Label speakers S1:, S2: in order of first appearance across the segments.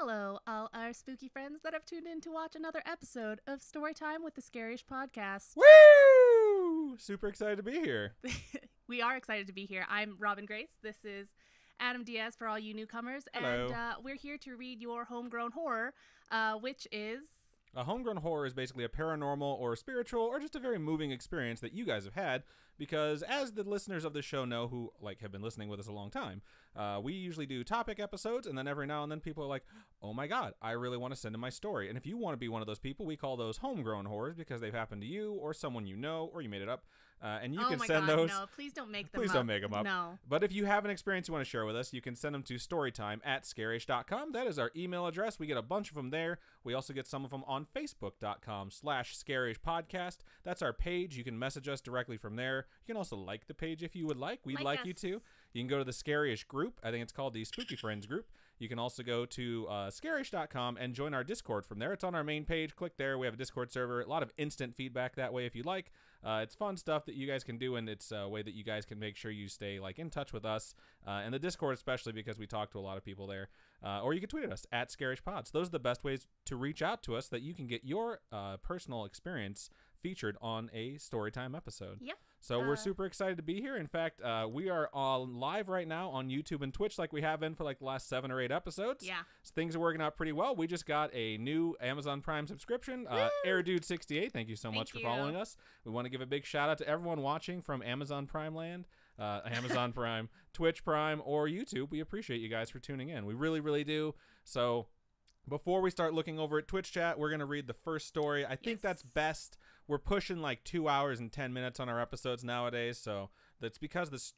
S1: Hello, all our spooky friends that have tuned in to watch another episode of Storytime with the Scariest Podcast.
S2: Woo! Super excited to be here.
S1: We are excited to be here. I'm Robin Grace. This is Adam Diaz for all you newcomers.
S2: Hello.
S1: And we're here to read your homegrown horror, which is...
S2: A homegrown horror is basically a paranormal or spiritual or just a very moving experience that you guys have had because, as the listeners of this show know who have been listening with us a long time, we usually do topic episodes, and then every now and then people are like, oh my god, I really want to send in my story. And if you want to be one of those people, we call those homegrown horrors because they've happened to you or someone you know or you made it up. And you can send those.
S1: No, please don't make them
S2: Please
S1: up.
S2: don't make them up.
S1: No.
S2: But if you have an experience you want to share with us, you can send them to storytime@scarish.com. That is our email address. We get a bunch of them there. We also get some of them on facebook.com/scarishpodcast. That's our page. You can message us directly from there. You can also like the page if you would like. We'd like you to. You can go to the Scarish group. I think it's called the Spooky Friends group. You can also go to scarish.com and join our Discord from there. It's on our main page. Click there. We have a Discord server. A lot of instant feedback that way if you like. It's fun stuff that you guys can do, and it's a way that you guys can make sure you stay in touch with us and the Discord, especially because we talk to a lot of people there. Or you can tweet at us at ScarishPods. Those are the best ways to reach out to us that you can get your personal experience featured on a Storytime episode.
S1: Yep.
S2: So we're super excited to be here. In fact, we are on live right now on YouTube and Twitch like we have been for the last 7 or 8 episodes.
S1: Yeah.
S2: So things are working out pretty well. We just got a new Amazon Prime subscription. AirDude68, thank you so much for following us. We want to give a big shout out to everyone watching from Amazon Prime Land, Amazon Prime, Twitch Prime, or YouTube. We appreciate you guys for tuning in. We really, really do. So before we start looking over at Twitch chat, we're going to read the first story. I think that's best. We're pushing 2 hours and 10 minutes on our episodes nowadays, so that's because this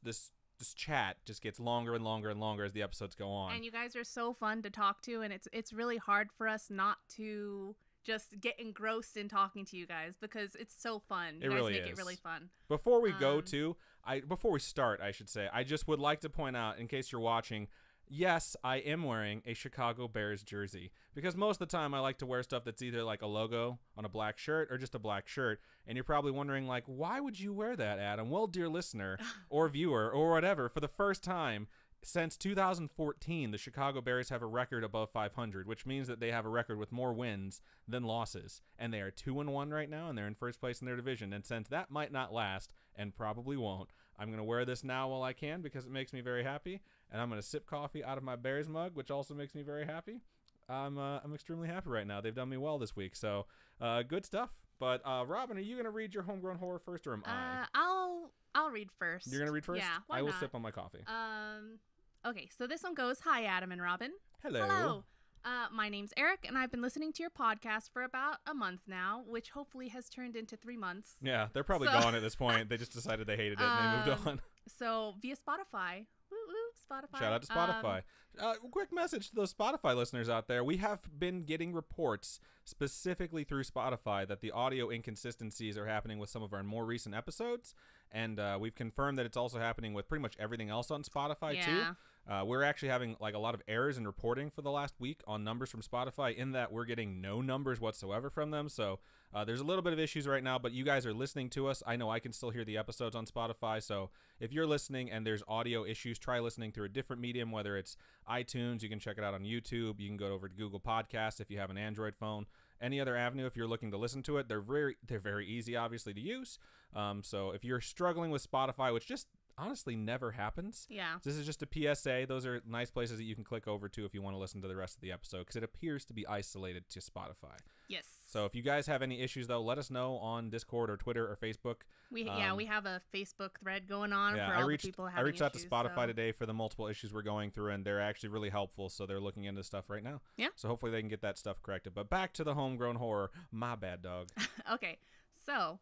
S2: chat just gets longer and longer and longer as the episodes go on.
S1: And you guys are so fun to talk to, and it's really hard for us not to just get engrossed in talking to you guys because it's so fun. You guys make it really fun.
S2: Before we before we start, I should say, I just would like to point out, in case you're watching, yes, I am wearing a Chicago Bears jersey because most of the time I like to wear stuff that's either a logo on a black shirt or just a black shirt. And you're probably wondering, why would you wear that, Adam? Well, dear listener or viewer or whatever, for the first time since 2014, the Chicago Bears have a record above 500, which means that they have a record with more wins than losses. And they are 2-1 right now, and they're in first place in their division. And since that might not last, and probably won't, I'm going to wear this now while I can because it makes me very happy. And I'm going to sip coffee out of my Bears mug, which also makes me very happy. I'm extremely happy right now. They've done me well this week, so good stuff. But Robin, are you going to read your homegrown horror first, or am I?
S1: I'll read first.
S2: You're going to read first?
S1: Yeah, why
S2: I will
S1: not?
S2: sip on my coffee.
S1: Okay, so this one goes, hi, Adam and Robin.
S2: Hello.
S1: Hello. My name's Eric, and I've been listening to your podcast for about a month now, which hopefully has turned into 3 months.
S2: Yeah, they're probably gone at this point. They just decided they hated it and they moved on.
S1: So via Spotify. Spotify.
S2: Shout out to Spotify. Quick message to those Spotify listeners out there. We have been getting reports specifically through Spotify that the audio inconsistencies are happening with some of our more recent episodes. And we've confirmed that it's also happening with pretty much everything else on Spotify, too. We're actually having a lot of errors in reporting for the last week on numbers from Spotify, in that we're getting no numbers whatsoever from them. So there's a little bit of issues right now, but you guys are listening to us. I know I can still hear the episodes on Spotify. So if you're listening and there's audio issues, try listening through a different medium, whether it's iTunes. You can check it out on YouTube. You can go over to Google Podcasts if you have an Android phone. Any other avenue, if you're looking to listen to it, they're very easy, obviously, to use. So if you're struggling with Spotify, which just honestly never happens.
S1: Yeah.
S2: This is just a PSA. Those are nice places that you can click over to if you want to listen to the rest of the episode, because it appears to be isolated to Spotify.
S1: Yes.
S2: So if you guys have any issues, though, let us know on Discord or Twitter or Facebook.
S1: We have a Facebook thread going on for all the people having
S2: I reached out to
S1: issues,
S2: Spotify
S1: so.
S2: today for the multiple issues we're going through, and they're actually really helpful, so they're looking into stuff right now.
S1: Yeah.
S2: So hopefully they can get that stuff corrected. But back to the homegrown horror. My bad, dog.
S1: Okay. So,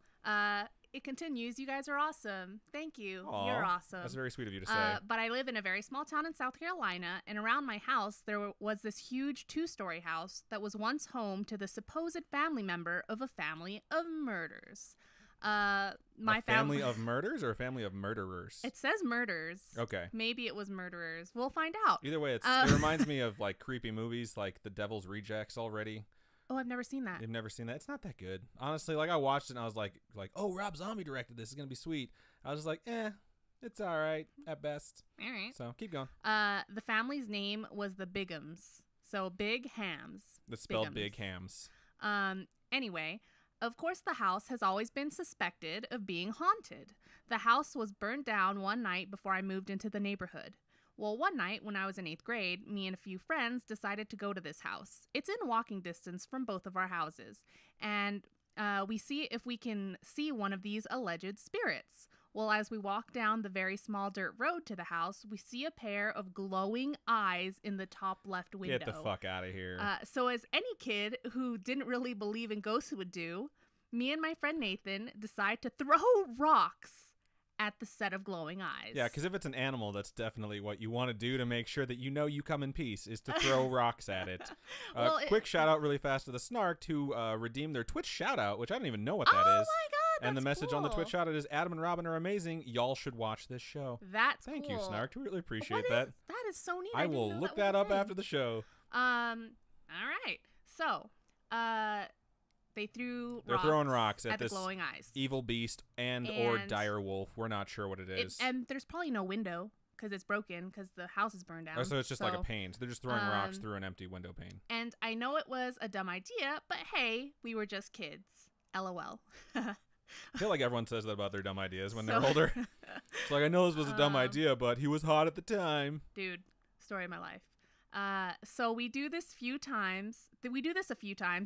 S1: it continues. You guys are awesome. Thank you.
S2: Aww,
S1: You're awesome.
S2: That's very sweet of you to say.
S1: But I live in a very small town in South Carolina, and around my house there was this huge 2-story house that was once home to the supposed family member of a family of murders. My
S2: family of murders or a family of murderers?
S1: It says murders.
S2: Okay.
S1: Maybe it was murderers. We'll find out.
S2: Either way, it reminds me of creepy movies like The Devil's Rejects already.
S1: Oh, I've never seen that.
S2: You've never seen that? It's not that good. Honestly, I watched it and I was like, oh, Rob Zombie directed this. It's going to be sweet. I was just like, it's all right at best.
S1: All right.
S2: So keep going.
S1: The family's name was the Bighams. So big hams.
S2: It's spelled
S1: Bigums.
S2: big hams.
S1: Anyway, of course the house has always been suspected of being haunted. The house was burned down one night before I moved into the neighborhood. Well, one night when I was in 8th grade, me and a few friends decided to go to this house. It's in walking distance from both of our houses, and we see if we can see one of these alleged spirits. Well, as we walk down the very small dirt road to the house, we see a pair of glowing eyes in the top left window.
S2: Get the fuck out of here.
S1: So as any kid who didn't really believe in ghosts would do, me and my friend Nathan decide to throw rocks at the set of glowing eyes.
S2: Yeah, because if it's an animal, that's definitely what you want to do to make sure that you know you come in peace, is to throw rocks at it. Quick shout out really fast to the Snark who redeemed their Twitch shout out, which I don't even know what that is.
S1: Oh my god,
S2: and the message
S1: cool.
S2: on the Twitch shout out is, Adam and Robin are amazing. Y'all should watch this show.
S1: That's
S2: Thank
S1: cool.
S2: you, Snark. We really appreciate that.
S1: That is so neat.
S2: I will look that up after the show.
S1: All right. So, they're
S2: throwing rocks at
S1: the
S2: this
S1: glowing eyes.
S2: evil beast and or dire wolf. We're not sure what it is.
S1: And there's probably no window because it's broken because the house is burned down.
S2: Oh, so it's just like a pane. So they're just throwing rocks through an empty window pane.
S1: And I know it was a dumb idea, but hey, we were just kids. LOL.
S2: I feel like everyone says that about their dumb ideas when they're older. It's like, I know this was a dumb idea, but he was hot at the time.
S1: Dude, story of my life. So we do this a few times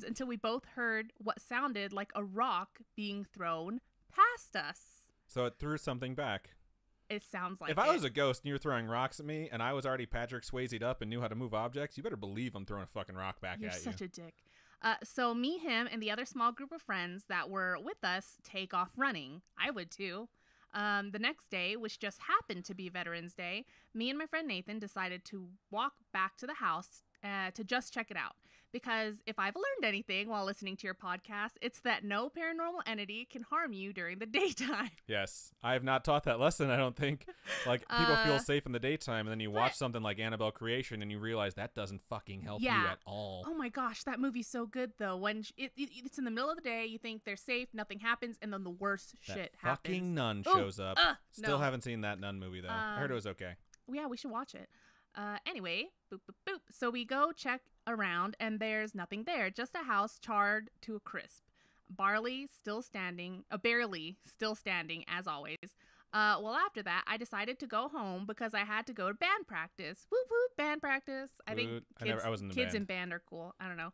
S1: until we both heard what sounded like a rock being thrown past us.
S2: So it threw something back.
S1: It sounds like
S2: if I was a ghost and you were throwing rocks at me and I was already Patrick Swayze'd up and knew how to move objects, you better believe I'm throwing a fucking rock back at you.
S1: You're such a dick. So me, him, and the other small group of friends that were with us take off running. I would too. The next day, which just happened to be Veterans Day, me and my friend Nathan decided to walk back to the house to just check it out. Because if I've learned anything while listening to your podcast, it's that no paranormal entity can harm you during the daytime.
S2: Yes. I have not taught that lesson, I don't think. Like, people feel safe in the daytime, and then you watch something like Annabelle Creation, and you realize that doesn't fucking help you at all.
S1: Oh my gosh, that movie's so good, though. When it's in the middle of the day, you think they're safe, nothing happens, and then the worst shit happens.
S2: Fucking nun shows up. Still haven't seen that nun movie, though. I heard it was okay.
S1: Yeah, we should watch it. Anyway, boop, boop, boop. So we go check around, and there's nothing there. Just a house charred to a crisp. Barely still standing, barely still standing, as always. Well, after that, I decided to go home because I had to go to band practice. Whoop, whoop, band practice. I think kids in band are cool. I don't know.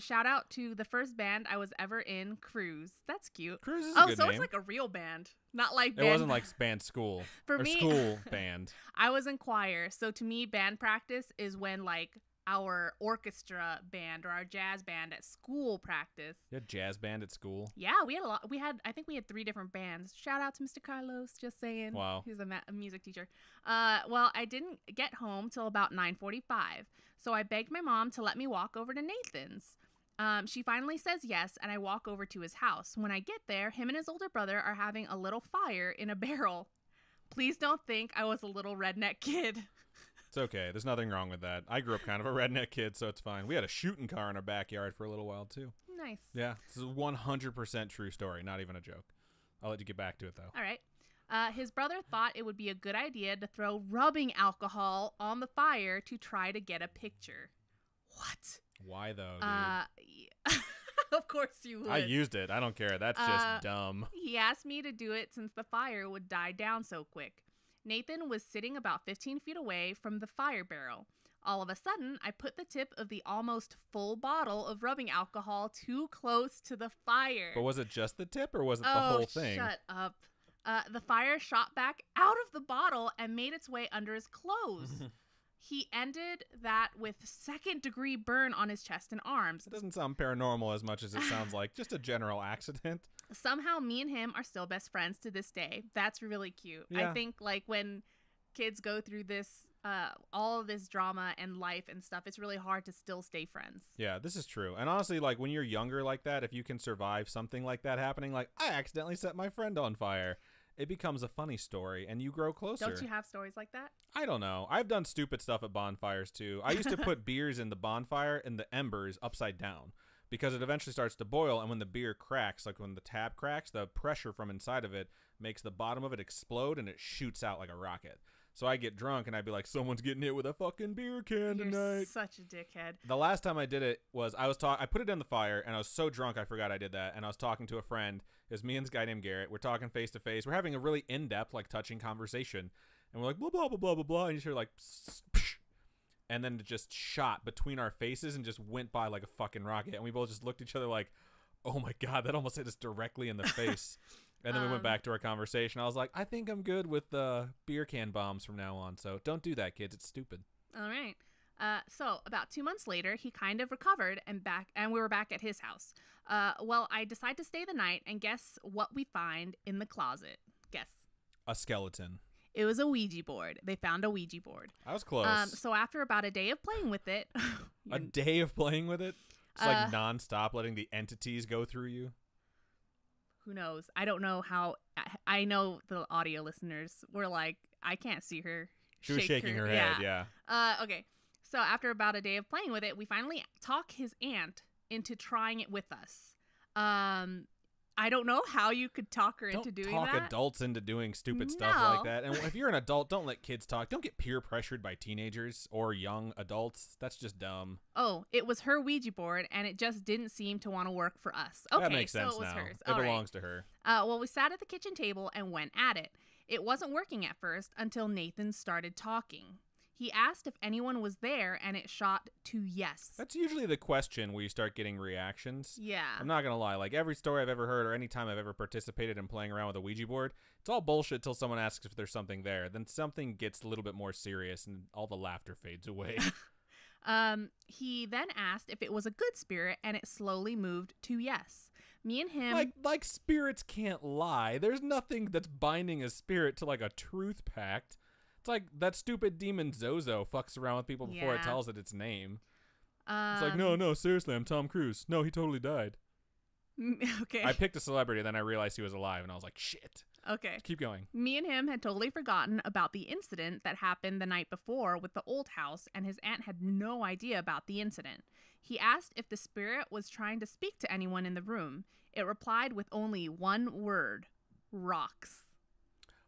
S1: Shout out to the first band I was ever in, Cruise. That's cute.
S2: Cruise is a good name.
S1: It's like a real band, not like
S2: band. It wasn't like band school.
S1: For me,
S2: school band.
S1: I was in choir, so to me, band practice is when like our orchestra band or our jazz band at school practice.
S2: You had jazz band at school?
S1: Yeah, we had a lot. I think we had 3 different bands. Shout out to Mr. Carlos, just saying.
S2: Wow.
S1: He's a music teacher. Well, I didn't get home till about 9:45, so I begged my mom to let me walk over to Nathan's. She finally says yes, and I walk over to his house. When I get there, him and his older brother are having a little fire in a barrel. Please don't think I was a little redneck kid.
S2: It's okay. There's nothing wrong with that. I grew up kind of a redneck kid, so it's fine. We had a shooting car in our backyard for a little while, too.
S1: Nice.
S2: Yeah, this is a 100% true story, not even a joke. I'll let you get back to it, though.
S1: All right. His brother thought it would be a good idea to throw rubbing alcohol on the fire to try to get a picture. What?
S2: Why, though, dude?
S1: Of course you would.
S2: I used it. I don't care. That's just dumb.
S1: He asked me to do it since the fire would die down so quick. Nathan was sitting about 15 feet away from the fire barrel. All of a sudden, I put the tip of the almost full bottle of rubbing alcohol too close to the fire.
S2: But was it just the tip or was it the whole thing?
S1: Shut up. The fire shot back out of the bottle and made its way under his clothes. He ended that with second-degree burn on his chest and arms.
S2: It doesn't sound paranormal as much as it sounds like just a general accident.
S1: Somehow, me and him are still best friends to this day. That's really cute.
S2: Yeah.
S1: I think, like, when kids go through this, all of this drama and life and stuff, it's really hard to still stay friends.
S2: Yeah, this is true. And honestly, like, when you're younger like that, if you can survive something like that happening, like, I accidentally set my friend on fire, it becomes a funny story, and you grow closer.
S1: Don't you have stories like that?
S2: I don't know. I've done stupid stuff at bonfires, too. I used to put beers in the bonfire and the embers upside down because it eventually starts to boil, and when the beer cracks, like when the tab cracks, the pressure from inside of it makes the bottom of it explode, and it shoots out like a rocket. So I get drunk and I'd be like, someone's getting hit with a fucking beer can
S1: You're
S2: tonight.
S1: such a dickhead.
S2: The last time I did it was I put it in the fire and I was so drunk I forgot I did that. And I was talking to a friend. It was me and this guy named Garrett. We're talking face to face. We're having a really in-depth, like touching conversation. And we're like, blah, blah, blah, blah, blah, blah. And you hear like, psh, psh, and then it just shot between our faces and just went by like a fucking rocket. And we both just looked at each other like, oh my God, that almost hit us directly in the face. And then we went back to our conversation. I was like, I think I'm good with beer can bombs from now on. So don't do that, kids. It's stupid.
S1: All right. So about 2 months later, he kind of recovered and we were back at his house. Well, I decide to stay the night, and guess what we find in the closet? Guess.
S2: A skeleton.
S1: It was a Ouija board. They found a Ouija board.
S2: I was close.
S1: So after about a day of playing with it.
S2: A day of playing with it? It's like nonstop letting the entities go through you?
S1: Who knows? I don't know how. I know the audio listeners were like, I can't see her.
S2: She was shaking her head, yeah.
S1: Okay. So after about a day of playing with it, we finally talk his aunt into trying it with us. I don't know how you could talk her into doing that.
S2: Don't talk adults into doing stupid stuff like that. And if you're an adult, don't let kids talk. Don't get peer pressured by teenagers or young adults. That's just dumb.
S1: Oh, it was her Ouija board, and it just didn't seem to want to work for us. Okay,
S2: that makes sense
S1: so it was
S2: now.
S1: hers.
S2: It belongs to her.
S1: Well, we sat at the kitchen table and went at it. It wasn't working at first until Nathan started talking. He asked if anyone was there, and it shot to yes.
S2: That's usually the question where you start getting reactions.
S1: Yeah.
S2: I'm not going to lie. Like, every story I've ever heard or any time I've ever participated in playing around with a Ouija board, it's all bullshit till someone asks if there's something there. Then something gets a little bit more serious, and all the laughter fades away.
S1: He then asked if it was a good spirit, and it slowly moved to yes. Me and him...
S2: Like spirits can't lie. There's nothing that's binding a spirit to, like, a truth pact. It's like that stupid demon Zozo fucks around with people before it tells it its name. It's like, no, seriously, I'm Tom Cruise. No, he totally died.
S1: Okay.
S2: I picked a celebrity, then I realized he was alive, and I was like, shit.
S1: Okay.
S2: Keep going.
S1: Me and him had totally forgotten about the incident that happened the night before with the old house, and his aunt had no idea about the incident. He asked if the spirit was trying to speak to anyone in the room. It replied with only one word: rocks.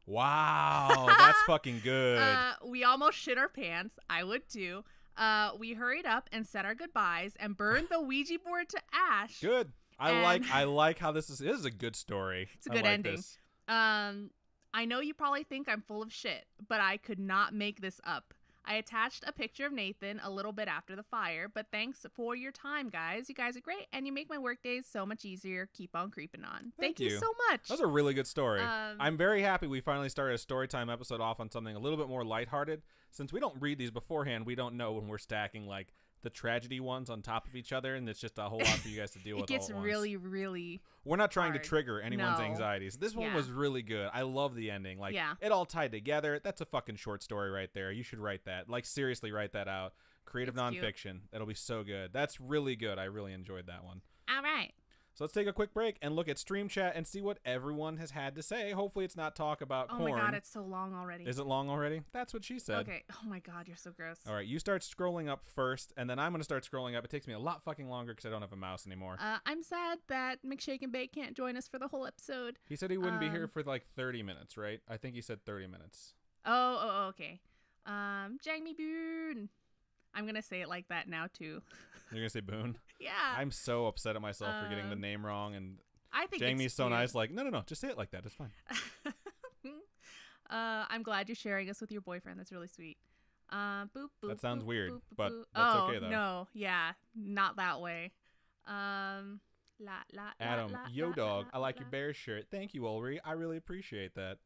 S2: Wow, that's fucking good.
S1: We almost shit our pants. I would too. We hurried up and said our goodbyes and burned the Ouija board to ash.
S2: Good. I like how this is a good story.
S1: It's a good ending. This. I know you probably think I'm full of shit, but I could not make this up. I attached a picture of Nathan a little bit after the fire, but thanks for your time, guys. You guys are great, and you make my work days so much easier. Keep on creeping on. Thank you so much.
S2: That was a really good story. I'm very happy we finally started a Storytime episode off on something a little bit more lighthearted. Since we don't read these beforehand, we don't know when we're stacking, like, the tragedy ones on top of each other, and it's just a whole lot for you guys to deal with.
S1: It gets
S2: all at
S1: really,
S2: once.
S1: really
S2: We're not trying
S1: hard.
S2: to trigger anyone's anxieties. This one was really good. I love the ending. Like, it all tied together. That's a fucking short story right there. You should write that. Like, seriously, write that out. Creative nonfiction. That'll be so good. That's really good. I really enjoyed that one.
S1: All right.
S2: So let's take a quick break and look at Stream Chat and see what everyone has had to say. Hopefully it's not talk about corn.
S1: Oh my God, it's so long already.
S2: Is it long already? That's what she said.
S1: Okay. Oh my God, you're so gross.
S2: All right, you start scrolling up first, and then I'm going to start scrolling up. It takes me a lot fucking longer because I don't have a mouse anymore.
S1: I'm sad that McShake and Bake can't join us for the whole episode.
S2: He said he wouldn't be here for like 30 minutes, right? I think he said 30 minutes.
S1: Oh, okay. Jamie Boone. I'm going to say it like that now, too.
S2: You're going to say Boone?
S1: Yeah.
S2: I'm so upset at myself for getting the name wrong, and
S1: I think
S2: Jamie's so nice, like, no, just say it like that. It's fine.
S1: I'm glad you're sharing us with your boyfriend. That's really sweet. Boop, boop,
S2: that sounds
S1: boop,
S2: weird,
S1: boop,
S2: but
S1: boop.
S2: that's okay, though.
S1: No, yeah, not that way.
S2: Adam,
S1: la,
S2: yo dog,
S1: la,
S2: I like
S1: la.
S2: your bear shirt. Thank you, Ulrich. I really appreciate that.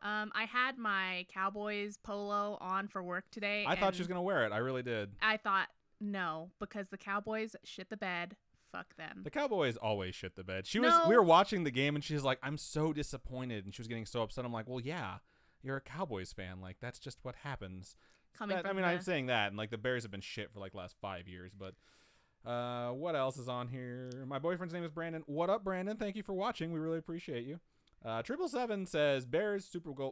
S1: I had my Cowboys polo on for work today.
S2: I thought she was going to wear it. I really did.
S1: I thought, no, because the Cowboys shit the bed. Fuck them.
S2: The Cowboys always shit the bed. We were watching the game, and she's like, I'm so disappointed. And she was getting so upset. I'm like, well, yeah, you're a Cowboys fan. Like, that's just what happens. I'm saying that. And, like, the Bears have been shit for, like, last 5 years. But what else is on here? My boyfriend's name is Brandon. What up, Brandon? Thank you for watching. We really appreciate you. 777 says Bears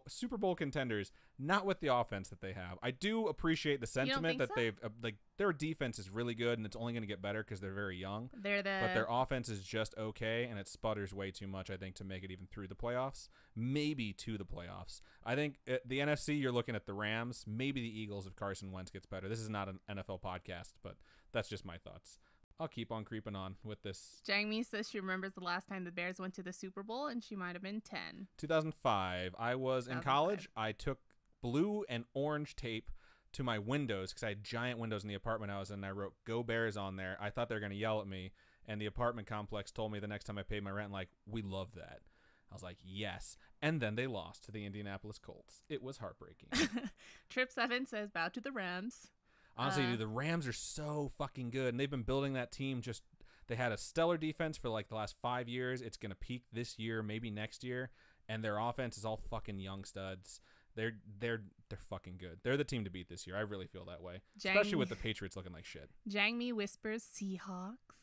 S2: Super Bowl contenders, not with the offense that they have. I do appreciate the sentiment that they've their defense is really good and it's only going to get better because they're very young. But their offense is just okay and it sputters way too much, I think, to make it even through the playoffs. Maybe to the playoffs. I think the NFC, you're looking at the Rams, maybe the Eagles if Carson Wentz gets better. This is not an NFL podcast, but that's just my thoughts. I'll keep on creeping on with this.
S1: Jangmi says she remembers the last time the Bears went to the Super Bowl, and she might have been 10.
S2: 2005. I was in college. I took blue and orange tape to my windows because I had giant windows in the apartment I was in, and I wrote "Go Bears" on there. I thought they were going to yell at me, and the apartment complex told me the next time I paid my rent, like, we love that. I was like, yes. And then they lost to the Indianapolis Colts. It was heartbreaking.
S1: Trip 7 says, bow to the Rams.
S2: Honestly, dude, the Rams are so fucking good, and they've been building that team. They had a stellar defense for like the last 5 years. It's gonna peak this year, maybe next year, and their offense is all fucking young studs. They're fucking good. They're the team to beat this year. I really feel that way, especially with the Patriots looking like shit.
S1: Jangmi whispers Seahawks.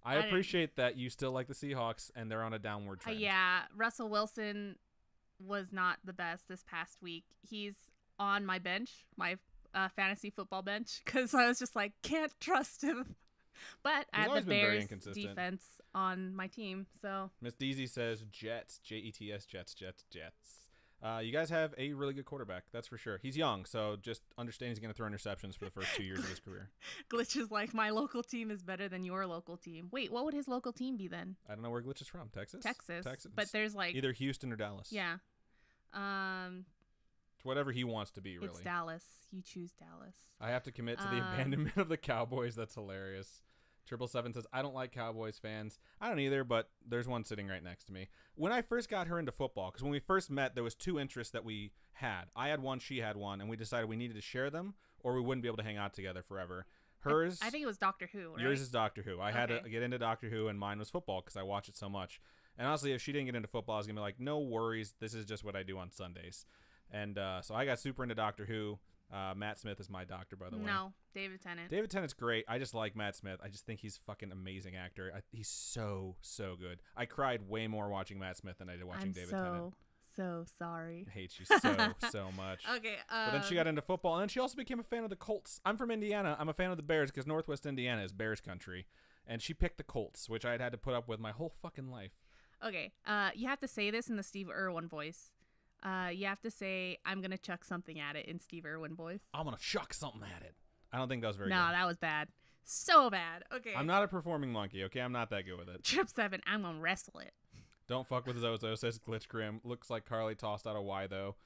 S2: I appreciate that you still like the Seahawks, and they're on a downward trend.
S1: Yeah, Russell Wilson was not the best this past week. He's on my bench, my fantasy football bench, because I was just like, can't trust him. But I had the Bears defense on my team, so.
S2: Miss Deasy says Jets, Jets, Jets. You guys have a really good quarterback, that's for sure. He's young, so just understand he's going to throw interceptions for the first 2 years of his career.
S1: Glitch is like, my local team is better than your local team. Wait, what would his local team be then?
S2: I don't know where Glitch is from. Texas.
S1: But there's like
S2: either Houston or Dallas.
S1: Yeah.
S2: It's whatever he wants to be, really.
S1: It's Dallas. You choose Dallas.
S2: I have to commit to the abandonment of the Cowboys. That's hilarious. 777 says, I don't like Cowboys fans. I don't either, but there's one sitting right next to me. When I first got her into football, because when we first met, there was two interests that we had. I had one, she had one, and we decided we needed to share them or we wouldn't be able to hang out together forever. Hers...
S1: I think it was Doctor Who, right?
S2: Yours is Doctor Who. I had to get into Doctor Who, and mine was football because I watch it so much. And honestly, if she didn't get into football, I was going to be like, no worries. This is just what I do on Sundays. And so I got super into Doctor Who. Matt Smith is my doctor, by the way.
S1: No, David Tennant.
S2: David Tennant's great. I just like Matt Smith. I just think he's fucking amazing actor. He's so good. I cried way more watching Matt Smith than I did watching David Tennant.
S1: So sorry.
S2: I hate you so much.
S1: Okay.
S2: But then she got into football, and then she also became a fan of the Colts. I'm from Indiana. I'm a fan of the Bears because Northwest Indiana is Bears country, and she picked the Colts, which I had to put up with my whole fucking life.
S1: Okay. You have to say this in the Steve Irwin voice. You have to say, I'm going to chuck something at it in Steve Irwin voice.
S2: I'm going to chuck something at it. I don't think that was very good.
S1: No, that was bad. So bad. Okay.
S2: I'm not a performing monkey, okay? I'm not that good with it.
S1: Trip 7, I'm going to wrestle it.
S2: Don't fuck with Zozo, says Glitch Grim. Looks like Carly tossed out a Y, though.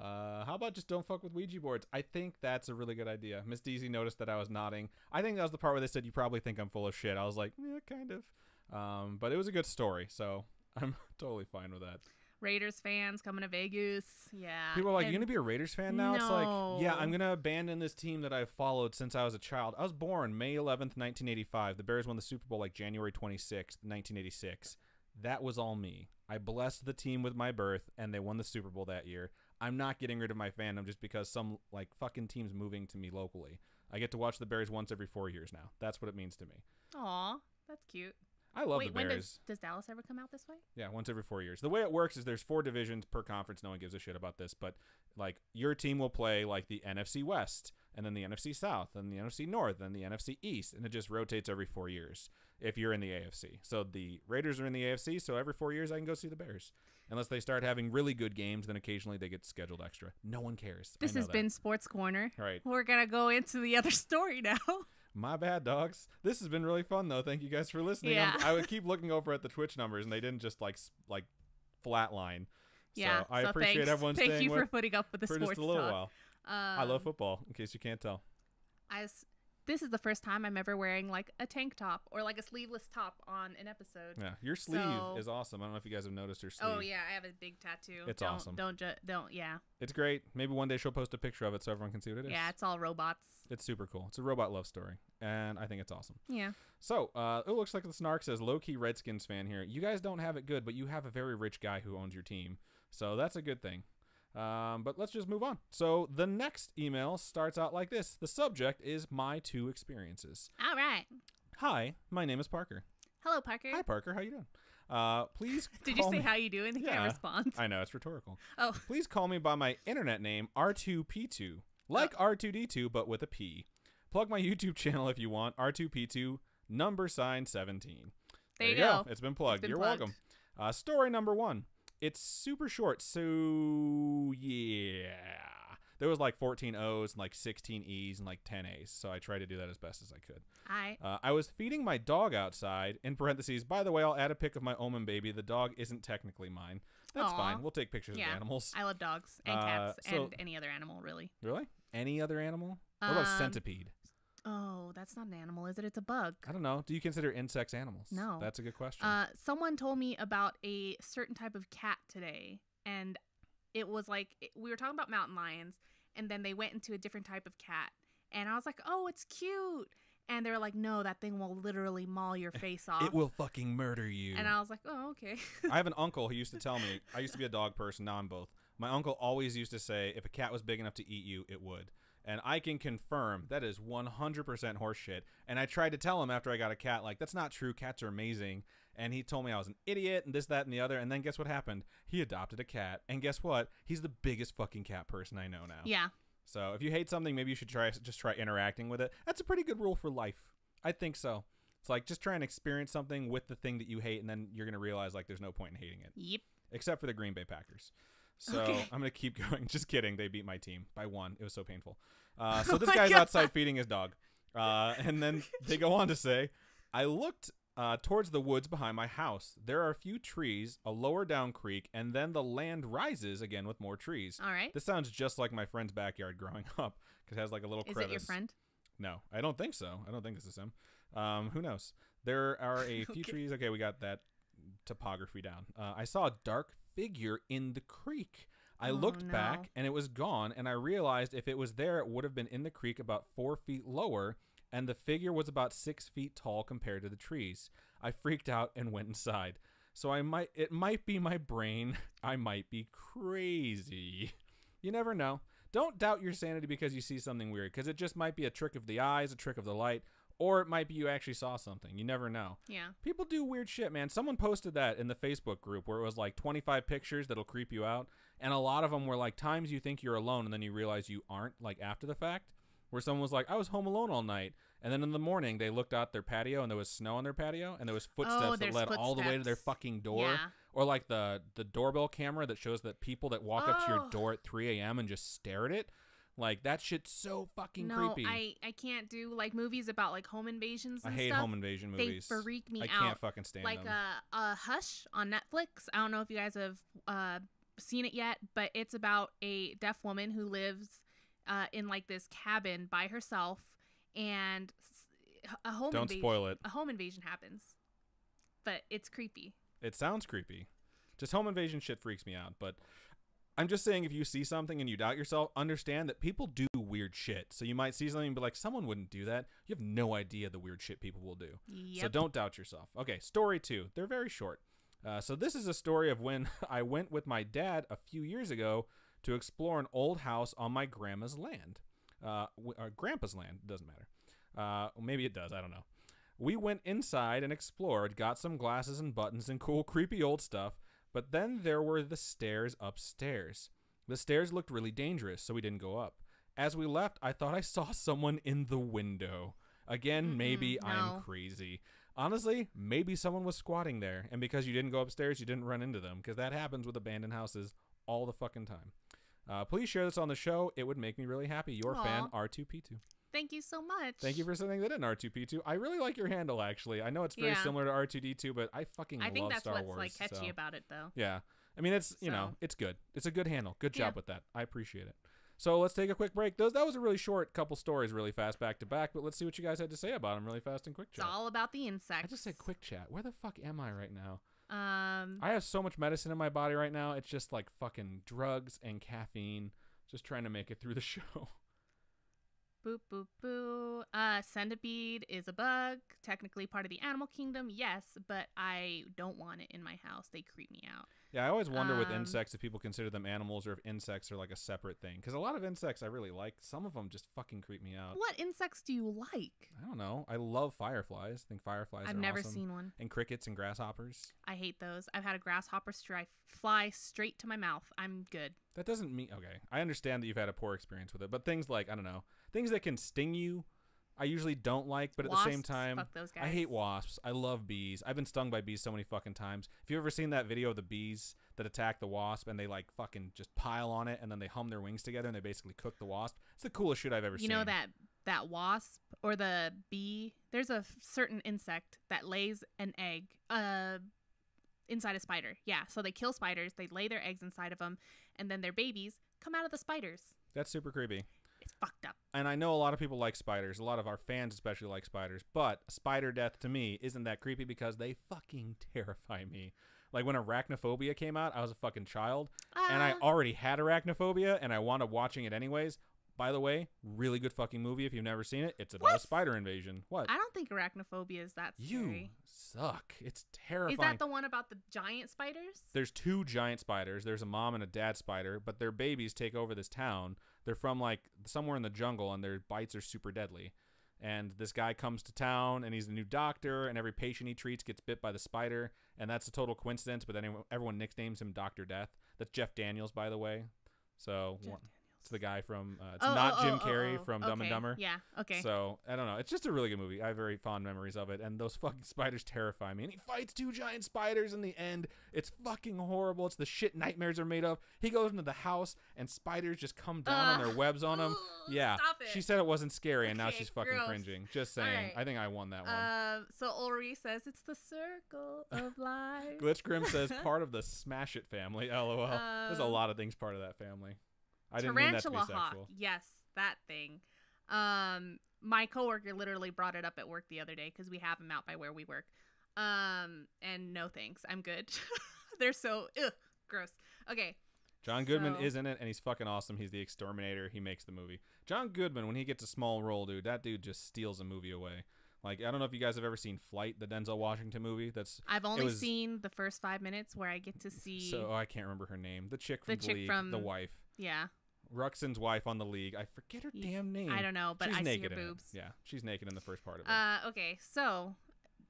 S2: How about just don't fuck with Ouija boards? I think that's a really good idea. Miss Deasy noticed that I was nodding. I think that was the part where they said, you probably think I'm full of shit. I was like, yeah, kind of. But it was a good story, so I'm totally fine with that.
S1: Raiders fans coming to Vegas. Yeah.
S2: People are like, you're going to be a Raiders fan now?
S1: No.
S2: It's like, yeah, I'm going to abandon this team that I've followed since I was a child. I was born May 11th, 1985. The Bears won the Super Bowl like January 26th, 1986. That was all me. I blessed the team with my birth, and they won the Super Bowl that year. I'm not getting rid of my fandom just because some like fucking team's moving to me locally. I get to watch the Bears once every 4 years now. That's what it means to me.
S1: Aw, that's cute.
S2: I love the Bears.
S1: When does Dallas ever come out this way?
S2: Yeah, once every 4 years. The way it works is there's 4 divisions per conference. No one gives a shit about this, but like your team will play like the NFC West, and then the NFC South, and the NFC North, and the NFC East, and it just rotates every 4 years if you're in the AFC. So the Raiders are in the AFC, so every 4 years I can go see the Bears. Unless they start having really good games, then occasionally they get scheduled extra. No one cares.
S1: This has been Sports Corner.
S2: Right.
S1: We're going to go into the other story now.
S2: My bad, dogs. This has been really fun, though. Thank you guys for listening.
S1: Yeah.
S2: I would keep looking over at the Twitch numbers, and they didn't just like flatline.
S1: Yeah.
S2: So I appreciate everyone staying
S1: Thank you for putting up with the sports
S2: just a little
S1: talk.
S2: while. I love football, in case you can't tell.
S1: This is the first time I'm ever wearing like a tank top or like a sleeveless top on an episode.
S2: Yeah, your sleeve is awesome. I don't know if you guys have noticed her sleeve.
S1: Oh yeah, I have a big tattoo.
S2: It's awesome.
S1: Yeah.
S2: It's great. Maybe one day she'll post a picture of it so everyone can see what it is.
S1: Yeah, it's all robots.
S2: It's super cool. It's a robot love story, and I think it's awesome.
S1: Yeah.
S2: So, it looks like the Snark says, low-key Redskins fan here. You guys don't have it good, but you have a very rich guy who owns your team. So that's a good thing. But let's just move on. So the next email starts out like this. The subject is my 2 experiences.
S1: All right.
S2: Hi, my name is Parker.
S1: Hello, Parker.
S2: Hi, Parker. How you doing? Please
S1: Did you
S2: call
S1: say
S2: me.
S1: how you doing? They
S2: Yeah,
S1: can't respond.
S2: I know, it's rhetorical.
S1: Oh.
S2: Please call me by my internet name, R2P2. Like R2D2, but with a P. Plug my YouTube channel if you want, R2P2, #17.
S1: There you go.
S2: It's been plugged. You're
S1: plugged.
S2: welcome. Story number 1. It's super short, so yeah. There was like 14 O's and like 16 E's and like 10 A's, so I tried to do that as best as I could. I was feeding my dog outside, in parentheses, by the way, I'll add a pic of my Omen baby. The dog isn't technically mine. That's fine. We'll take pictures of animals.
S1: I love dogs and cats and any other animal, really.
S2: Really? Any other animal? What about centipede?
S1: Oh, that's not an animal, is it? It's a bug.
S2: I don't know. Do you consider insects animals?
S1: No.
S2: That's a good question.
S1: Someone told me about a certain type of cat today, and it was like we were talking about mountain lions, and then they went into a different type of cat, and I was like, oh, it's cute. And they were like, no, that thing will literally maul your face off.
S2: It will fucking murder you.
S1: And I was like, oh, okay.
S2: I have an uncle who used to tell me, I used to be a dog person, now I'm both. My uncle always used to say, if a cat was big enough to eat you, it would. And I can confirm that is 100% horseshit. And I tried to tell him after I got a cat, like, that's not true. Cats are amazing. And he told me I was an idiot and this, that, and the other. And then guess what happened? He adopted a cat. And guess what? He's the biggest fucking cat person I know now.
S1: Yeah.
S2: So if you hate something, maybe you should just try interacting with it. That's a pretty good rule for life. I think so. It's like just try and experience something with the thing that you hate, and then you're going to realize like there's no point in hating it.
S1: Yep.
S2: Except for the Green Bay Packers. So I'm going to keep going. Just kidding. They beat my team by 1. It was so painful. So this guy's outside feeding his dog. And then they go on to say, I looked towards the woods behind my house. There are a few trees, a lower down creek, and then the land rises again with more trees.
S1: All right.
S2: This sounds just like my friend's backyard growing up because it has like a little crevice.
S1: Is it your friend?
S2: No, I don't think so. I don't think this is him. Who knows? There are a few trees. Okay, we got that topography down. I saw a dark figure in the creek. I looked back and it was gone, and I realized if it was there, it would have been in the creek about 4 feet lower, and the figure was about 6 feet tall compared to the trees. I freaked out and went inside. So it might be my brain. I might be crazy. You never know. Don't doubt your sanity because you see something weird, because it just might be a trick of the eyes, a trick of the light, or it might be you actually saw something. You never know.
S1: Yeah.
S2: People do weird shit, man. Someone posted that in the Facebook group where it was like 25 pictures that'll creep you out, and a lot of them were like times you think you're alone and then you realize you aren't, like after the fact, where someone was like, I was home alone all night, and then in the morning they looked out their patio and there was snow on their patio and there was footsteps that led all the way to their fucking door.
S1: Yeah.
S2: Or like the doorbell camera that shows that people that walk up to your door at 3 a.m. and just stare at it. Like, that shit's so fucking creepy.
S1: I can't do, like, movies about, like, home invasions and
S2: I hate
S1: stuff.
S2: home invasion movies.
S1: They freak me out.
S2: I can't fucking stand them.
S1: Like, Hush on Netflix. I don't know if you guys have seen it yet, but it's about a deaf woman who lives in, like, this cabin by herself, and
S2: Don't spoil it.
S1: A home invasion happens. But it's creepy.
S2: It sounds creepy. Just home invasion shit freaks me out, but I'm just saying if you see something and you doubt yourself, understand that people do weird shit. So you might see something and be like, someone wouldn't do that. You have no idea the weird shit people will do.
S1: Yep.
S2: So don't doubt yourself. Okay, story 2. They're very short. So this is a story of when I went with my dad a few years ago to explore an old house on my grandma's land. Or grandpa's land, doesn't matter. Maybe it does, I don't know. We went inside and explored, got some glasses and buttons and cool creepy old stuff, but then there were the stairs upstairs. The stairs looked really dangerous, so we didn't go up. As we left, I thought I saw someone in the window. Again, maybe I'm crazy. Honestly, maybe someone was squatting there, and because you didn't go upstairs, you didn't run into them, because that happens with abandoned houses all the fucking time. Please share this on the show. It would make me really happy. Your fan, R2P2.
S1: Thank you so much.
S2: Thank you for sending that in, R2P2. I really like your handle, actually. I know it's very similar to R2D2, but I fucking love Star Wars.
S1: I think that's what's like catchy about it, though.
S2: Yeah. I mean, it's, you know, it's good. It's a good handle. Good job with that. I appreciate it. So let's take a quick break. That was a really short couple stories really fast back to back, but let's see what you guys had to say about them really fast and quick chat.
S1: It's all about the insects.
S2: I just said quick chat. Where the fuck am I right now? I have so much medicine in my body right now. It's just like fucking drugs and caffeine. Just trying to make it through the show.
S1: Boop, boop, boo. Centipede is a bug. Technically part of the animal kingdom, yes, but I don't want it in my house. They creep me out.
S2: Yeah, I always wonder with insects if people consider them animals or if insects are like a separate thing. Because a lot of insects I really like. Some of them just fucking creep me out.
S1: What insects do you like?
S2: I don't know. I love fireflies. I think fireflies
S1: I've
S2: are
S1: never
S2: awesome.
S1: seen one.
S2: And crickets and grasshoppers.
S1: I hate those. I've had a grasshopper fly straight to my mouth. I'm good.
S2: That doesn't mean... Okay, I understand that you've had a poor experience with it. But things like, I don't know, things that can sting you, I usually don't like, but
S1: Wasps,
S2: at the same time,
S1: fuck those guys.
S2: I hate wasps. I love bees. I've been stung by bees so many fucking times. If you've ever seen that video of the bees that attack the wasp and they like fucking just pile on it and then they hum their wings together and they basically cook the wasp, it's the coolest shit I've ever seen.
S1: You know that wasp or the bee, there's a certain insect that lays an egg inside a spider. Yeah, so they kill spiders, they lay their eggs inside of them, and then their babies come out of the spiders.
S2: That's super creepy.
S1: It's fucked up.
S2: And I know a lot of people like spiders. A lot of our fans especially like spiders. But spider death to me isn't that creepy because they fucking terrify me. Like when Arachnophobia came out, I was a fucking child. And I already had arachnophobia and I wound up watching it anyways. By the way, really good fucking movie if you've never seen it. It's about a spider invasion. What?
S1: I don't think arachnophobia is that scary.
S2: You suck. It's terrifying.
S1: Is that the one about the giant spiders?
S2: There's 2 giant spiders. There's a mom and a dad spider, but their babies take over this town. They're from like somewhere in the jungle and their bites are super deadly. And this guy comes to town and he's a new doctor and every patient he treats gets bit by the spider. And that's a total coincidence, but then everyone nicknames him Dr. Death. That's Jeff Daniels, by the way. So it's the guy from it's not Jim Carrey from Dumb and Dumber.
S1: Yeah, okay.
S2: So I don't know. It's just a really good movie. I have very fond memories of it. And those fucking spiders terrify me. And he fights 2 giant spiders in the end. It's fucking horrible. It's the shit nightmares are made of. He goes into the house and spiders just come down on their webs on him. Yeah.
S1: Stop it.
S2: She said it wasn't scary and now
S1: Okay,
S2: she's fucking
S1: gross.
S2: cringing. Just saying.
S1: Right.
S2: I think I won that one.
S1: So Ulrich says it's the circle of life.
S2: Glitch Grim says part of the Smash It family. LOL. There's a lot of things part of that family. I didn't mean that to be
S1: Tarantula hawk.
S2: sexual.
S1: Yes, that thing. My coworker literally brought it up at work the other day because we have them out by where we work. And no thanks, I'm good. They're so gross. Okay.
S2: John Goodman is in it, and he's fucking awesome. He's the exterminator. He makes the movie. John Goodman, when he gets a small role, dude, that dude just steals a movie away. Like, I don't know if you guys have ever seen Flight, the Denzel Washington movie.
S1: I've only seen the first 5 minutes where I get to see.
S2: So I can't remember her name. The chick from The League, the wife.
S1: Yeah.
S2: Ruxin's wife on The League. I forget her damn name.
S1: I don't know, but
S2: she's
S1: I see
S2: naked
S1: her
S2: in
S1: boobs.
S2: It. Yeah, she's naked in the first part of it.
S1: Okay, so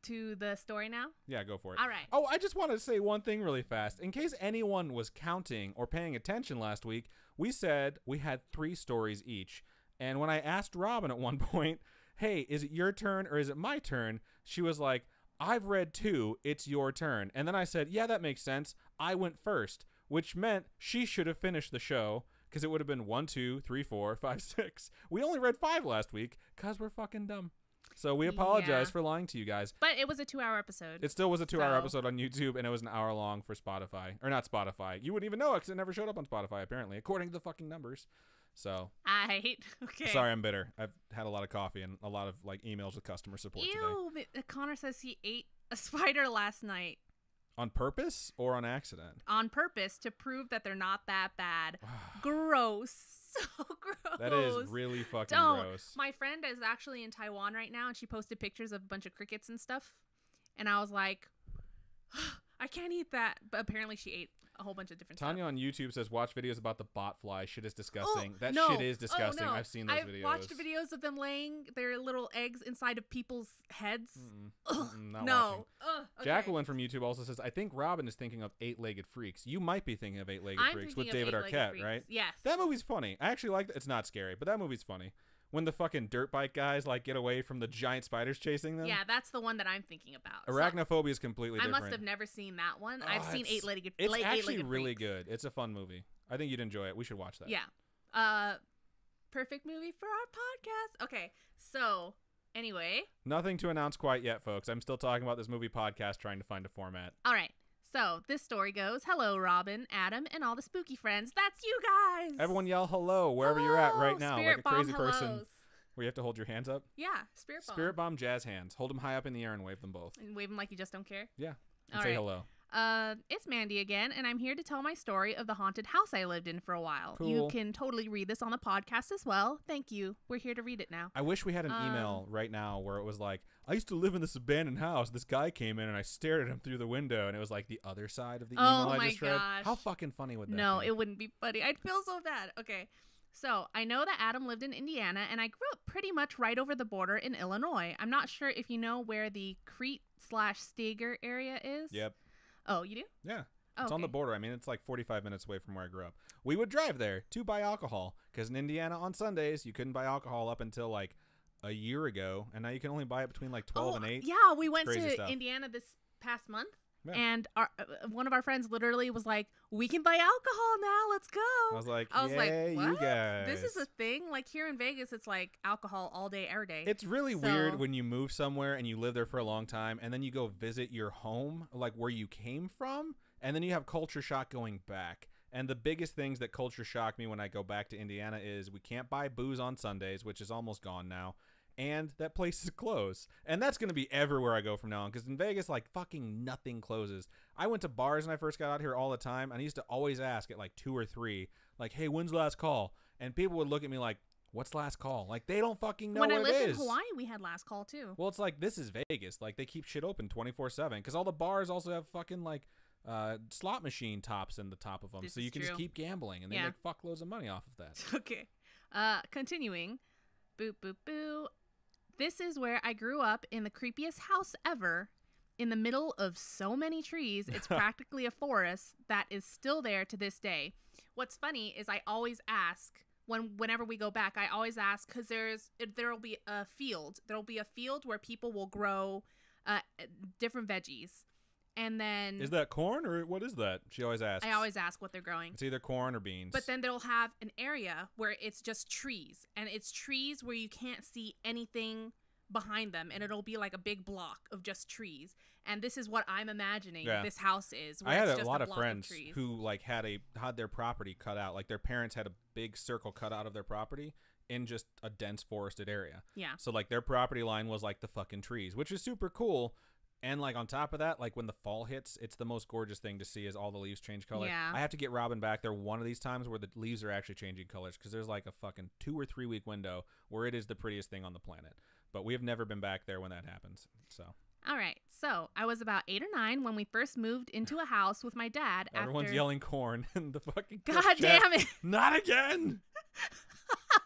S1: to the story now.
S2: Yeah, go for it.
S1: All right.
S2: Oh, I just want to say one thing really fast. In case anyone was counting or paying attention last week, we said we had 3 stories each. And when I asked Robin at one point, hey, is it your turn or is it my turn? She was like, I've read 2. It's your turn. And then I said, yeah, that makes sense. I went first, which meant she should have finished the show because it would have been 1, 2, 3, 4, 5, 6. We only read 5 last week because we're fucking dumb. So we apologize for lying to you guys.
S1: But it was a 2-hour episode.
S2: It still was a 2-hour episode on YouTube, and it was an hour long for Spotify. Or not Spotify. You wouldn't even know it because it never showed up on Spotify, apparently, according to the fucking numbers. So.
S1: Okay.
S2: Sorry, I'm bitter. I've had a lot of coffee and a lot of like emails with customer support today.
S1: Connor says he ate a spider last night.
S2: On purpose or on accident?
S1: On purpose to prove that they're not that bad. Gross. So gross.
S2: That is really fucking gross.
S1: My friend is actually in Taiwan right now, and she posted pictures of a bunch of crickets and stuff. And I was like, I can't eat that. But apparently she ate a whole bunch of different
S2: Tanya
S1: stuff.
S2: on YouTube says, watch videos about the bot fly. Shit is disgusting.
S1: No.
S2: Shit is disgusting.
S1: No.
S2: I've seen those videos.
S1: I've watched videos of them laying their little eggs inside of people's heads.
S2: Not
S1: no.
S2: Okay. Jacqueline from YouTube also says, I think Robin is thinking of 8-Legged Freaks. You might be thinking of 8-Legged Freaks with David Arquette, right?
S1: Yes.
S2: That movie's funny. I actually like it. It's not scary, but that movie's funny. When the fucking dirt bike guys like get away from the giant spiders chasing them.
S1: Yeah, that's the one that I'm thinking about.
S2: Arachnophobia is completely different.
S1: I must have never seen that one. I've seen 8-Legged
S2: Freaks. It's actually really
S1: Freaks.
S2: good. It's a fun movie. I think you'd enjoy it. We should watch that.
S1: Yeah. Perfect movie for our podcast. Okay, so anyway.
S2: Nothing to announce quite yet, folks. I'm still talking about this movie podcast, trying to find a format.
S1: All right. So this story goes, hello, Robin, Adam, and all the spooky friends. That's you guys.
S2: Everyone yell hello wherever you're at right now,
S1: Spirit
S2: like a crazy
S1: bomb
S2: person.
S1: hellos.
S2: Where you have to hold your hands up?
S1: Yeah, spirit bomb.
S2: Spirit bomb jazz hands. Hold them high up in the air and wave them both.
S1: And wave them like you just don't care?
S2: Yeah. And
S1: All
S2: say
S1: right.
S2: hello.
S1: It's Mandy again, and I'm here to tell my story of the haunted house I lived in for a while.
S2: Cool.
S1: You can totally read this on the podcast as well. Thank you. We're here to read it now.
S2: I wish we had an email right now where it was like, I used to live in this abandoned house. This guy came in and I stared at him through the window, and it was like the other side of the email I just read. How fucking funny would that be?
S1: No, it wouldn't be funny. I'd feel so bad. Okay. So, I know that Adam lived in Indiana, and I grew up pretty much right over the border in Illinois. I'm not sure if you know where the Crete/Stager area is.
S2: Yep.
S1: Oh, you do?
S2: Yeah.
S1: Oh,
S2: it's on the border. I mean, it's like 45 minutes away from where I grew up. We would drive there to buy alcohol because in Indiana on Sundays, you couldn't buy alcohol up until like a year ago, and now you can only buy it between like 12 and 8.
S1: Yeah, we went
S2: crazy
S1: to
S2: stuff.
S1: Indiana this past month.
S2: Yeah.
S1: And one of our friends literally was like, "We can buy alcohol now. Let's go."
S2: I was like,
S1: what?
S2: You guys.
S1: This is a thing? Like here in Vegas, it's like alcohol all day, every day.
S2: It's really weird when you move somewhere and you live there for a long time, and then you go visit your home, like where you came from, and then you have culture shock going back. And the biggest things that culture shock me when I go back to Indiana is we can't buy booze on Sundays, which is almost gone now. And that place is closed. And that's going to be everywhere I go from now on. Because in Vegas, like, fucking nothing closes. I went to bars when I first got out here all the time. And I used to always ask at like 2 or 3, like, hey, when's last call? And people would look at me like, what's last call? Like, they don't fucking know what it is.
S1: When I lived in Hawaii, we had last call, too.
S2: Well, it's like, this is Vegas. Like, they keep shit open 24/7. Because all the bars also have fucking, like, slot machine tops in the top of them. So you can just keep gambling. And they make fuckloads of money off of that.
S1: Okay. Continuing. Boop, boop, boo. This is where I grew up in the creepiest house ever. In the middle of so many trees, it's practically a forest that is still there to this day. What's funny is I always ask, whenever we go back, I always ask, because there'll be a field. There'll be a field where people will grow different veggies. And then...
S2: Is that corn or what is that? She always asks.
S1: I always ask what they're growing.
S2: It's either corn or beans.
S1: But then they'll have an area where it's just trees. And it's trees where you can't see anything behind them. And it'll be like a big block of just trees. And this is what I'm imagining this house is.
S2: I had a lot of friends who like had their property cut out. Like their parents had a big circle cut out of their property in just a dense forested area.
S1: Yeah.
S2: So like their property line was like the fucking trees, which is super cool. And, like, on top of that, like, when the fall hits, it's the most gorgeous thing to see is all the leaves change color.
S1: Yeah.
S2: I have to get Robin back there one of these times where the leaves are actually changing colors because there's, like, a fucking 2 or 3 week window where it is the prettiest thing on the planet. But we have never been back there when that happens, so.
S1: All right. So, I was about 8 or 9 when we first moved into a house with my dad.
S2: Everyone's yelling corn in the fucking
S1: God damn it.
S2: Not again!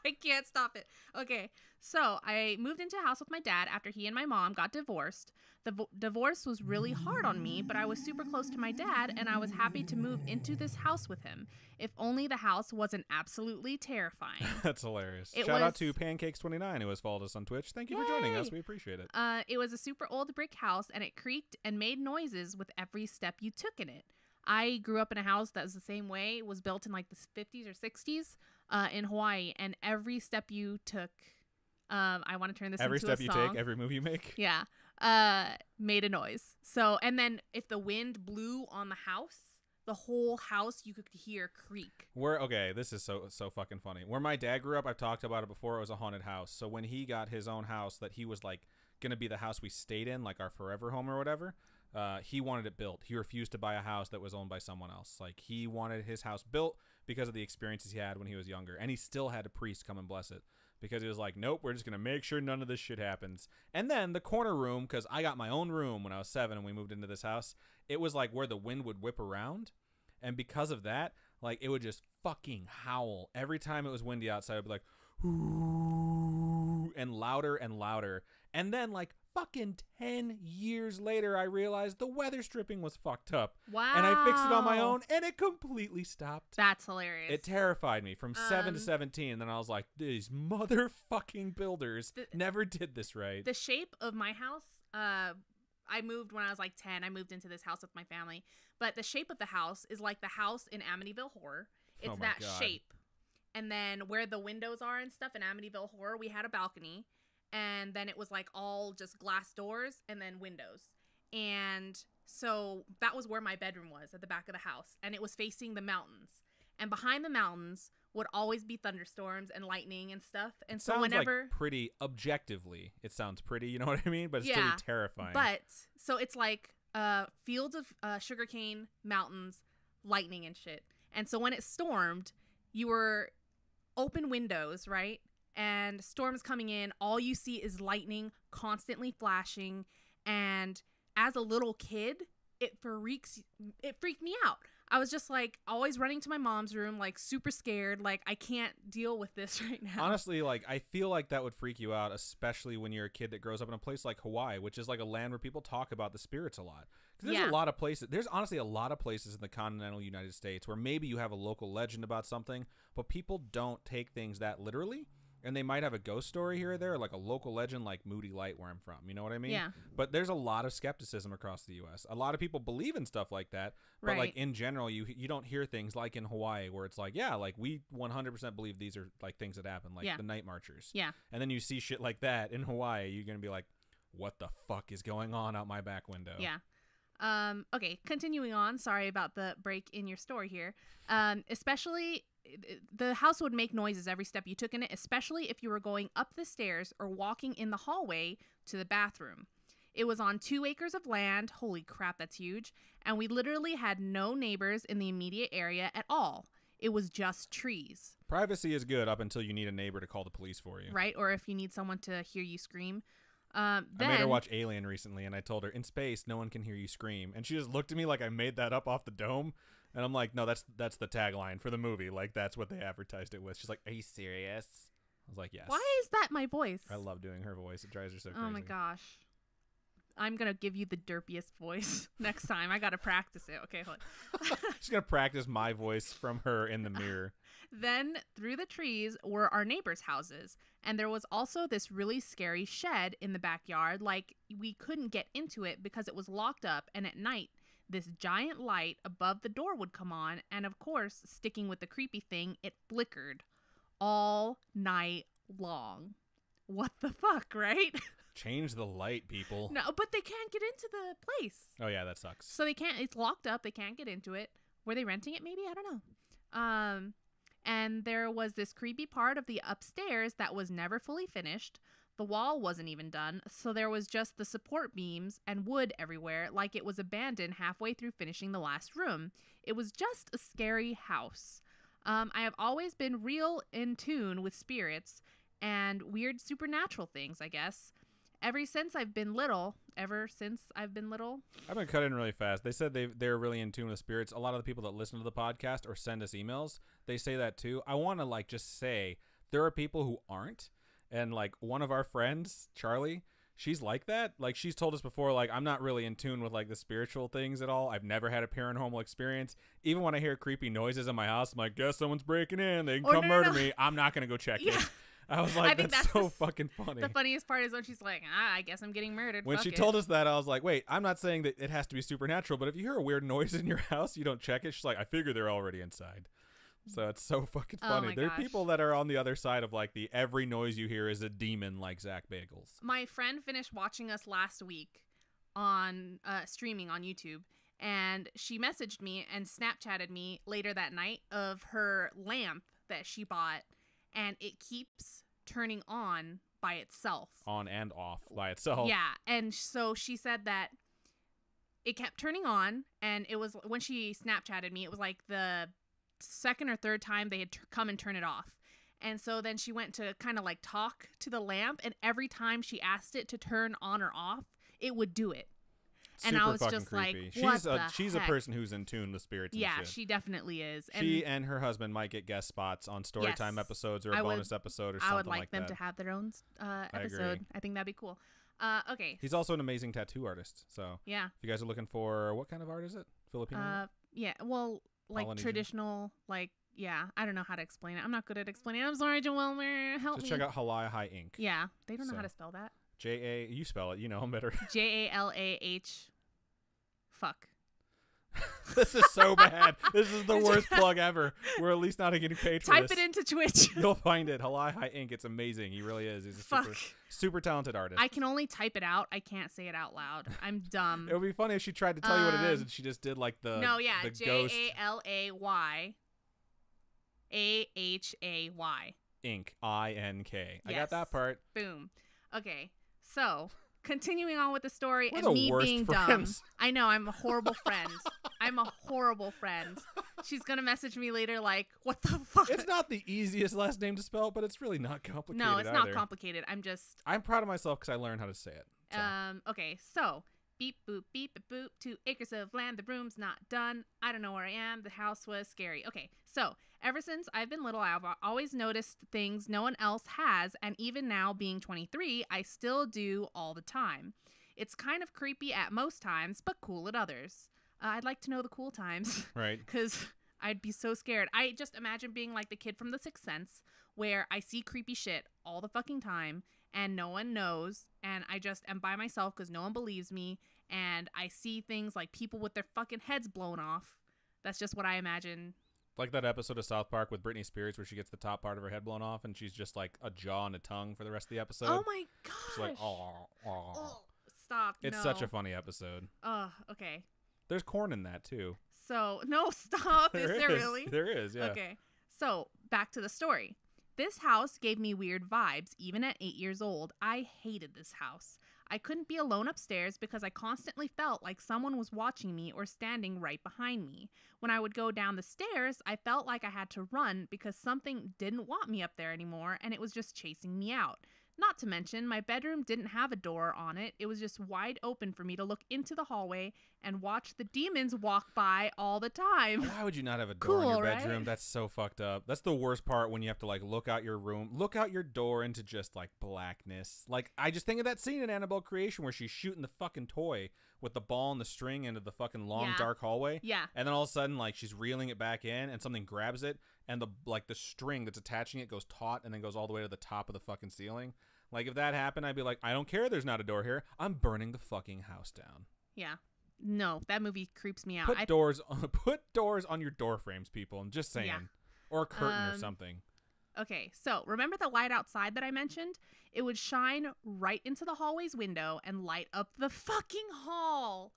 S1: I can't stop it. Okay. So, I moved into a house with my dad after he and my mom got divorced. The divorce was really hard on me, but I was super close to my dad, and I was happy to move into this house with him. If only the house wasn't absolutely terrifying.
S2: That's hilarious. Shout out to Pancakes29 who has followed us on Twitch. Thank you for joining us. We appreciate it.
S1: It was a super old brick house, and it creaked and made noises with every step you took in it. I grew up in a house that was the same way. It was built in like the 50s or 60s in Hawaii, and every step you took... I want to turn this
S2: every
S1: into a
S2: step
S1: song.
S2: you take, every move you make.
S1: Yeah. Made a noise. So, and then if the wind blew on the house, the whole house you could hear creak.
S2: Okay, this is so fucking funny. Where my dad grew up, I've talked about it before, it was a haunted house. So when he got his own house that he was like going to be the house we stayed in, like our forever home or whatever, he wanted it built. He refused to buy a house that was owned by someone else. Like he wanted his house built because of the experiences he had when he was younger. And he still had a priest come and bless it. Because he was like, nope, we're just going to make sure none of this shit happens. And then the corner room, because I got my own room when I was 7 and we moved into this house, it was like where the wind would whip around. And because of that, like it would just fucking howl. Every time it was windy outside, it would be like, ooh, and louder and louder. And then like fucking 10 years later, I realized the weather stripping was fucked up.
S1: Wow.
S2: And I fixed it on my own, and it completely stopped.
S1: That's hilarious.
S2: It terrified me from 7 to 17, and then I was like, these motherfucking builders never did this right.
S1: The shape of my house, I moved when I was like 10. I moved into this house with my family. But the shape of the house is like the house in Amityville Horror. It's that shape. And then where the windows are and stuff in Amityville Horror, we had a balcony. And then it was like all just glass doors and then windows. And so that was where my bedroom was, at the back of the house. And it was facing the mountains. And behind the mountains would always be thunderstorms and lightning and stuff. And so whenever...
S2: like pretty objectively, it sounds pretty, you know what I mean? But it's still terrifying.
S1: But, so it's like fields of sugarcane, mountains, lightning and shit. And so when it stormed, you were open windows, right? And storms coming in, all you see is lightning constantly flashing. And as a little kid, it freaked me out. I was just like always running to my mom's room, like super scared, like I can't deal with this right now.
S2: Honestly, like I feel like that would freak you out, especially when you're a kid that grows up in a place like Hawaii, which is like a land where people talk about the spirits a lot. Because there's a lot of places. There's honestly a lot of places in the continental United States where maybe you have a local legend about something, but people don't take things that literally. And they might have a ghost story here or there, like a local legend like Moody Light where I'm from. You know what I mean?
S1: Yeah.
S2: But there's a lot of skepticism across the U.S. A lot of people believe in stuff like that. But like in general, you don't hear things like in Hawaii where it's like, yeah, like we 100% believe these are like things that happen, like the night marchers.
S1: Yeah.
S2: And then you see shit like that in Hawaii, you're going to be like, what the fuck is going on out my back window?
S1: Yeah. Okay, continuing on. Sorry about the break in your story here. Especially, the house would make noises every step you took in it, especially if you were going up the stairs or walking in the hallway to the bathroom. It was on 2 acres of land. Holy crap, that's huge. And we literally had no neighbors in the immediate area at all. It was just trees.
S2: Privacy is good up until you need a neighbor to call the police for you.
S1: Right, or if you need someone to hear you scream.
S2: I made her watch Alien recently, and I told her, in space, no one can hear you scream. And she just looked at me like I made that up off the dome. And I'm like, no, that's the tagline for the movie. Like, that's what they advertised it with. She's like, are you serious? I was like, yes.
S1: Why is that my voice?
S2: I love doing her voice. It drives her so crazy.
S1: Oh, my gosh. I'm going to give you the derpiest voice next time. I got to practice it. Okay, hold on.
S2: She's going to practice my voice from her in the mirror.
S1: Then through the trees were our neighbors' houses. And there was also this really scary shed in the backyard. Like, we couldn't get into it because it was locked up. And at night, this giant light above the door would come on. And of course, sticking with the creepy thing, it flickered all night long. What the fuck, right?
S2: Change the light, people.
S1: No, but they can't get into the place.
S2: Oh, yeah, that sucks.
S1: So they can't, it's locked up. They can't get into it. Were they renting it maybe? I don't know. And there was this creepy part of the upstairs that was never fully finished. The wall wasn't even done, so there was just the support beams and wood everywhere, like it was abandoned halfway through finishing the last room. It was just a scary house. I have always been real in tune with spirits and weird supernatural things, I guess. Ever since I've been little.
S2: I'm going to cut in really fast. They said they're really in tune with spirits. A lot of the people that listen to the podcast or send us emails, they say that too. I want to just say there are people who aren't. And one of our friends, Charlie, she's like that. She's told us before, I'm not really in tune with the spiritual things at all. I've never had a paranormal experience. Even when I hear creepy noises in my house, I'm like, guess someone's breaking in. They can come murder me. I'm not going to go check it. I was like, that's so fucking funny.
S1: The funniest part is when she's like, I guess I'm getting murdered.
S2: When she told us that, I was like, wait, I'm not saying that it has to be supernatural, but if you hear a weird noise in your house, you don't check it. She's like, I figure they're already inside. So it's so fucking funny. There are people that are on the other side of the every noise you hear is a demon like Zach Bagels.
S1: My friend finished watching us last week on streaming on YouTube, and she messaged me and Snapchatted me later that night of her lamp that she bought, and it keeps turning on by itself. On and off by itself. Yeah, and so she said that it kept turning on, and it was, when she Snapchatted me, it was like the second or third time they had come and turn it off. And so then she went to kind of talk to the lamp, and every time she asked it to turn on or off, it would do it. And I was just creepy.
S2: She's a person who's in tune with spirits and shit. Yeah,
S1: she definitely is. And
S2: she and her husband might get guest spots on Storytime episodes or a bonus episode or something like that. I would like
S1: them to have their own episode. I think that'd be cool. Okay.
S2: He's also an amazing tattoo artist. So
S1: yeah,
S2: if you guys are looking for, what kind of art is it? Filipino?
S1: Yeah, well, traditional, yeah, I don't know how to explain it. I'm not good at explaining it. I'm sorry, Joel. Help me.
S2: Just check out Hawaii High Ink.
S1: Yeah, they don't know how to spell that.
S2: You spell it. You know him better.
S1: JALAH. Fuck.
S2: This is so bad. This is the worst plug ever. We're at least not getting paid for this.
S1: Type it into Twitch.
S2: You'll find it. Hawaii High Ink. It's amazing. He really is. He's a super talented artist.
S1: I can only type it out. I can't say it out loud. I'm dumb.
S2: It would be funny if she tried to tell you what it is and she just did the ghost. JALAYAHAY. Ink. INK. I got that part.
S1: Boom. Okay. So, continuing on with the story
S2: We're
S1: and
S2: the
S1: me
S2: worst
S1: being
S2: friends.
S1: dumb. I know, I'm a horrible friend. I'm a horrible friend. She's going to message me later like, what the fuck?
S2: It's not the easiest last name to spell, but it's really not complicated.
S1: No, it's
S2: either.
S1: not complicated.
S2: I'm proud of myself because I learned how to say it. So.
S1: Okay, so beep boop beep boop, 2 acres of land, the room's not done. I don't know where I am. The house was scary. Okay, so ever since I've been little, I've always noticed things no one else has, and even now being 23, I still do all the time. It's kind of creepy at most times, but cool at others. I'd like to know the cool times.
S2: Right.
S1: Because I'd be so scared. I just imagine being like the kid from The Sixth Sense, where I see creepy shit all the fucking time, and no one knows, and I just am by myself because no one believes me, and I see things like people with their fucking heads blown off. That's just what I imagine.
S2: Like that episode of South Park with Britney Spears where she gets the top part of her head blown off and she's just like a jaw and a tongue for the rest of the episode.
S1: Oh my gosh.
S2: She's like, oh.
S1: Stop.
S2: It's such a funny episode.
S1: Okay.
S2: There's corn in that too.
S1: So, no, stop. Is there really?
S2: There is, yeah.
S1: Okay. So, back to the story. This house gave me weird vibes, even at 8 years old. I hated this house. I couldn't be alone upstairs because I constantly felt like someone was watching me or standing right behind me. When I would go down the stairs, I felt like I had to run because something didn't want me up there anymore and it was just chasing me out. Not to mention, my bedroom didn't have a door on it. It was just wide open for me to look into the hallway and watch the demons walk by all the time.
S2: Why would you not have a door in
S1: Cool,
S2: your bedroom?
S1: right?
S2: That's so fucked up. That's the worst part when you have to like look out your room, look out your door into just like blackness. Like I just think of that scene in Annabelle Creation where she's shooting the fucking toy with the ball and the string into the fucking long dark hallway.
S1: Yeah.
S2: And then all of a sudden like she's reeling it back in and something grabs it and the string that's attaching it goes taut and then goes all the way to the top of the fucking ceiling. Like, if that happened, I'd be like, I don't care there's not a door here. I'm burning the fucking house down.
S1: Yeah. No, that movie creeps me out.
S2: Put doors on your door frames, people. I'm just saying. Yeah. Or a curtain or something.
S1: Okay, so remember the light outside that I mentioned? It would shine right into the hallway's window and light up the fucking hall.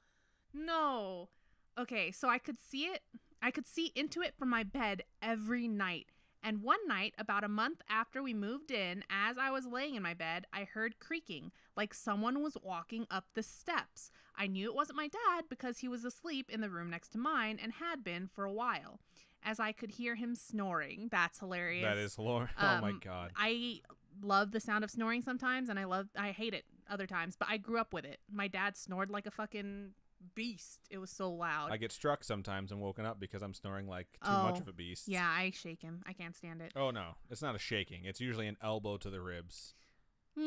S1: No. Okay, so I could see it. I could see into it from my bed every night. And one night, about a month after we moved in, as I was laying in my bed, I heard creaking, like someone was walking up the steps. I knew it wasn't my dad because he was asleep in the room next to mine and had been for a while, as I could hear him snoring. That's hilarious.
S2: That is hilarious. Oh my God.
S1: I love the sound of snoring sometimes, and I hate it other times, but I grew up with it. My dad snored like a fucking beast. It was so loud.
S2: I get struck sometimes and woken up because I'm snoring like too much of a beast.
S1: Yeah, I shake him. I can't stand it.
S2: Oh no, it's not a shaking. It's usually an elbow to the ribs.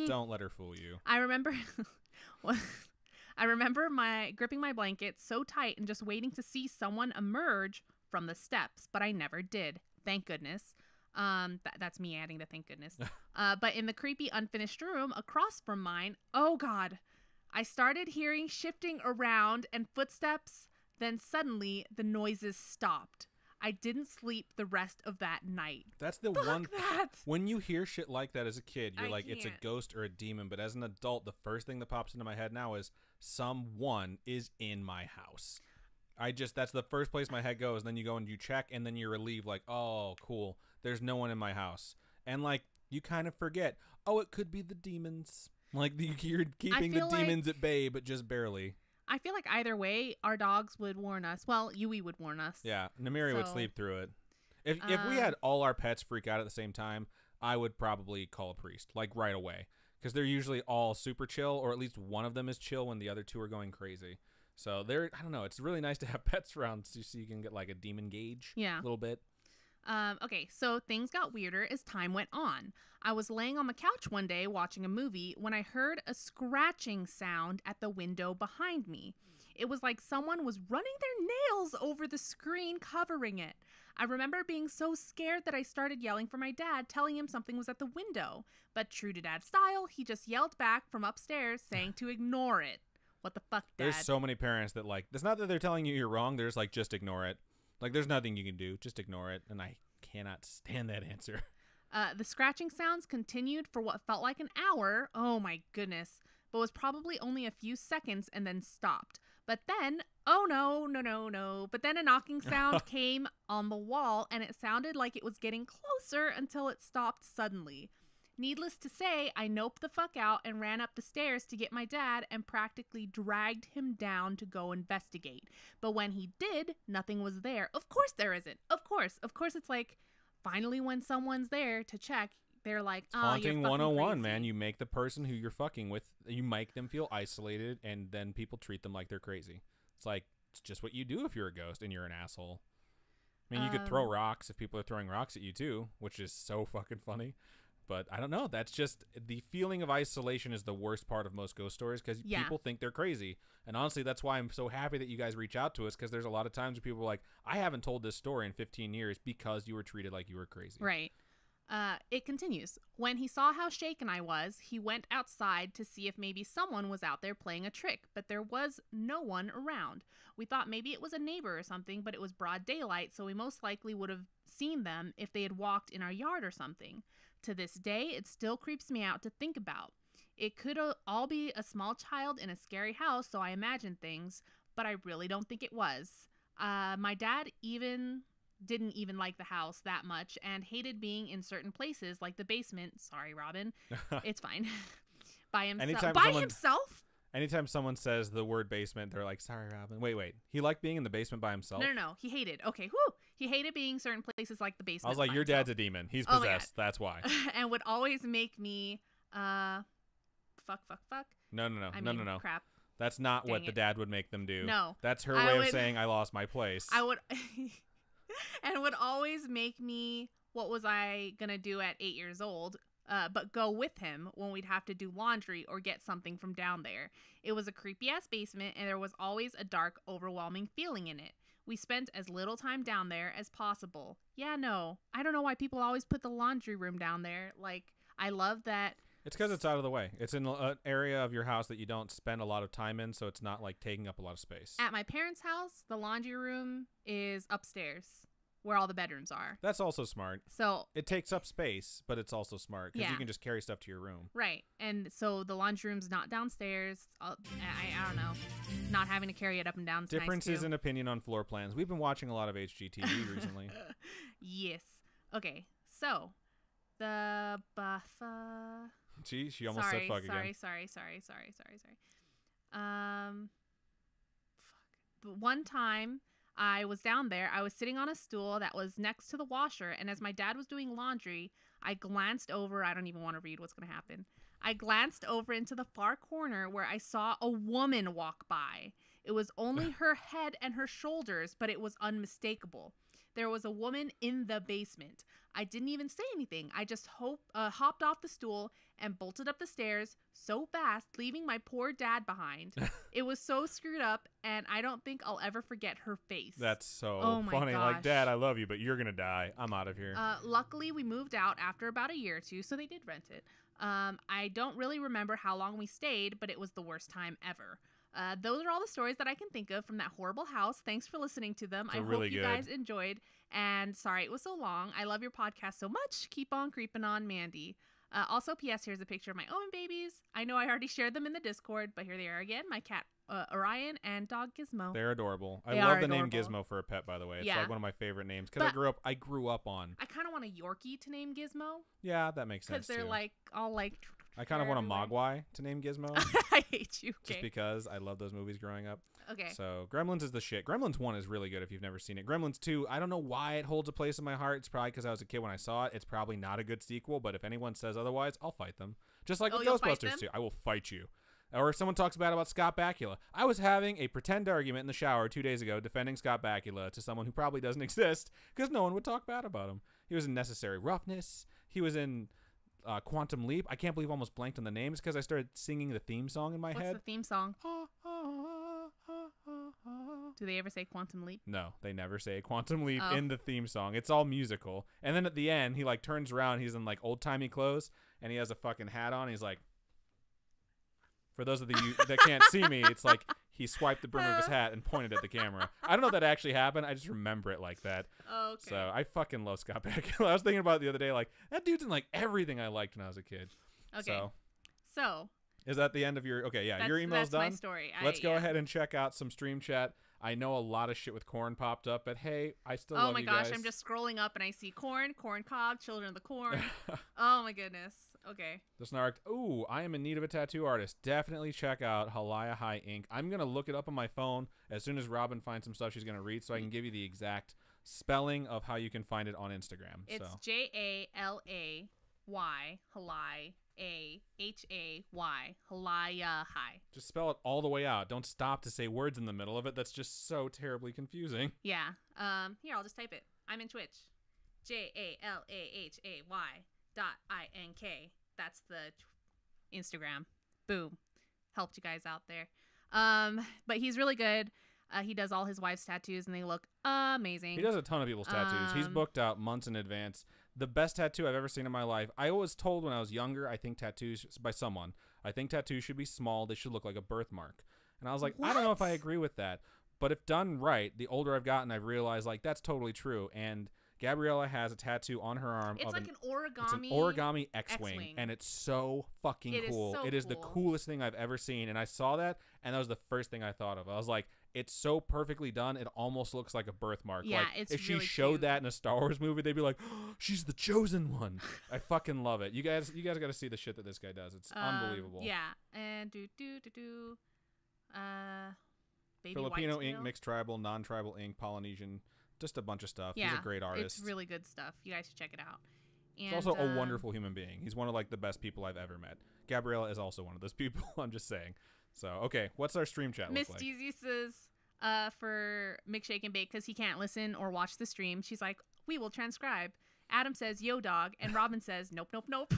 S2: Don't let her fool you.
S1: I remember gripping my blanket so tight and just waiting to see someone emerge from the steps, but I never did. Thank goodness. That's me adding the thank goodness. But in the creepy unfinished room across from mine, oh God, I started hearing shifting around and footsteps. Then suddenly the noises stopped. I didn't sleep the rest of that night.
S2: That's the
S1: Fuck
S2: one.
S1: that.
S2: When you hear shit like that as a kid, you're
S1: I
S2: like, it's a
S1: can't.
S2: ghost or a demon. But as an adult, the first thing that pops into my head now is someone is in my house. That's the first place my head goes. And then you go and you check and then you're relieved like, oh, cool. There's no one in my house. And like, you kind of forget, oh, it could be the demons. Like, you're keeping the demons at bay, but just barely.
S1: I feel like either way, our dogs would warn us. Well, Yui would warn us.
S2: Yeah, Namiri would sleep through it. If we had all our pets freak out at the same time, I would probably call a priest, like right away. Because they're usually all super chill, or at least one of them is chill when the other two are going crazy. So I don't know, it's really nice to have pets around so you can get like a demon gauge a little bit.
S1: Okay, so things got weirder as time went on. I was laying on the couch one day watching a movie when I heard a scratching sound at the window behind me. It was like someone was running their nails over the screen covering it. I remember being so scared that I started yelling for my dad, telling him something was at the window. But true to dad style, he just yelled back from upstairs saying to ignore it. What the fuck, Dad?
S2: There's so many parents that like, it's not that they're telling you you're wrong, they're just like, just ignore it. Like, there's nothing you can do. Just ignore it. And I cannot stand that answer.
S1: The scratching sounds continued for what felt like an hour. Oh, my goodness. But was probably only a few seconds and then stopped. But then, oh, no. But then a knocking sound came on the wall, and it sounded like it was getting closer until it stopped suddenly. Needless to say, I noped the fuck out and ran up the stairs to get my dad and practically dragged him down to go investigate. But when he did, nothing was there. Of course there isn't. Of course. Of course it's like, finally when someone's there to check, they're like, oh,
S2: Haunting
S1: you're
S2: 101,
S1: crazy.
S2: man. You make the person who you're fucking with, you make them feel isolated, and then people treat them like they're crazy. It's like, it's just what you do if you're a ghost and you're an asshole. I mean, you could throw rocks if people are throwing rocks at you too, which is so fucking funny. But I don't know. That's just the feeling of isolation is the worst part of most ghost stories because people think they're crazy. And honestly, that's why I'm so happy that you guys reach out to us, because there's a lot of times where people are like, I haven't told this story in 15 years because you were treated like you were crazy.
S1: Right. It continues. When he saw how shaken I was, he went outside to see if maybe someone was out there playing a trick, but there was no one around. We thought maybe it was a neighbor or something, but it was broad daylight, so we most likely would have seen them if they had walked in our yard or something. To this day, it still creeps me out to think about. It could all be a small child in a scary house, so I imagine things, but I really don't think it was. My dad didn't even like the house that much and hated being in certain places like the basement. Sorry, Robin. It's fine. By himself?
S2: Anytime someone says the word basement, they're like, sorry, Robin. Wait. He liked being in the basement by himself?
S1: No. He hated. Okay, whoo. He hated being certain places like the basement.
S2: I was like, your dad's a demon. He's possessed. That's why.
S1: And would always make me, fuck.
S2: No.
S1: Crap.
S2: That's not what the dad would make them do.
S1: No.
S2: That's her way of saying I lost my place.
S1: I would... and would always make me, what was I going to do at 8 years old, but go with him when we'd have to do laundry or get something from down there. It was a creepy-ass basement, and there was always a dark, overwhelming feeling in it. We spent as little time down there as possible. Yeah, no. I don't know why people always put the laundry room down there. Like, I love that.
S2: It's because it's out of the way. It's in an area of your house that you don't spend a lot of time in, so it's not like taking up a lot of space.
S1: At my parents' house, the laundry room is upstairs where all the bedrooms are.
S2: That's also smart.
S1: So
S2: it takes up space, but it's also smart because you can just carry stuff to your room.
S1: Right. And so the laundry room's not downstairs. I don't know. Not having to carry it up and down.
S2: Differences in opinion on floor plans. We've been watching a lot of HGTV recently.
S1: Yes. Okay. So the buffer.
S2: Gee, she almost said fuck again.
S1: Sorry. Fuck. One time I was down there. I was sitting on a stool that was next to the washer, and as my dad was doing laundry, I glanced over. I don't even want to read what's going to happen. I glanced over into the far corner where I saw a woman walk by. It was only her head and her shoulders, but it was unmistakable. There was a woman in the basement. I didn't even say anything. I just hopped off the stool and bolted up the stairs so fast, leaving my poor dad behind. It was so screwed up, and I don't think I'll ever forget her face.
S2: That's so funny.
S1: Gosh.
S2: Like, Dad, I love you, but you're going to die. I'm out of here.
S1: Luckily, we moved out after about a year or two, so they did rent it. I don't really remember how long we stayed, but it was the worst time ever. Those are all the stories that I can think of from that horrible house. Thanks for listening to them. I hope you guys enjoyed. And sorry it was so long. I love your podcast so much. Keep on creeping on, Mandy. Also, P.S. Here's a picture of my own babies. I know I already shared them in the Discord, but here they are again. My cat, Orion, and dog Gizmo.
S2: They're adorable. I love the name Gizmo for a pet, by the way. It's like one of my favorite names because I grew up on.
S1: I kind of want a Yorkie to name Gizmo.
S2: Yeah, that makes sense.
S1: Because they're like all like.
S2: I kind of want a Mogwai to name Gizmo.
S1: I hate you. Okay.
S2: Just because I love those movies growing up.
S1: Okay.
S2: So Gremlins is the shit. Gremlins 1 is really good if you've never seen it. Gremlins 2, I don't know why it holds a place in my heart. It's probably because I was a kid when I saw it. It's probably not a good sequel, but if anyone says otherwise, I'll fight them. Just like with Ghostbusters 2. I will fight you. Or if someone talks bad about Scott Bakula. I was having a pretend argument in the shower 2 days ago defending Scott Bakula to someone who probably doesn't exist because no one would talk bad about him. He was in Necessary Roughness. He was in Quantum Leap. I can't believe I almost blanked on the names because I started singing the theme song in my head.
S1: What's the theme song? Do they ever say Quantum Leap?
S2: No, they never say Quantum Leap in the theme song. It's all musical. And then at the end, he like turns around. He's in like old-timey clothes, and he has a fucking hat on. He's like, for those of you that can't see me, it's like he swiped the brim of his hat and pointed at the camera. I don't know if that actually happened. I just remember it like that.
S1: Oh, okay.
S2: So I fucking love Scott Bakula. I was thinking about it the other day. Like, that dude's in like everything I liked when I was a kid.
S1: Okay. So
S2: is that the end of your? Okay, yeah, your email's
S1: that's
S2: done.
S1: My story.
S2: Let's go ahead and check out some stream chat. I know a lot of shit with corn popped up, but hey, I still
S1: Oh
S2: love
S1: my
S2: you
S1: gosh,
S2: guys.
S1: I'm just scrolling up and I see corn cob, children of the corn. Oh my goodness. Okay.
S2: The snarked, ooh, I am in need of a tattoo artist. Definitely check out Halaya High Ink. I'm going to look it up on my phone as soon as Robin finds some stuff she's going to read so I can give you the exact spelling of how you can find it on Instagram.
S1: It's
S2: so.
S1: Jalay, Halay, Halaya High.
S2: Just spell it all the way out. Don't stop to say words in the middle of it. That's just so terribly confusing.
S1: Yeah. Here, I'll just type it. I'm in Twitch. JALAHAY.INK. That's the Instagram. Boom. Helped you guys out there. But he's really good. He does all his wife's tattoos and they look amazing.
S2: He does a ton of people's tattoos. He's booked out months in advance. The best tattoo I've ever seen in my life. I was told when I was younger, I think tattoos should be small. They should look like a birthmark. And I was like, I don't know if I agree with that. But if done right, the older I've gotten, I've realized like that's totally true. And Gabriella has a tattoo on her arm.
S1: It's like an origami.
S2: It's an origami X-wing, and it's so fucking cool.
S1: So
S2: it is the coolest thing I've ever seen, and I saw that, and that was the first thing I thought of. I was like, it's so perfectly done. It almost looks like a birthmark.
S1: Yeah,
S2: like,
S1: it's
S2: if she
S1: really
S2: showed
S1: cute.
S2: that in a Star Wars movie, they'd be like, oh, she's the chosen one. I fucking love it. You guys got to see the shit that this guy does. It's unbelievable.
S1: Yeah, and baby
S2: Filipino
S1: white
S2: ink,
S1: scale.
S2: mixed tribal, non-tribal ink, Polynesian, just a bunch of stuff.
S1: Yeah,
S2: He's a great artist.
S1: It's really good stuff. You guys should check it out. And,
S2: He's also a wonderful human being. He's one of like the best people I've ever met. Gabriella is also one of those people. I'm just saying. So, okay, what's our stream chat
S1: Miss
S2: look like?
S1: DZ says for McShake and Bake because he can't listen or watch the stream. She's like, we will transcribe. Adam says, yo, dog. And Robin says, nope, nope, nope.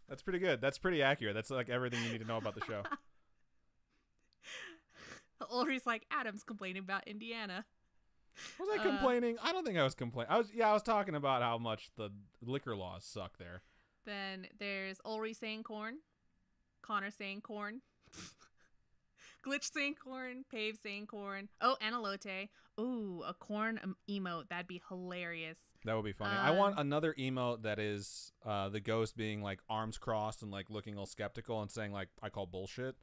S2: That's pretty good. That's pretty accurate. That's like everything you need to know about the show.
S1: Ulrich's like, Adam's complaining about Indiana.
S2: Was I complaining? I don't think I was complaining. I was talking about how much the liquor laws suck there.
S1: Then there's Ulrich saying corn. Connor saying corn. Glitch saying corn. Pave saying corn. Oh, and elote. Ooh, a corn emote. That'd be hilarious.
S2: That would be funny. I want another emote that is the ghost being like arms crossed and like looking all skeptical and saying like, I call bullshit.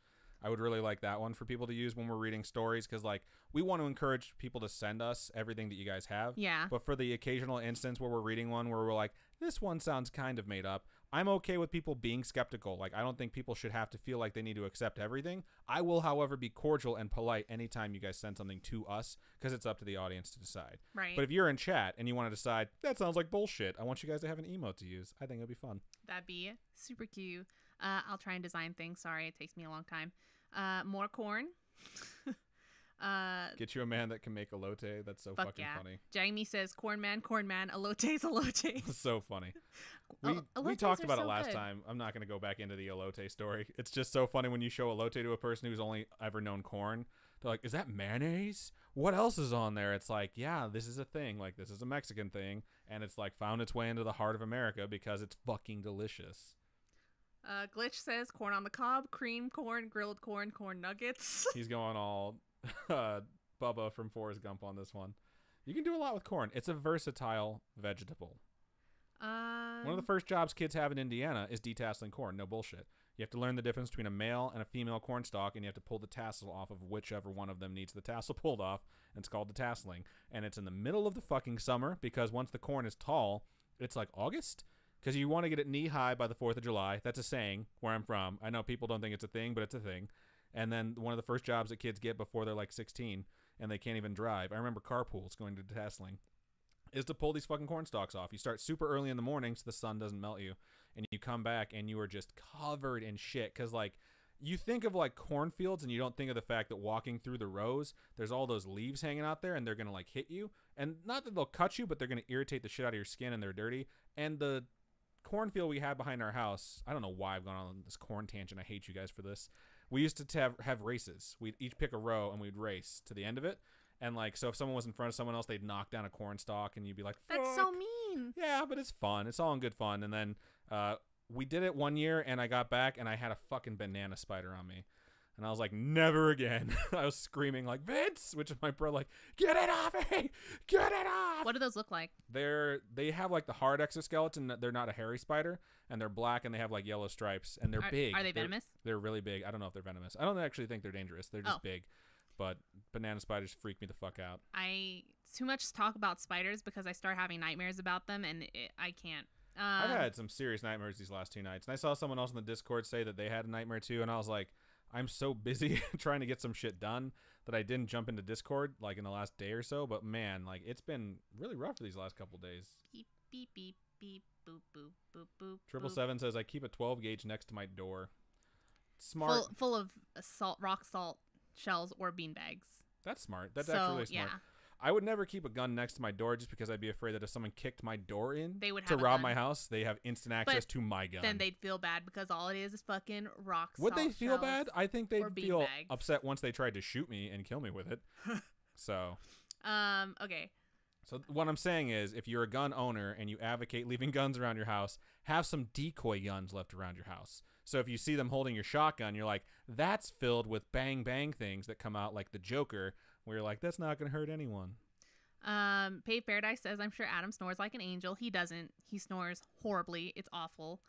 S2: I would really like that one for people to use when we're reading stories because like we want to encourage people to send us everything that you guys have.
S1: Yeah.
S2: But for the occasional instance where we're reading one where we're like, this one sounds kind of made up, I'm okay with people being skeptical. Like I don't think people should have to feel like they need to accept everything. I will, however, be cordial and polite anytime you guys send something to us because it's up to the audience to decide.
S1: Right.
S2: But if you're in chat and you want to decide, that sounds like bullshit, I want you guys to have an emote to use. I think it'd be fun.
S1: That'd be super cute. I'll try and design things. Sorry, it takes me a long time. More corn.
S2: Get you a man that can make elote. That's so fucking funny.
S1: Jamie says, corn man, elotes, elotes.
S2: So funny. We talked about it last time. I'm not going to go back into the elote story. It's just so funny when you show elote to a person who's only ever known corn. They're like, is that mayonnaise? What else is on there? It's like, yeah, this is a thing. Like, this is a Mexican thing. And it's like found its way into the heart of America because it's fucking delicious.
S1: Glitch says corn on the cob, cream corn, grilled corn, corn nuggets.
S2: He's going all Bubba from Forrest Gump on this one. You can do a lot with corn. It's a versatile vegetable. One of the first jobs kids have in Indiana is detasseling corn. No bullshit. You have to learn the difference between a male and a female corn stalk, and you have to pull the tassel off of whichever one of them needs the tassel pulled off, and it's called detasseling. And it's in the middle of the fucking summer because once the corn is tall, it's like August? Because you want to get it knee-high by the 4th of July. That's a saying where I'm from. I know people don't think it's a thing, but it's a thing. And then one of the first jobs that kids get before they're like 16 and they can't even drive. I remember carpools going to detasseling. Is to pull these fucking corn stalks off. You start super early in the morning so the sun doesn't melt you. And you come back and you are just covered in shit. Because like you think of like cornfields and you don't think of the fact that walking through the rows, there's all those leaves hanging out there and they're going to like hit you. And not that they'll cut you, but they're going to irritate the shit out of your skin and they're dirty. And the cornfield we had behind our house, I don't know why I've gone on this corn tangent. I hate you guys for this. We used to have races. We'd each pick a row and we'd race to the end of it. And like, so if someone was in front of someone else, they'd knock down a corn stalk and you'd be like, fuck.
S1: That's so mean.
S2: Yeah, but it's fun. It's all in good fun. And then we did it one year and I got back and I had a fucking banana spider on me. And I was like, never again. I was screaming like, Vince, which is my bro, like, get it off me! Get it off!
S1: What do those look like?
S2: They have like the hard exoskeleton. They're not a hairy spider. And they're black and they have like yellow stripes. And they're big.
S1: Are they venomous?
S2: They're really big. I don't know if they're venomous. I don't actually think they're dangerous. They're just big. but banana spiders freak me the fuck out.
S1: Too much talk about spiders because I start having nightmares about them, and I can't.
S2: I've had some serious nightmares these last 2 nights, and I saw someone else in the Discord say that they had a nightmare too, and I was like, I'm so busy trying to get some shit done that I didn't jump into Discord like in the last day or so. But man, like it's been really rough for these last couple days.
S1: Beep beep beep beep boop boop boop boop.
S2: 777 says I keep a 12 gauge next to my door. Smart.
S1: Full of rock salt shells or bean bags.
S2: That's smart. That's actually really smart. Yeah. I would never keep a gun next to my door just because I'd be afraid that if someone kicked my door in to rob my house, they have instant access to my gun.
S1: Then they'd feel bad because all it is fucking rock salt.
S2: Would they feel bad? I think they'd feel upset once they tried to shoot me and kill me with it. So.
S1: Okay.
S2: So what I'm saying is, if you're a gun owner and you advocate leaving guns around your house, have some decoy guns left around your house. So if you see them holding your shotgun, you're like, that's filled with bang bang things that come out like the Joker, where you're like, that's not going to hurt anyone.
S1: Pave Paradise says, I'm sure Adam snores like an angel. He doesn't. He snores horribly. It's awful.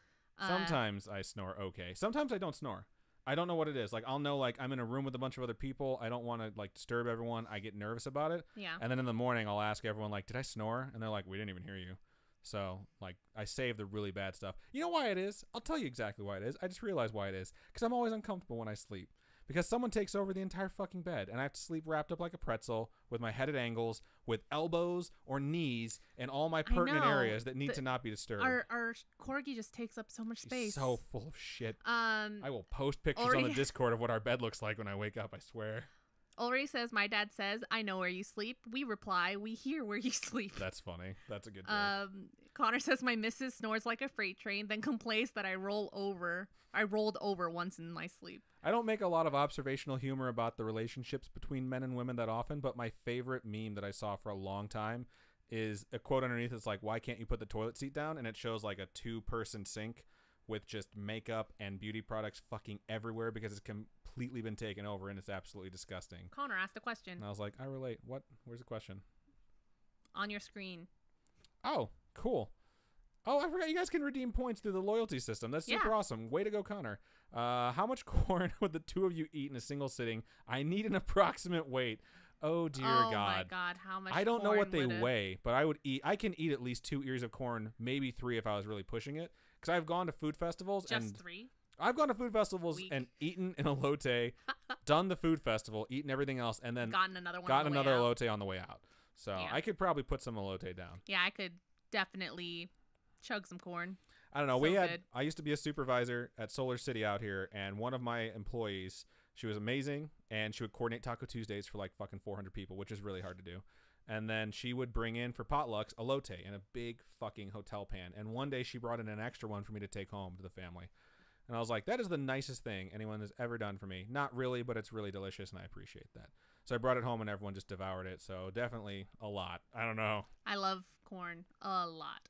S2: Sometimes I snore okay. Sometimes I don't snore. I don't know what it is. Like, I'll know, like, I'm in a room with a bunch of other people. I don't want to, like, disturb everyone. I get nervous about it.
S1: Yeah.
S2: And then in the morning, I'll ask everyone, like, did I snore? And they're like, we didn't even hear you. So, like, I save the really bad stuff. You know why it is? I'll tell you exactly why it is. I just realized why it is. Because I'm always uncomfortable when I sleep. Because someone takes over the entire fucking bed, and I have to sleep wrapped up like a pretzel with my head at angles, with elbows or knees in all my pertinent areas that need to not be disturbed.
S1: Our corgi just takes up so much space.
S2: He's so full of shit. I will post pictures on the Discord of what our bed looks like when I wake up, I swear.
S1: Ulrich says, my dad says, I know where you sleep. We reply, we hear where you sleep.
S2: That's funny. That's a good joke.
S1: Connor says, my missus snores like a freight train, then complains that I rolled over once in my sleep.
S2: I don't make a lot of observational humor about the relationships between men and women that often, but my favorite meme that I saw for a long time is a quote underneath. It's like, why can't you put the toilet seat down? And it shows like a 2-person sink with just makeup and beauty products fucking everywhere because it's completely been taken over and it's absolutely disgusting.
S1: Connor asked a question.
S2: And I was like, I relate. What? Where's the question?
S1: On your screen.
S2: Oh, cool. Oh, I forgot you guys can redeem points through the loyalty system. That's super awesome. Way to go, Connor. How much corn would the two of you eat in a single sitting? I need an approximate weight. Oh, dear God.
S1: Oh, my God. How much
S2: I don't know what they weigh, but I can eat at least 2 ears of corn, maybe 3 if I was really pushing it. Because I've gone to food festivals.
S1: Just 3?
S2: I've gone to food festivals and eaten an elote, done the food festival, eaten everything else, and then
S1: gotten another
S2: elote on the way out. So I could probably put some elote down.
S1: Yeah, I could definitely chug some corn.
S2: I don't know. I used to be a supervisor at Solar City out here, and one of my employees, she was amazing, and she would coordinate Taco Tuesdays for like fucking 400 people, which is really hard to do. And then she would bring in for potlucks elote in a big fucking hotel pan. And one day she brought in an extra one for me to take home to the family. And I was like, that is the nicest thing anyone has ever done for me. Not really, but it's really delicious, and I appreciate that. So I brought it home, and everyone just devoured it. So definitely a lot. I don't know.
S1: I love corn a lot.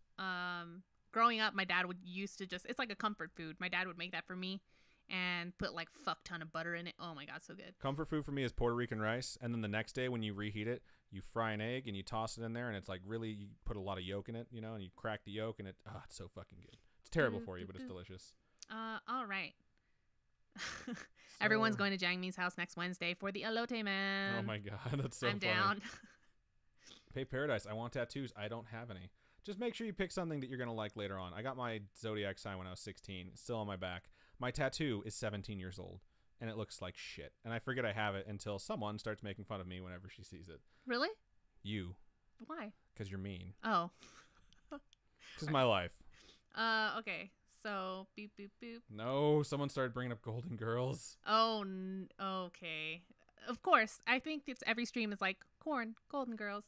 S1: Growing up, my dad used to it's like a comfort food. My dad would make that for me and put like fuck ton of butter in it. Oh my God, so good.
S2: Comfort food for me is Puerto Rican rice. And then the next day when you reheat it, you fry an egg and you toss it in there, and it's like really, you put a lot of yolk in it, you know, and you crack the yolk, and it's so fucking good. It's terrible for you, but it's delicious.
S1: All right. Everyone's going to Jangmi's house next Wednesday for the elote man.
S2: Oh my God, that's so funny.
S1: I'm down.
S2: Pay Paradise, I want tattoos. I don't have any. Just make sure you pick something that you're going to like later on. I got my zodiac sign when I was 16. It's still on my back. My tattoo is 17 years old, and it looks like shit. And I forget I have it until someone starts making fun of me whenever she sees it.
S1: Really?
S2: You.
S1: Why?
S2: Because you're mean.
S1: Oh.
S2: This is my life.
S1: Okay. So, beep, beep, boop.
S2: No, someone started bringing up Golden Girls.
S1: Oh, okay. Of course. I think it's every stream is like, corn, Golden Girls,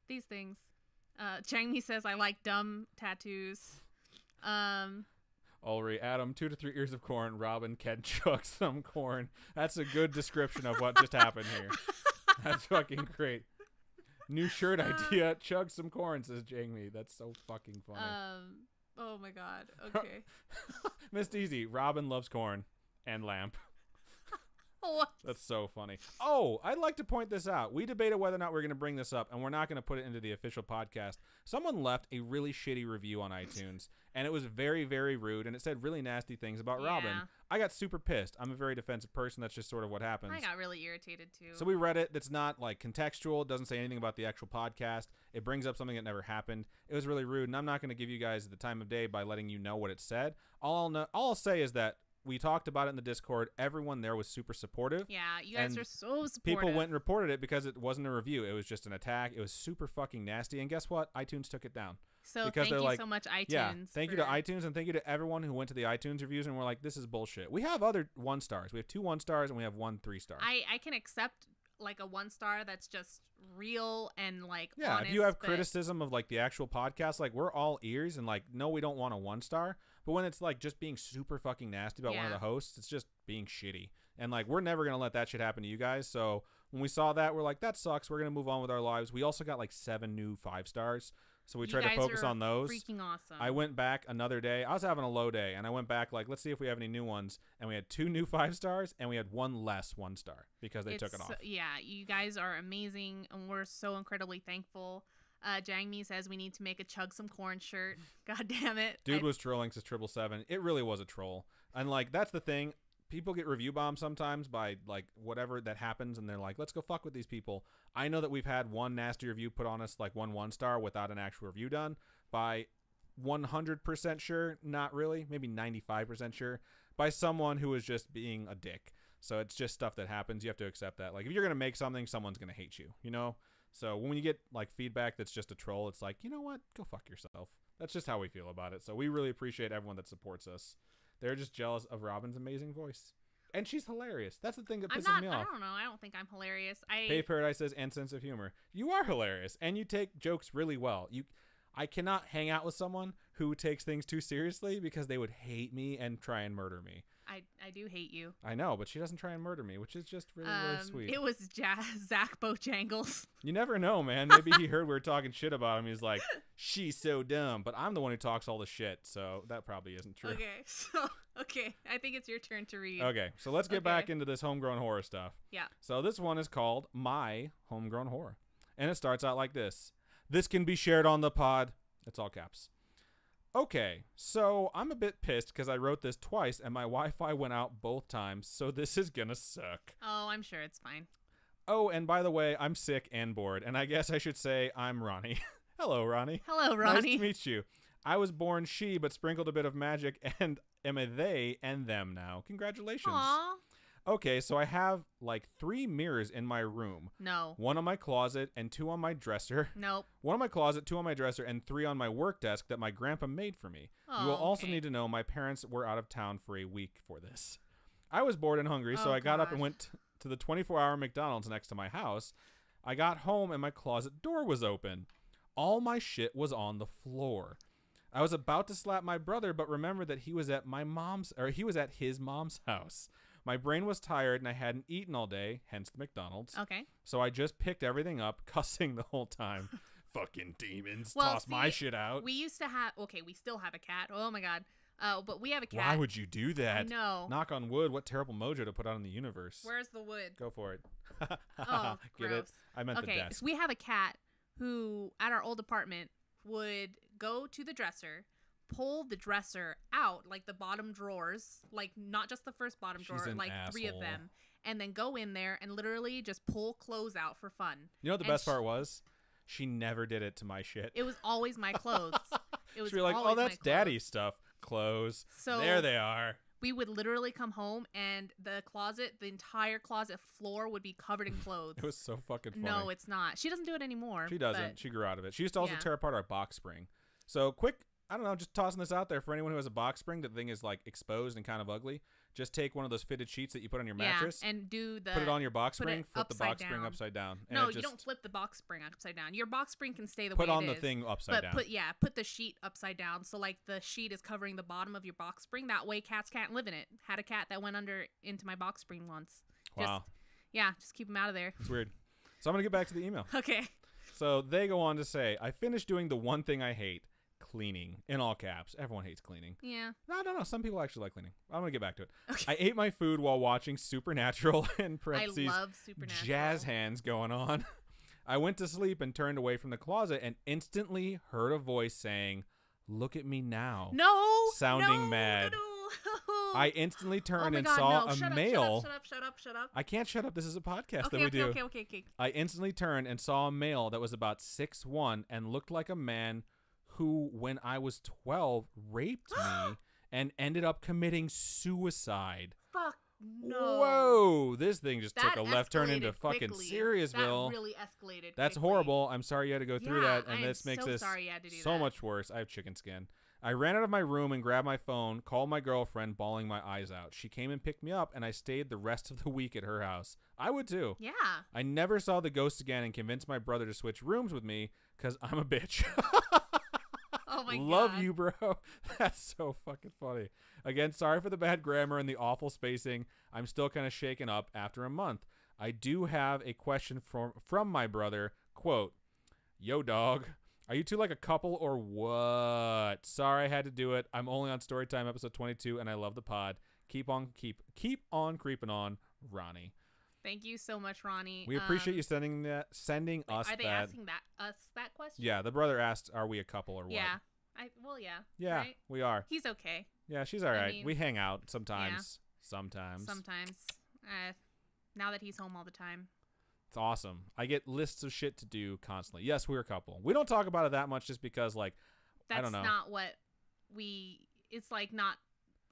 S1: these things. Changmi says, I like dumb tattoos.
S2: Ulri, Adam, 2 to 3 ears of corn. Robin can chug some corn. That's a good description of what just happened here. That's fucking great. New shirt idea. Chug some corn, says Changmi. That's so fucking funny.
S1: Oh my God. Okay.
S2: Miss Deezy, Robin loves corn and lamp.
S1: What?
S2: That's so funny. Oh, I'd like to point this out. We debated whether or not we're going to bring this up, and we're not going to put it into the official podcast. Someone left a really shitty review on iTunes, and it was very, very rude, and it said really nasty things about Robin. I got super pissed. I'm a very defensive person. That's just sort of what happens.
S1: I got really irritated, too.
S2: So we read it. It's not, like, contextual. It doesn't say anything about the actual podcast. It brings up something that never happened. It was really rude, and I'm not going to give you guys the time of day by letting you know what it said. All I'll say is that we talked about it in the Discord. Everyone there was super supportive.
S1: Yeah, you guys are so supportive.
S2: People went and reported it because it wasn't a review. It was just an attack. It was super fucking nasty. And guess what? iTunes took it down.
S1: So thank you so much, iTunes.
S2: Yeah, thank you to iTunes, and thank you to everyone who went to the iTunes reviews and were like, this is bullshit. We have other 1 stars. We have 2 1 stars, and we have 1 3 star.
S1: I can accept like a 1 star that's just real and like
S2: honest, if you have criticism of like the actual podcast, like we're all ears, and like no, we don't want a 1 star. But when it's like just being super fucking nasty about one of the hosts, it's just being shitty. And like we're never gonna let that shit happen to you guys. So when we saw that, we're like, that sucks. We're gonna move on with our lives. We also got like 7 new 5 stars. So we tried to focus on those.
S1: Freaking awesome.
S2: I went back another day. I was having a low day, and I went back like, let's see if we have any new ones. And we had 2 new 5 stars, and we had 1 less 1 star because they took it off.
S1: Yeah, you guys are amazing, and we're so incredibly thankful. Jangmi says we need to make a Chug Some Corn shirt. God damn it.
S2: Dude was trolling since 777. It really was a troll. And like that's the thing. People get review bombed sometimes by like whatever that happens, and they're like, let's go fuck with these people. I know that we've had 1 nasty review put on us, like 1 star without an actual review done. By 100% sure, not really, maybe 95% sure, by someone who is just being a dick. So it's just stuff that happens. You have to accept that. Like if you're gonna make something, someone's gonna hate you, you know? So when you get like feedback that's just a troll, it's like, you know what? Go fuck yourself. That's just how we feel about it. So we really appreciate everyone that supports us. They're just jealous of Robin's amazing voice. And she's hilarious. That's the thing that pisses me off.
S1: I don't know. I don't think I'm hilarious.
S2: Pave Paradise says, and sense of humor. You are hilarious, and you take jokes really well. I cannot hang out with someone who takes things too seriously because they would hate me and try and murder me.
S1: I do hate you.
S2: I know, but she doesn't try and murder me, which is just really, really sweet.
S1: It was Zach Bojangles.
S2: You never know, man. Maybe he heard we were talking shit about him. He's like, she's so dumb. But I'm the one who talks all the shit, so that probably isn't true.
S1: Okay, I think it's your turn to read.
S2: Okay, so let's get back into this homegrown horror stuff.
S1: Yeah.
S2: So this one is called My Homegrown Horror. And it starts out like this. This can be shared on the pod. It's all caps. Okay, so I'm a bit pissed because I wrote this twice and my Wi-Fi went out both times, so this is gonna suck.
S1: Oh, I'm sure it's fine.
S2: Oh, and by the way, I'm sick and bored, and I guess I should say I'm Ronnie. Hello, Ronnie.
S1: Hello, Ronnie.
S2: Nice to meet you. I was born she, but sprinkled a bit of magic and am a they and them now. Congratulations.
S1: Aww.
S2: Okay, so I have like 3 mirrors in my room.
S1: No.
S2: 1 on my closet and 2 on my dresser.
S1: Nope.
S2: 1 on my closet, 2 on my dresser, and 3 on my work desk that my grandpa made for me. You will also need to know my parents were out of town for a week for this. I was bored and hungry, so I got up and went to the 24-hour McDonald's next to my house. I got home and my closet door was open. All my shit was on the floor. I was about to slap my brother, but remembered that he was at his mom's house. My brain was tired and I hadn't eaten all day, hence the McDonald's.
S1: Okay.
S2: So I just picked everything up, cussing the whole time. Fucking demons, toss my shit out.
S1: We used to have, we still have a cat. Oh my God. But we have a cat.
S2: Why would you do that?
S1: No.
S2: Knock on wood. What terrible mojo to put out in the universe.
S1: Where's the wood?
S2: Go for it.
S1: Oh,
S2: Get
S1: gross.
S2: it? I meant the desk.
S1: Okay, so we have a cat who, at our old apartment, would go to the dresser, pull the dresser out, like the bottom drawers, like not just the first bottom drawer, like
S2: asshole.
S1: 3 of them, and then go in there and literally just pull clothes out for fun.
S2: You know what the best part was? She never did it to my shit.
S1: It was always my clothes. It was
S2: She'd be like, oh, that's daddy's stuff. Clothes. So there they are.
S1: We would literally come home and the entire closet floor would be covered in clothes.
S2: It was so fucking funny.
S1: No, it's not. She doesn't do it anymore.
S2: She doesn't. She grew out of it. She used to also tear apart our box spring. So quick, I don't know, just tossing this out there for anyone who has a box spring that thing is like exposed and kind of ugly. Just take one of those fitted sheets that you put on your mattress.
S1: And put
S2: it on your box spring, flip the box spring upside down.
S1: No, you don't flip the box spring upside down. Your box spring can stay the way it is.
S2: Put on the thing upside down.
S1: Put the sheet upside down. So like the sheet is covering the bottom of your box spring. That way cats can't live in it. Had a cat that went into my box spring once.
S2: Wow.
S1: Just keep him out of there.
S2: It's weird. So I'm going to get back to the email.
S1: Okay.
S2: So they go on to say, I finished doing the one thing I hate, cleaning, in all caps. Everyone hates cleaning.
S1: Yeah.
S2: No, I don't know. Some people actually like cleaning. I'm going to get back to it.
S1: Okay.
S2: I ate my food while watching Supernatural in parentheses.
S1: I love Supernatural.
S2: Jazz hands going on. I went to sleep and turned away from the closet and instantly heard a voice saying, "Look at me now."
S1: No.
S2: Sounding mad.
S1: No.
S2: I instantly turned and
S1: God,
S2: saw
S1: no.
S2: a
S1: Shut
S2: male.
S1: Shut up.
S2: I can't shut up. This is a podcast that
S1: Okay,
S2: we do.
S1: Okay.
S2: I instantly turned and saw a male that was about 6'1" and looked like a man who, when I was 12, raped me and ended up committing suicide.
S1: Fuck no.
S2: Whoa. This thing just
S1: That
S2: took a left turn into fucking
S1: quickly.
S2: Seriousville.
S1: That really escalated.
S2: That's
S1: quickly.
S2: horrible. I'm sorry you had to go through that, and
S1: I
S2: this
S1: am
S2: makes
S1: so
S2: this
S1: sorry you had to do
S2: so
S1: that.
S2: much worse. I have chicken skin. I ran out of my room and grabbed my phone, called my girlfriend, bawling my eyes out. She came and picked me up, and I stayed the rest of the week at her house. I would too.
S1: Yeah.
S2: I never saw the ghost again and convinced my brother to switch rooms with me because I'm a bitch.
S1: Oh my god.
S2: Love you, bro. That's so fucking funny. Again, sorry for the bad grammar and the awful spacing. I'm still kind of shaken up after a month. I do have a question from my brother. Quote, "Yo, dog. Are you two like a couple or what? Sorry I had to do it. I'm only on Storytime episode 22 and I love the pod. Keep on creeping on, Ronnie."
S1: Thank you so much, Ronnie.
S2: We appreciate you sending us
S1: Are they
S2: that.
S1: asking us that question?
S2: Yeah, the brother asked, "Are we a couple or what?"
S1: Yeah. Yeah.
S2: Yeah,
S1: Right?
S2: we are.
S1: He's okay.
S2: Yeah, she's all right.
S1: mean,
S2: We hang out sometimes. Sometimes.
S1: Now that he's home all the time.
S2: It's awesome. I get lists of shit to do constantly. Yes, we're a couple. We don't talk about it that much just because, like,
S1: That's
S2: I don't know.
S1: not what it's like not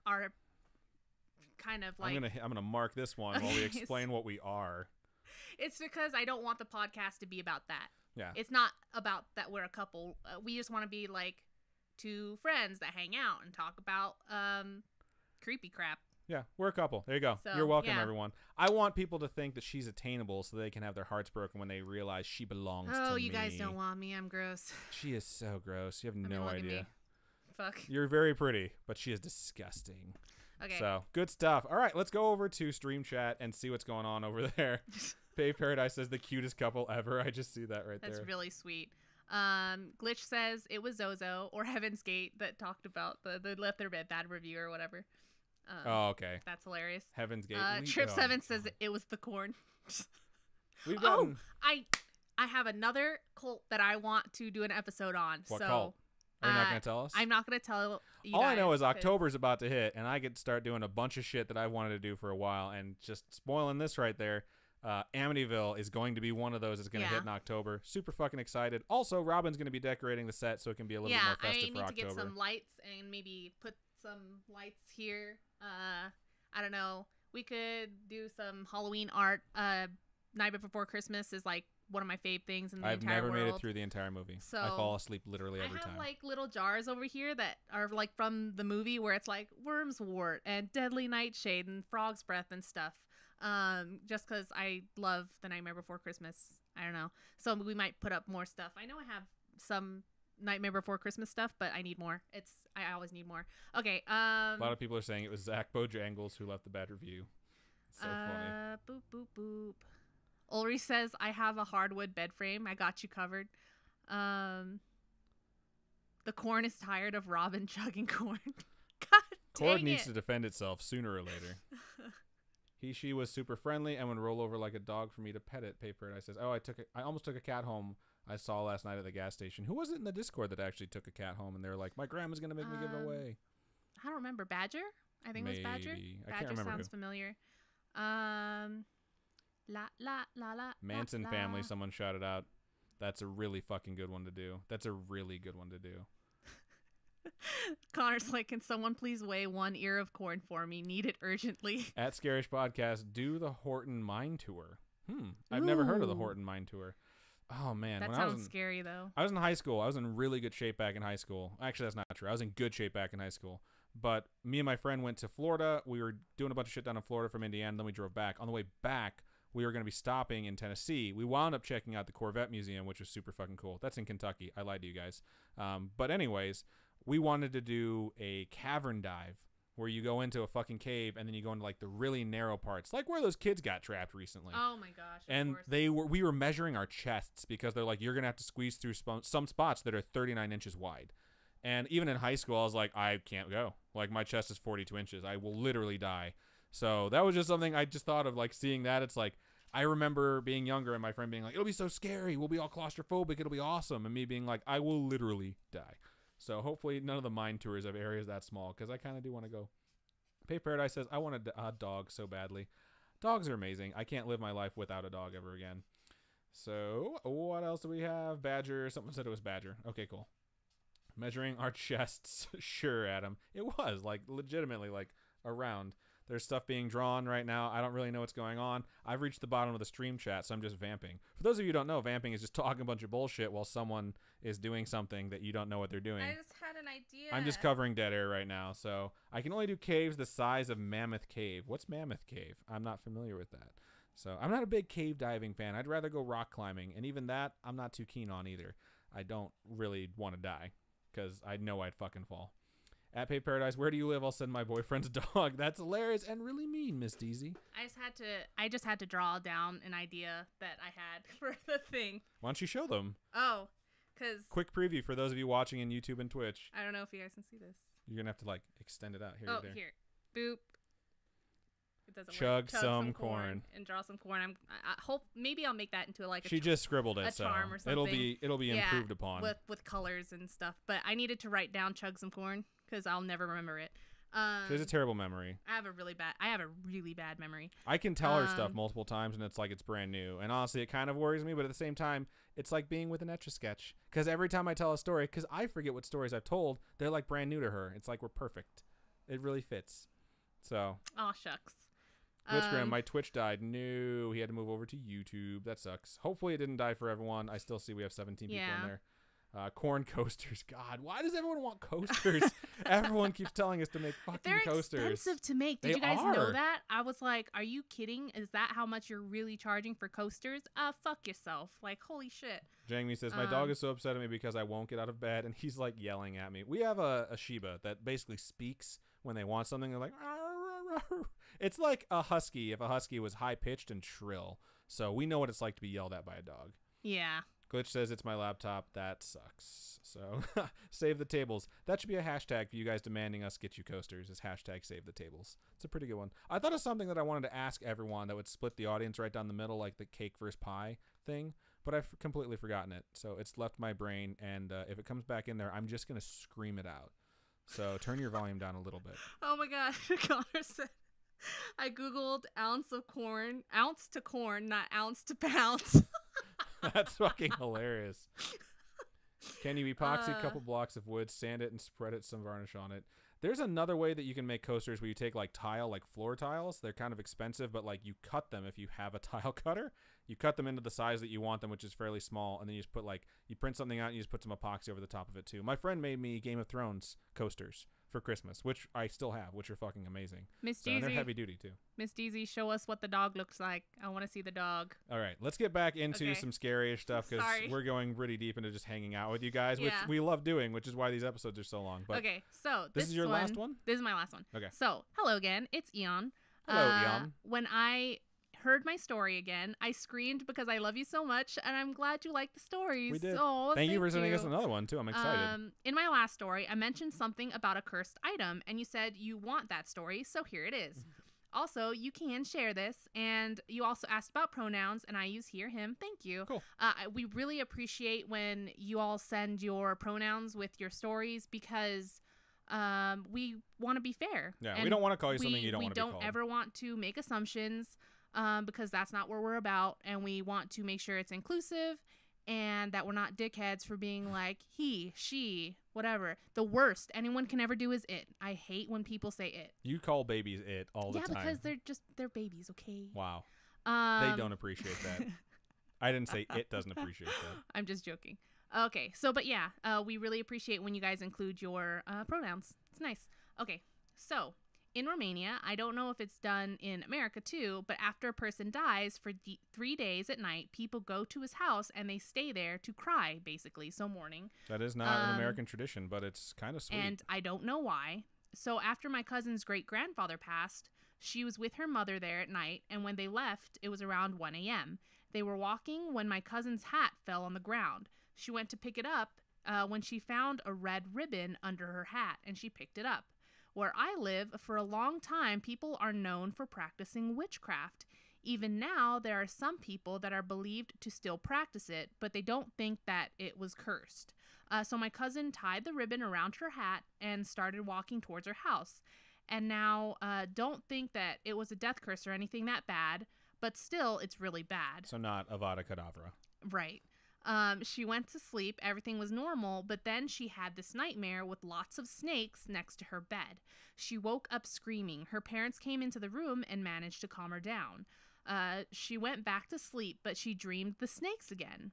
S1: our kind of like.
S2: I'm gonna mark this one while we explain what we are.
S1: It's because I don't want the podcast to be about that.
S2: Yeah.
S1: It's not about that we're a couple. We just want to be like two friends that hang out and talk about creepy crap.
S2: Yeah, we're a couple. There you go.
S1: So,
S2: You're welcome,
S1: yeah.
S2: everyone. I want people to think that she's attainable so they can have their hearts broken when they realize she belongs to me.
S1: Oh, you guys don't want me. I'm gross.
S2: She is so gross. You have
S1: I mean,
S2: no
S1: look at
S2: idea.
S1: me. Fuck.
S2: You're very pretty, but she is disgusting.
S1: Okay.
S2: So, good stuff. All right, let's go over to Stream Chat and see what's going on over there. Pay Paradise says the cutest couple ever. I just see that right there.
S1: That's really sweet. Glitch says it was Zozo or Heaven's Gate that talked about the left their bad review or whatever.
S2: Oh, okay.
S1: That's hilarious.
S2: Heaven's Gate.
S1: Trip 7 says it was the corn.
S2: We've gotten...
S1: I have another cult that I want to do an episode on.
S2: What
S1: so,
S2: cult? Are you not going to tell us?
S1: I'm not going to tell you
S2: All
S1: guys
S2: I know is
S1: 'cause-
S2: October's about to hit, and I could start doing a bunch of shit that I wanted to do for a while, and just spoiling this right there. Amityville is going to be one of those that's going to hit in October. Super fucking excited. Also, Robin's going to be decorating the set so it can be a little bit more festive for October.
S1: I need to get some lights and maybe put some lights here. I don't know. We could do some Halloween art. Nightmare Before Christmas is like one of my fave things in the
S2: I've
S1: entire
S2: never
S1: world.
S2: made it through the entire movie.
S1: So
S2: I fall asleep literally every
S1: I have
S2: time.
S1: like little jars over here that are like from the movie where it's like worm's wart and deadly nightshade and frog's breath and stuff. Just because I love the Nightmare Before Christmas. I don't know. So we might put up more stuff. I know I have some Nightmare Before Christmas stuff, but I need more. I always need more. Okay.
S2: A lot of people are saying it was Zach Bojangles who left the bad review. It's so funny.
S1: Boop boop boop. Ulrich says I have a hardwood bed frame. I got you covered. The corn is tired of Robin chugging corn. God
S2: Corn
S1: dang
S2: needs
S1: it.
S2: to defend itself sooner or later. She was super friendly and would roll over like a dog for me to pet it. Paper. And I says, "Oh, I almost took a cat home. I saw last night at the gas station. Who was it in the Discord that actually took a cat home?" And they're like, "My grandma's gonna make me give it away."
S1: I don't remember. Badger? I think it was Badger.
S2: Maybe. I
S1: Badger
S2: can't remember
S1: sounds
S2: who.
S1: familiar. La la la la.
S2: Manson
S1: la,
S2: family.
S1: la.
S2: Someone shouted out. That's a really fucking good one to do. That's a really good one to do.
S1: Connor's like, can someone please weigh 1 ear of corn for me? Need it urgently.
S2: At Scarish Podcast, do the Horton Mine Tour. I've never heard of the
S1: Ooh.
S2: Horton Mine Tour. Oh man,
S1: That
S2: when I was
S1: sounds scary though.
S2: I was in high school. I was in really good shape back in high school. Actually, that's not true. I was in good shape back in high school. But me and my friend went to Florida. We were doing a bunch of shit down in Florida from Indiana. Then we drove back. On the way back, we were going to be stopping in Tennessee. We wound up checking out the Corvette Museum, which was super fucking cool. That's in Kentucky. I lied to you guys. But anyways, we wanted to do a cavern dive where you go into a fucking cave and then you go into like the really narrow parts, like where those kids got trapped recently.
S1: Oh my gosh.
S2: And we were measuring our chests because they're like, you're going to have to squeeze through some spots that are 39 inches wide. And even in high school, I was like, I can't go. Like, my chest is 42 inches. I will literally die. So that was just something I just thought of, like, seeing that. It's like, I remember being younger and my friend being like, it'll be so scary. We'll be all claustrophobic. It'll be awesome. And me being like, I will literally die. So hopefully none of the mine tours have areas that small, because I kind of do want to go. Pay Paradise says, I want a dog so badly. Dogs are amazing. I can't live my life without a dog ever again. So what else do we have? Badger. Someone said it was Badger. Okay, cool. Measuring our chests. Sure, Adam. It was, like, legitimately, like, around. There's stuff being drawn right now. I don't really know what's going on. I've reached the bottom of the stream chat, so I'm just vamping. For those of you who don't know, vamping is just talking a bunch of bullshit while someone is doing something that you don't know what they're doing.
S1: I just had an idea.
S2: I'm just covering dead air right now, so I can only do caves the size of Mammoth Cave. What's Mammoth Cave? I'm not familiar with that. So I'm not a big cave diving fan. I'd rather go rock climbing, and even that I'm not too keen on either. I don't really want to die, because I know I'd fucking fall. At Pay Paradise, where do you live? I'll send my boyfriend's dog. That's hilarious and really mean, Miss Deezy.
S1: I just had to draw down an idea that I had for the thing.
S2: Why don't you show them?
S1: Oh, because...
S2: Quick preview for those of you watching in YouTube and Twitch.
S1: I don't know if you guys can see this.
S2: You're going to have to, like, extend it out. Here,
S1: oh,
S2: there.
S1: Here. Boop. It doesn't
S2: Chug
S1: work.
S2: some corn.
S1: And draw some corn. I hope maybe I'll make that into like a
S2: She just scribbled it,
S1: a charm or something.
S2: It'll be improved upon.
S1: With colors and stuff. But I needed to write down chug some corn because I'll never remember it.
S2: She has a terrible memory.
S1: I have a really bad memory.
S2: I can tell her stuff multiple times and it's like it's brand new. And honestly, it kind of worries me, but at the same time, it's like being with an Etch-a-Sketch. Because every time I tell a story, because I forget what stories I've told, they're like brand new to her. It's like we're perfect. It really fits. So.
S1: Aw, shucks.
S2: Glitchgram, my Twitch died. No, he had to move over to YouTube. That sucks. Hopefully it didn't die for everyone. I still see we have 17 people in there. Corn coasters. God, why does everyone want coasters? Everyone keeps telling us to make fucking coasters.
S1: They're expensive to make. Did you guys know that? I was like, are you kidding? Is that how much you're really charging for coasters? Fuck yourself. Like, holy shit.
S2: Jamie says, my dog is so upset at me because I won't get out of bed, and he's like yelling at me. We have a Shiba that basically speaks when they want something. They're like, it's like a husky if a husky was high-pitched and shrill. So we know what it's like to be yelled at by a dog.
S1: Yeah.
S2: Glitch says it's my laptop. That sucks. So save the tables. That should be a hashtag for you guys demanding us get you coasters is hashtag save the tables. It's a pretty good one. I thought of something that I wanted to ask everyone that would split the audience right down the middle, like the cake versus pie thing, but I've completely forgotten it. So it's left my brain, and if it comes back in there, I'm just going to scream it out. So turn your volume down a little bit.
S1: Oh my God. Connor said, I Googled ounce to corn, not ounce to pounds.
S2: That's fucking hilarious. Can you epoxy a couple blocks of wood, sand it, and spread it some varnish on it? There's another way that you can make coasters where you take like tile, like floor tiles. They're kind of expensive, but like you cut them if you have a tile cutter. You cut them into the size that you want them, which is fairly small, and then you just put like, you print something out and you just put some epoxy over the top of it too. My friend made me Game of Thrones coasters for Christmas, which I still have, which are fucking amazing.
S1: Miss
S2: So,
S1: Deezy,
S2: and they're heavy duty too.
S1: Miss Deezy, show us what the dog looks like. I want to see the dog.
S2: All right, let's get back into some scary-ish stuff because we're going pretty deep into just hanging out with you guys, which we love doing, which is why these episodes are so long. But
S1: okay, so
S2: this is your last one?
S1: This is my last one.
S2: Okay.
S1: So, hello again. It's Eon.
S2: Hello, Eon.
S1: When I heard my story again, I screamed because I love you so much, and I'm glad you like the stories.
S2: We did.
S1: Oh,
S2: thank you for sending us another one, too. I'm excited.
S1: In my last story, I mentioned something about a cursed item, and you said you want that story, so here it is. Also, you can share this, and you also asked about pronouns, and I use he or him. Thank you.
S2: Cool.
S1: We really appreciate when you all send your pronouns with your stories because we want to be fair.
S2: Yeah,
S1: and
S2: we don't want to call you something you don't want to be called.
S1: We don't ever want to make assumptions because that's not where we're about, and we want to make sure it's inclusive and that we're not dickheads for being like he, she, whatever. The worst anyone can ever do is it. I hate when people say it.
S2: You call babies it all the time.
S1: Yeah, because they're babies, okay?
S2: Wow. They don't appreciate that. I didn't say it doesn't appreciate that.
S1: I'm just joking. Okay, so, but yeah, we really appreciate when you guys include your pronouns. It's nice. Okay, so in Romania, I don't know if it's done in America too, but after a person dies for 3 days at night, people go to his house and they stay there to cry, basically, so mourning.
S2: That is not an American tradition, but it's kind of sweet.
S1: And I don't know why. So after my cousin's great-grandfather passed, she was with her mother there at night, and when they left, it was around 1 a.m. They were walking when my cousin's hat fell on the ground. She went to pick it up, when she found a red ribbon under her hat and she picked it up. Where I live, for a long time, people are known for practicing witchcraft. Even now, there are some people that are believed to still practice it, but they don't think that it was cursed. So my cousin tied the ribbon around her hat and started walking towards her house. And now, don't think that it was a death curse or anything that bad, but still, it's really bad.
S2: So not Avada Kedavra.
S1: Right. She went to sleep, everything was normal, but then she had this nightmare with lots of snakes next to her bed. She woke up screaming. Her parents came into the room and managed to calm her down. She went back to sleep, but she dreamed the snakes again.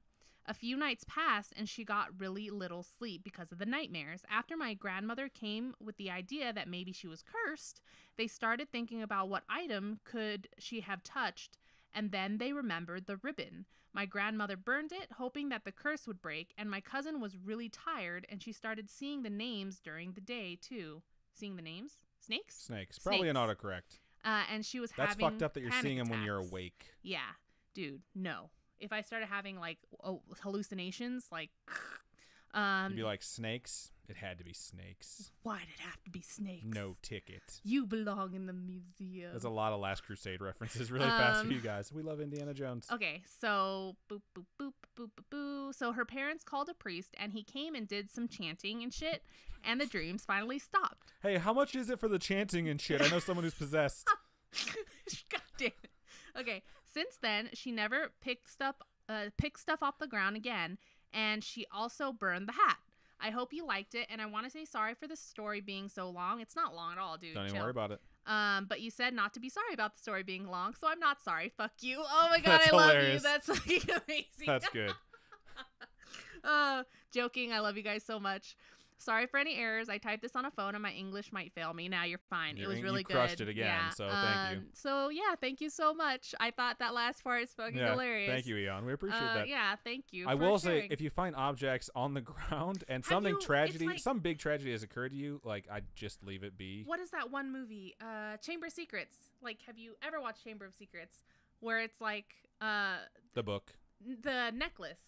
S1: A few nights passed and she got really little sleep because of the nightmares. After my grandmother came with the idea that maybe she was cursed, they started thinking about what item could she have touched, and then they remembered the ribbon. My grandmother burned it, hoping that the curse would break, and my cousin was really tired, and she started seeing the names during the day, too. Seeing the names? Snakes?
S2: Snakes. Probably an autocorrect.
S1: And she was
S2: That's
S1: having
S2: fucked up that you're seeing them when you're awake.
S1: Yeah. Dude, no. If I started having, like, hallucinations, like...
S2: You'd be like, snakes? It had to be snakes.
S1: Why'd it have to be snakes?
S2: No ticket.
S1: You belong in the museum.
S2: There's a lot of Last Crusade references really fast for you guys. We love Indiana Jones.
S1: Okay, so boop, boop, boop, boop, boop, boop. So her parents called a priest, and he came and did some chanting and shit, and the dreams finally stopped.
S2: Hey, how much is it for the chanting and shit? I know someone who's possessed.
S1: God damn it. Okay, since then, she never picked stuff off the ground again, and she also burned the hat. I hope you liked it, and I want to say sorry for the story being so long. It's not long at all, dude.
S2: Don't even
S1: Chill.
S2: worry about it.
S1: But you said not to be sorry about the story being long, so I'm not sorry. Fuck you. Oh my god,
S2: That's
S1: I love
S2: hilarious.
S1: you. That's fucking amazing.
S2: That's good.
S1: Joking. I love you guys so much. Sorry for any errors. I typed this on a phone and my English might fail me. Now you're fine. It was really good.
S2: You crushed it again,
S1: yeah.
S2: so thank you.
S1: So yeah, thank you so much. I thought that last part is fucking hilarious.
S2: Thank you, Eon. We appreciate that.
S1: Yeah, thank you.
S2: I will say, if you find objects on the ground and something tragedy,
S1: like,
S2: some big tragedy has occurred to you, like, I'd just leave it be.
S1: What is that one movie? Chamber of Secrets. Like, have you ever watched Chamber of Secrets? Where it's like
S2: the book.
S1: The necklace.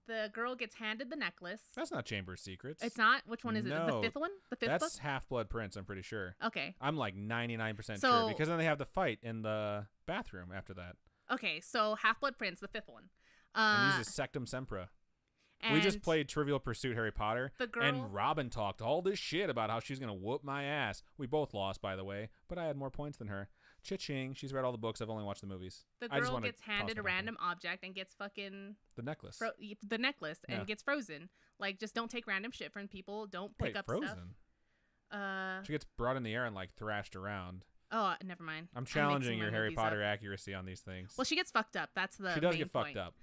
S1: The girl gets handed the necklace.
S2: That's not Chamber of Secrets.
S1: It's not? Which one is it?
S2: No.
S1: The fifth one? The fifth book?
S2: That's Half-Blood Prince, I'm pretty sure.
S1: Okay.
S2: I'm like 99% sure, because then they have the fight in the bathroom after that.
S1: Okay, so Half-Blood Prince, the fifth one.
S2: And he's a Sectum Sempra. We just played Trivial Pursuit Harry Potter, and Robin talked all this shit about how she's going to whoop my ass. We both lost, by the way, but I had more points than her. Cha-ching. She's read all the books. I've only watched the movies.
S1: The girl gets handed a random object and gets fucking...
S2: The necklace.
S1: The necklace and gets frozen. Like, just don't take random shit from people. Don't pick up
S2: frozen?
S1: stuff.
S2: She gets brought in the air and, like, thrashed around.
S1: Oh, never mind.
S2: I'm challenging your Harry Potter accuracy on these things.
S1: Well, she gets fucked up. That's the
S2: She does
S1: main
S2: get
S1: point.
S2: fucked up.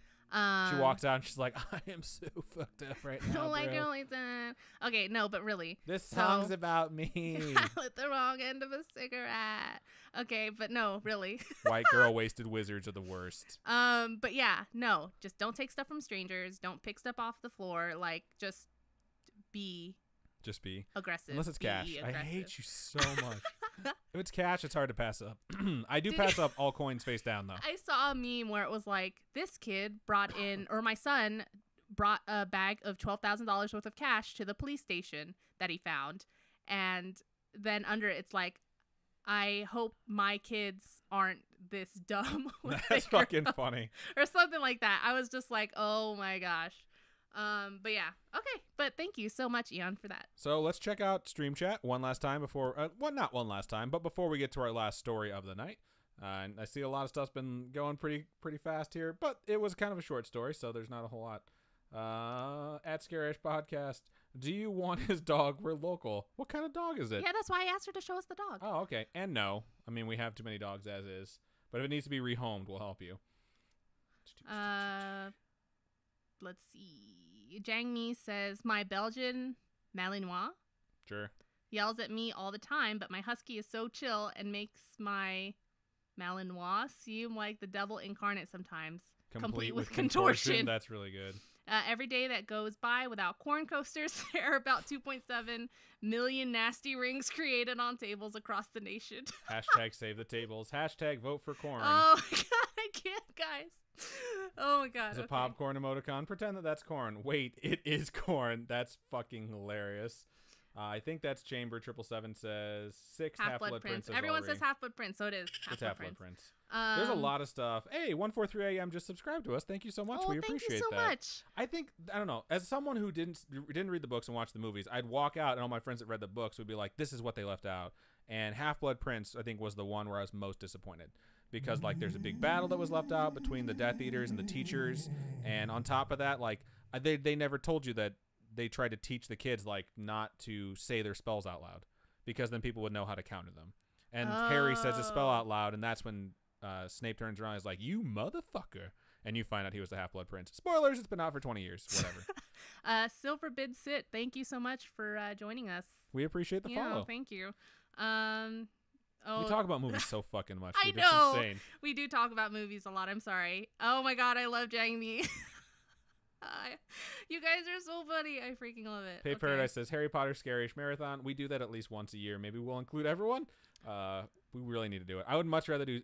S2: She walks out and she's like, I am so fucked up right now,
S1: Okay, no, but really.
S2: This song's about me.
S1: I lit the wrong end of a cigarette. Okay, but no, really.
S2: White girl wasted wizards are the worst.
S1: But yeah, no, just don't take stuff from strangers. Don't pick stuff off the floor. Like, just be aggressive.
S2: Unless it's cash. I hate you so much. If it's cash, it's hard to pass up. I do pass up all coins face down, though.
S1: I saw a meme where it was like, this kid brought in, or my son brought a bag of $12,000 worth of cash to the police station that he found. And then under it, it's like, I hope my kids aren't this dumb.
S2: That's fucking funny.
S1: Or something like that. I was just like, oh my gosh. But yeah, okay. But thank you so much, Eon, for that.
S2: So let's check out Stream Chat one last time before, not one last time, but before we get to our last story of the night. And I see a lot of stuff's been going pretty fast here, but it was kind of a short story, so there's not a whole lot. At Scarish Podcast, do you want his dog? We're local. What kind of dog is it?
S1: Yeah, that's why I asked her to show us the dog.
S2: Oh, okay. And no. I mean, we have too many dogs as is. But if it needs to be rehomed, we'll help you.
S1: Let's see. Jang Mi says, my Belgian Malinois
S2: Sure.
S1: yells at me all the time, but my husky is so chill and makes my Malinois seem like the devil incarnate sometimes. Complete with contortion.
S2: That's really good.
S1: Every day that goes by without corn coasters, there are about 2.7 million nasty rings created on tables across the nation.
S2: Hashtag save the tables. Hashtag vote for corn.
S1: Oh my god, I can't Guys. Oh my god.
S2: It's a
S1: okay.
S2: popcorn emoticon. Pretend that that's corn. Wait, it is corn. That's fucking hilarious. I think that's Chamber. 777 says 6
S1: Half-Blood Prince. Everyone says Half-Blood Prince, so it is
S2: It's
S1: Half-Blood
S2: Half-Blood
S1: Prince.
S2: Prince. There's a lot of stuff. Hey, 143 AM just subscribed to us. Thank you so much. We appreciate
S1: thank you so
S2: that.
S1: much.
S2: I think, I don't know, as someone who didn't read the books and watch the movies, I'd walk out and all my friends that read the books would be like, this is what they left out. And Half-Blood Prince, I think, was the one where I was most disappointed. Because, like, there's a big battle that was left out between the Death Eaters and the teachers. And on top of that, like, they never told you that they tried to teach the kids, like, not to say their spells out loud. Because then people would know how to counter them. And Harry says his spell out loud, and that's when Snape turns around and is like, you motherfucker. And you find out he was the Half-Blood Prince. Spoilers, it's been out for 20 years. Whatever.
S1: Silver Bid Sit, thank you so much for joining us.
S2: We appreciate the follow.
S1: Thank you.
S2: We talk about movies so fucking much.
S1: I
S2: Dude.
S1: know.
S2: It's insane.
S1: We do talk about movies a lot. I'm sorry. Oh my god, I love Jamie. You guys are so funny. I freaking love it.
S2: Pave Paradise says Harry Potter Scarish Marathon. We do that at least once a year. Maybe we'll include everyone. We really need to do it. I would much rather do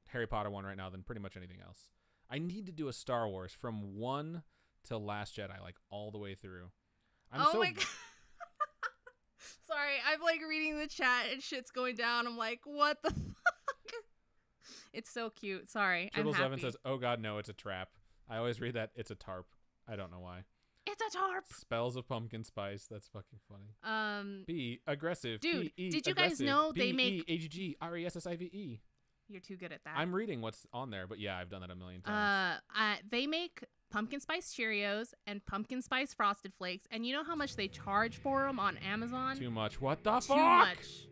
S2: Harry Potter one right now than pretty much anything else. I need to do a Star Wars from 1 to Last Jedi, like all the way through.
S1: My god. Sorry, I'm like reading the chat and shit's going down. I'm like, what the fuck? It's so cute. Sorry.
S2: Triple
S1: I'm
S2: Seven
S1: happy.
S2: says, oh god, no, it's a trap. I always read that it's a tarp. I don't know why.
S1: It's a tarp.
S2: Spells of pumpkin spice. That's fucking funny. B aggressive.
S1: Dude,
S2: B-E,
S1: did you
S2: aggressive.
S1: guys know they make
S2: B-E-A-G-G-R-E-S-S-I-V-E.
S1: You're too good at that.
S2: I'm reading what's on there, but yeah, I've done that a million times.
S1: They make pumpkin spice Cheerios and pumpkin spice Frosted Flakes, and you know how much they charge for them on Amazon?
S2: Too much. What the
S1: Too
S2: fuck?
S1: much.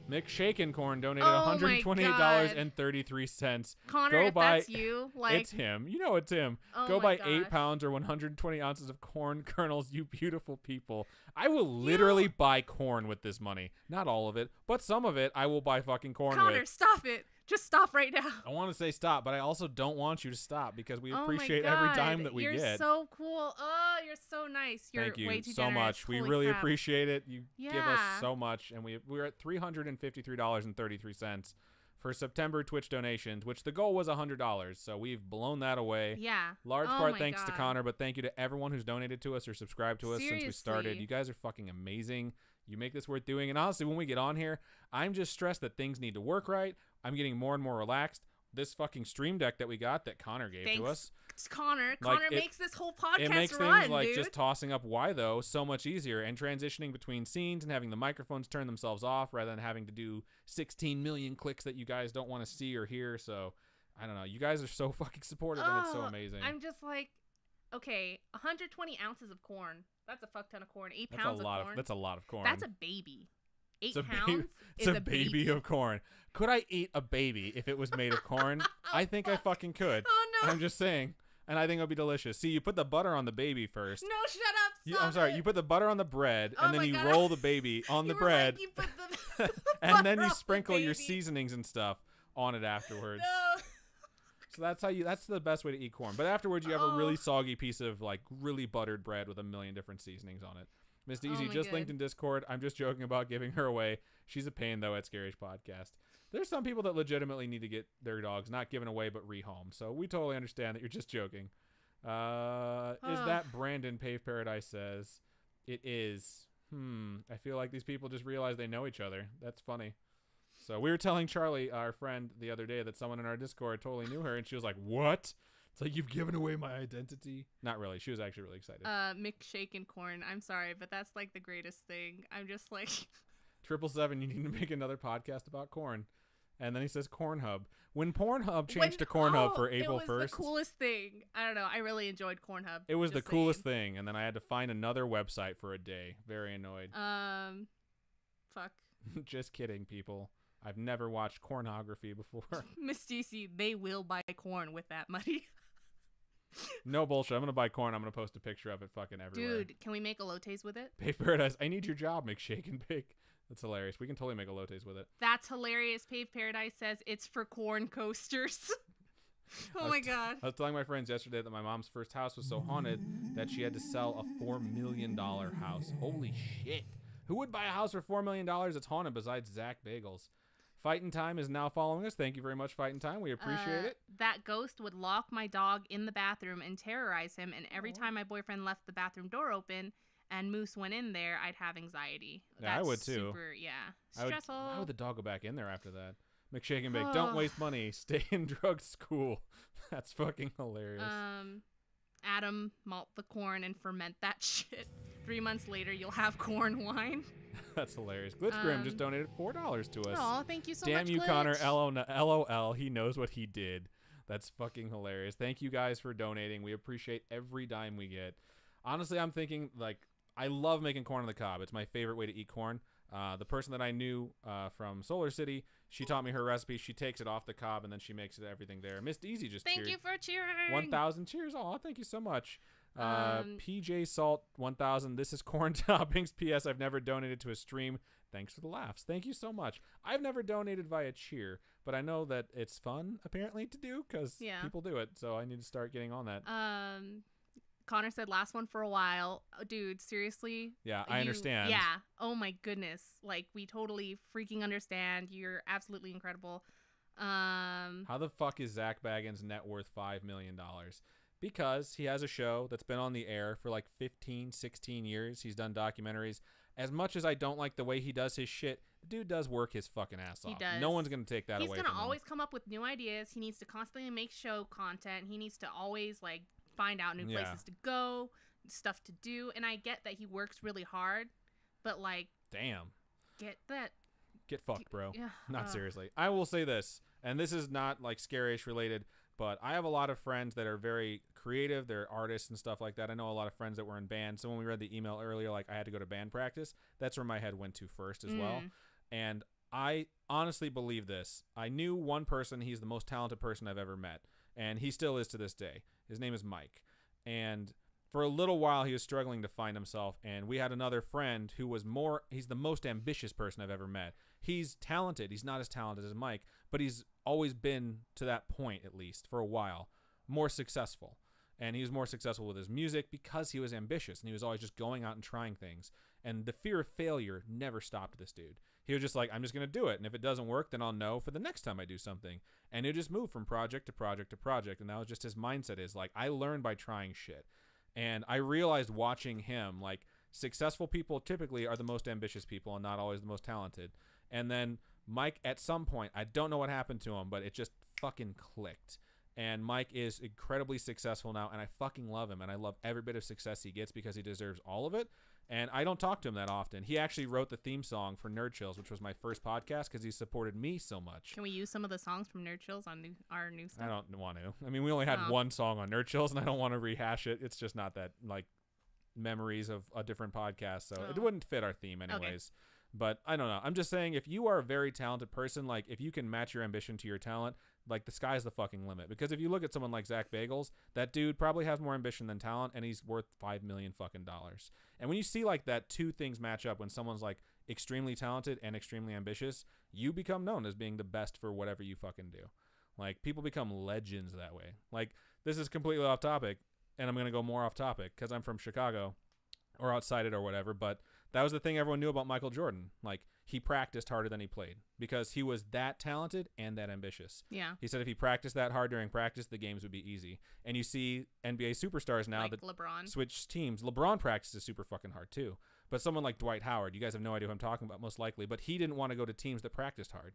S2: Mick Shaken Corn donated
S1: Oh my
S2: $128.33.
S1: Connor,
S2: Go
S1: if
S2: buy,
S1: that's you, like
S2: it's him. You know it's him.
S1: Oh
S2: Go
S1: my
S2: buy 8
S1: gosh.
S2: pounds or 120 ounces of corn kernels, you beautiful people. I will literally buy corn with this money. Not all of it, but some of it I will buy fucking corn
S1: Connor,
S2: with.
S1: stop it. Just stop right now.
S2: I want to say stop, but I also don't want you to stop because we
S1: Oh my
S2: appreciate every
S1: God.
S2: dime that we
S1: you're
S2: get.
S1: You're so cool. Oh, you're so nice. You're
S2: Thank you
S1: way too
S2: so
S1: generous.
S2: much. We
S1: Holy
S2: really
S1: crap.
S2: appreciate it. You give us
S1: Yeah.
S2: so much, and we're at $353.33 for September Twitch donations, which the goal was $100, so we've blown that away.
S1: Yeah.
S2: Large
S1: Oh
S2: part
S1: my
S2: thanks to
S1: God.
S2: Connor, but thank you to everyone who's donated to us or subscribed to us since we started.
S1: Seriously.
S2: You guys are fucking amazing. You make this worth doing. And honestly, when we get on here, I'm just stressed that things need to work right. I'm getting more and more relaxed. This fucking stream deck that we got that Connor gave to us.
S1: It's Connor.
S2: Like,
S1: Connor
S2: it-
S1: makes this whole podcast
S2: It makes
S1: run,
S2: things like
S1: dude.
S2: just tossing up why though so much easier, and transitioning between scenes and having the microphones turn themselves off rather than having to do 16 million clicks that you guys don't want to see or hear. So I don't know. You guys are so fucking supportive and it's so amazing.
S1: I'm just like, okay, 120 ounces of corn. That's a fuck ton of corn. 8
S2: That's
S1: pounds
S2: a lot
S1: of corn.
S2: that's a lot of corn.
S1: That's a baby. 8
S2: It's a
S1: pounds
S2: baby-
S1: is
S2: It's a baby of corn. Could I eat a baby if it was made of corn? I think I fucking could.
S1: Oh no.
S2: I'm just saying. And I think it would be delicious. See, you put the butter on the baby first.
S1: No, shut up. Stop
S2: I'm sorry.
S1: it.
S2: You put the butter on the bread,
S1: Oh
S2: and then
S1: my
S2: you
S1: God.
S2: roll the baby on the
S1: You were
S2: bread,
S1: Like, you put the
S2: and then
S1: butter
S2: you
S1: on the
S2: sprinkle your
S1: baby.
S2: seasonings and stuff on it afterwards.
S1: No.
S2: So that's the best way to eat corn. But afterwards, you have a really
S1: Oh.
S2: soggy piece of like really buttered bread with a million different seasonings on it. Miss Daisy
S1: my
S2: just linked
S1: God.
S2: in Discord. I'm just joking about giving her away. She's a pain though at Scarish Podcast. There's some people that legitimately need to get their dogs not given away but rehomed. So we totally understand that you're just joking. Is that Brandon Pave Paradise says it is. I feel like these people just realize they know each other. That's funny. So we were telling Charlie, our friend, the other day that someone in our Discord totally knew her, and she was like, "What?" It's like, you've given away my identity. Not really. She was actually really excited.
S1: McShaken corn. I'm sorry, but that's like the greatest thing. I'm just like
S2: 777, you need to make another podcast about corn. And then he says Cornhub. When Pornhub changed to Cornhub for April 1st.
S1: It was the coolest thing. I don't know. I really enjoyed Cornhub.
S2: It was the
S1: just
S2: coolest
S1: saying.
S2: thing. And then I had to find another website for a day. Very annoyed.
S1: Fuck.
S2: Just kidding, people. I've never watched cornography before.
S1: Miss DC, they will buy corn with that money.
S2: No bullshit. I'm going to buy corn. I'm going to post a picture of it fucking everywhere.
S1: Dude, can we make elotes with it?
S2: Pave Paradise, I need your job, McShaken Bake. That's hilarious. We can totally make elotes with it.
S1: That's hilarious. Pave Paradise says it's for corn coasters. Oh my god.
S2: I was telling my friends yesterday that my mom's first house was so haunted that she had to sell a $4 million house. Holy shit. Who would buy a house for $4 million that's haunted besides Zach Bagels? Fightin' Time is now following us. Thank you very much, Fightin' Time. We appreciate it.
S1: That ghost would lock my dog in the bathroom and terrorize him, and every time my boyfriend left the bathroom door open and Moose went in there, I'd have anxiety.
S2: Yeah,
S1: That's
S2: I would too.
S1: Super, stressful.
S2: Why would the dog go back in there after that? McShake and Bake, don't waste money. Stay in drug school. That's fucking hilarious.
S1: Adam, malt the corn and ferment that shit. 3 months later, you'll have corn wine.
S2: That's hilarious. Glitch Grim just donated $4 to us.
S1: Oh, thank you so much,
S2: Damn you,
S1: Glitch.
S2: Connor. LOL. He knows what he did. That's fucking hilarious. Thank you guys for donating. We appreciate every dime we get. Honestly, I'm thinking, like, I love making corn on the cob. It's my favorite way to eat corn. The person that I knew from Solar City, she taught me her recipe. She takes it off the cob and then she makes it everything there. Miss Easy just cheered.
S1: Thank you for cheering.
S2: 1,000 cheers. Oh, thank you so much. PJ Salt 1,000. This is corn toppings. P.S. I've never donated to a stream. Thanks for the laughs. Thank you so much. I've never donated via cheer, but I know that it's fun apparently to do because people do it. So I need to start getting on that.
S1: Connor said last one for a while. Oh, dude, seriously?
S2: Yeah, I understand.
S1: Yeah. Oh my goodness. Like, we totally freaking understand. You're absolutely incredible.
S2: How the fuck is Zach Baggins' net worth $5 million? Because he has a show that's been on the air for like 15, 16 years. He's done documentaries. As much as I don't like the way he does his shit, the dude does work his fucking ass off.
S1: He does.
S2: No one's going to take that away from him.
S1: He's going to always come up with new ideas. He needs to constantly make show content. He needs to always, like, find out new places to go, stuff to do. And I get that he works really hard, but, like...
S2: Damn.
S1: Get
S2: fucked, bro.
S1: Yeah.
S2: Not seriously. I will say this, and this is not, like, scary-ish related, but I have a lot of friends that are very creative. They're artists and stuff like that. I know a lot of friends that were in bands. So when we read the email earlier, like, I had to go to band practice, that's where my head went to first as well. And I honestly believe this. I knew one person. He's the most talented person I've ever met, and he still is to this day. His name is Mike. And for a little while, he was struggling to find himself, and we had another friend who was he's the most ambitious person I've ever met. He's talented. He's not as talented as Mike, but he's always been, to that point at least, for a while, more successful. And he was more successful with his music because he was ambitious, and he was always just going out and trying things. And the fear of failure never stopped this dude. He was just like, I'm just going to do it, and if it doesn't work, then I'll know for the next time I do something. And he'll just move from project to project to project, and that was just his mindset is, like, I learned by trying shit. And I realized watching him, like, successful people typically are the most ambitious people and not always the most talented. And then Mike, at some point, I don't know what happened to him, but it just fucking clicked. And Mike is incredibly successful now, and I fucking love him, and I love every bit of success he gets because he deserves all of it. And I don't talk to him that often. He actually wrote the theme song for Nerd Chills, which was my first podcast, because he supported me so much.
S1: Can we use some of the songs from Nerd Chills on our new stuff?
S2: I don't want to. I mean, we only had one song on Nerd Chills, and I don't want to rehash it. It's just not that, like, memories of a different podcast, so it wouldn't fit our theme anyways. Okay. But I don't know. I'm just saying, if you are a very talented person, like, if you can match your ambition to your talent, like, the sky's the fucking limit. Because if you look at someone like Zach Bagels, that dude probably has more ambition than talent, and he's worth $5 million fucking dollars. And when you see, like, that two things match up, when someone's, like, extremely talented and extremely ambitious, you become known as being the best for whatever you fucking do. Like, people become legends that way. Like, this is completely off topic, and I'm going to go more off topic because I'm from Chicago, or outside it or whatever, but that was the thing everyone knew about Michael Jordan. Like, he practiced harder than he played because he was that talented and that ambitious.
S1: Yeah.
S2: He said if he practiced that hard during practice, the games would be easy. And you see NBA superstars now
S1: like
S2: that
S1: LeBron
S2: switch teams. LeBron practices super fucking hard too. But someone like Dwight Howard, you guys have no idea who I'm talking about most likely, but he didn't want to go to teams that practiced hard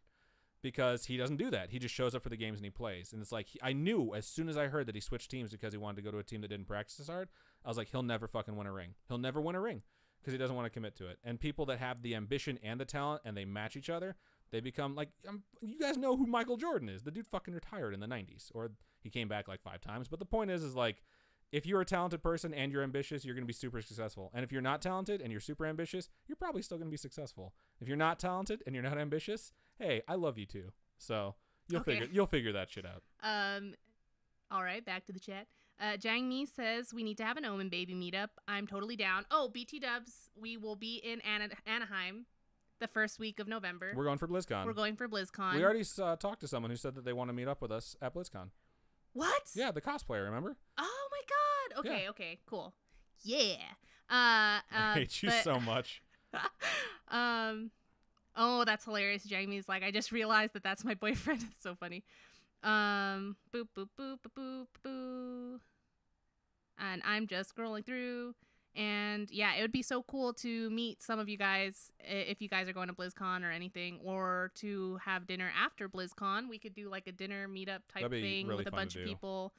S2: because he doesn't do that. He just shows up for the games and he plays. And it's like, I knew as soon as I heard that he switched teams because he wanted to go to a team that didn't practice as hard, I was like, he'll never fucking win a ring. He'll never win a ring. Because he doesn't want to commit to it. And people that have the ambition and the talent and they match each other, they become like, you guys know who Michael Jordan is. The dude fucking retired in the 90s. Or he came back like 5 times. But the point is like, if you're a talented person and you're ambitious, you're going to be super successful. And if you're not talented and you're super ambitious, you're probably still going to be successful. If you're not talented and you're not ambitious, hey, I love you too. So you'll figure that shit out.
S1: All right, back to the chat. Jang Mi says we need to have an Omen Baby meetup. I'm totally down. Oh, BT Dubs, we will be in Anaheim the first week of November.
S2: We're going for BlizzCon.
S1: We
S2: already talked to someone who said that they want to meet up with us at BlizzCon.
S1: What?
S2: Yeah, the cosplayer, remember?
S1: Oh my god. Okay, okay, cool. Yeah.
S2: I hate you so much.
S1: Oh, that's hilarious. Jamie's like, I just realized that that's my boyfriend. It's so funny. Boop, boop, boop, boop, boop, boop. And I'm just scrolling through. And yeah, it would be so cool to meet some of you guys if you guys are going to BlizzCon or anything, or to have dinner after BlizzCon. We could do like a dinner meetup type thing
S2: really
S1: with a bunch of people.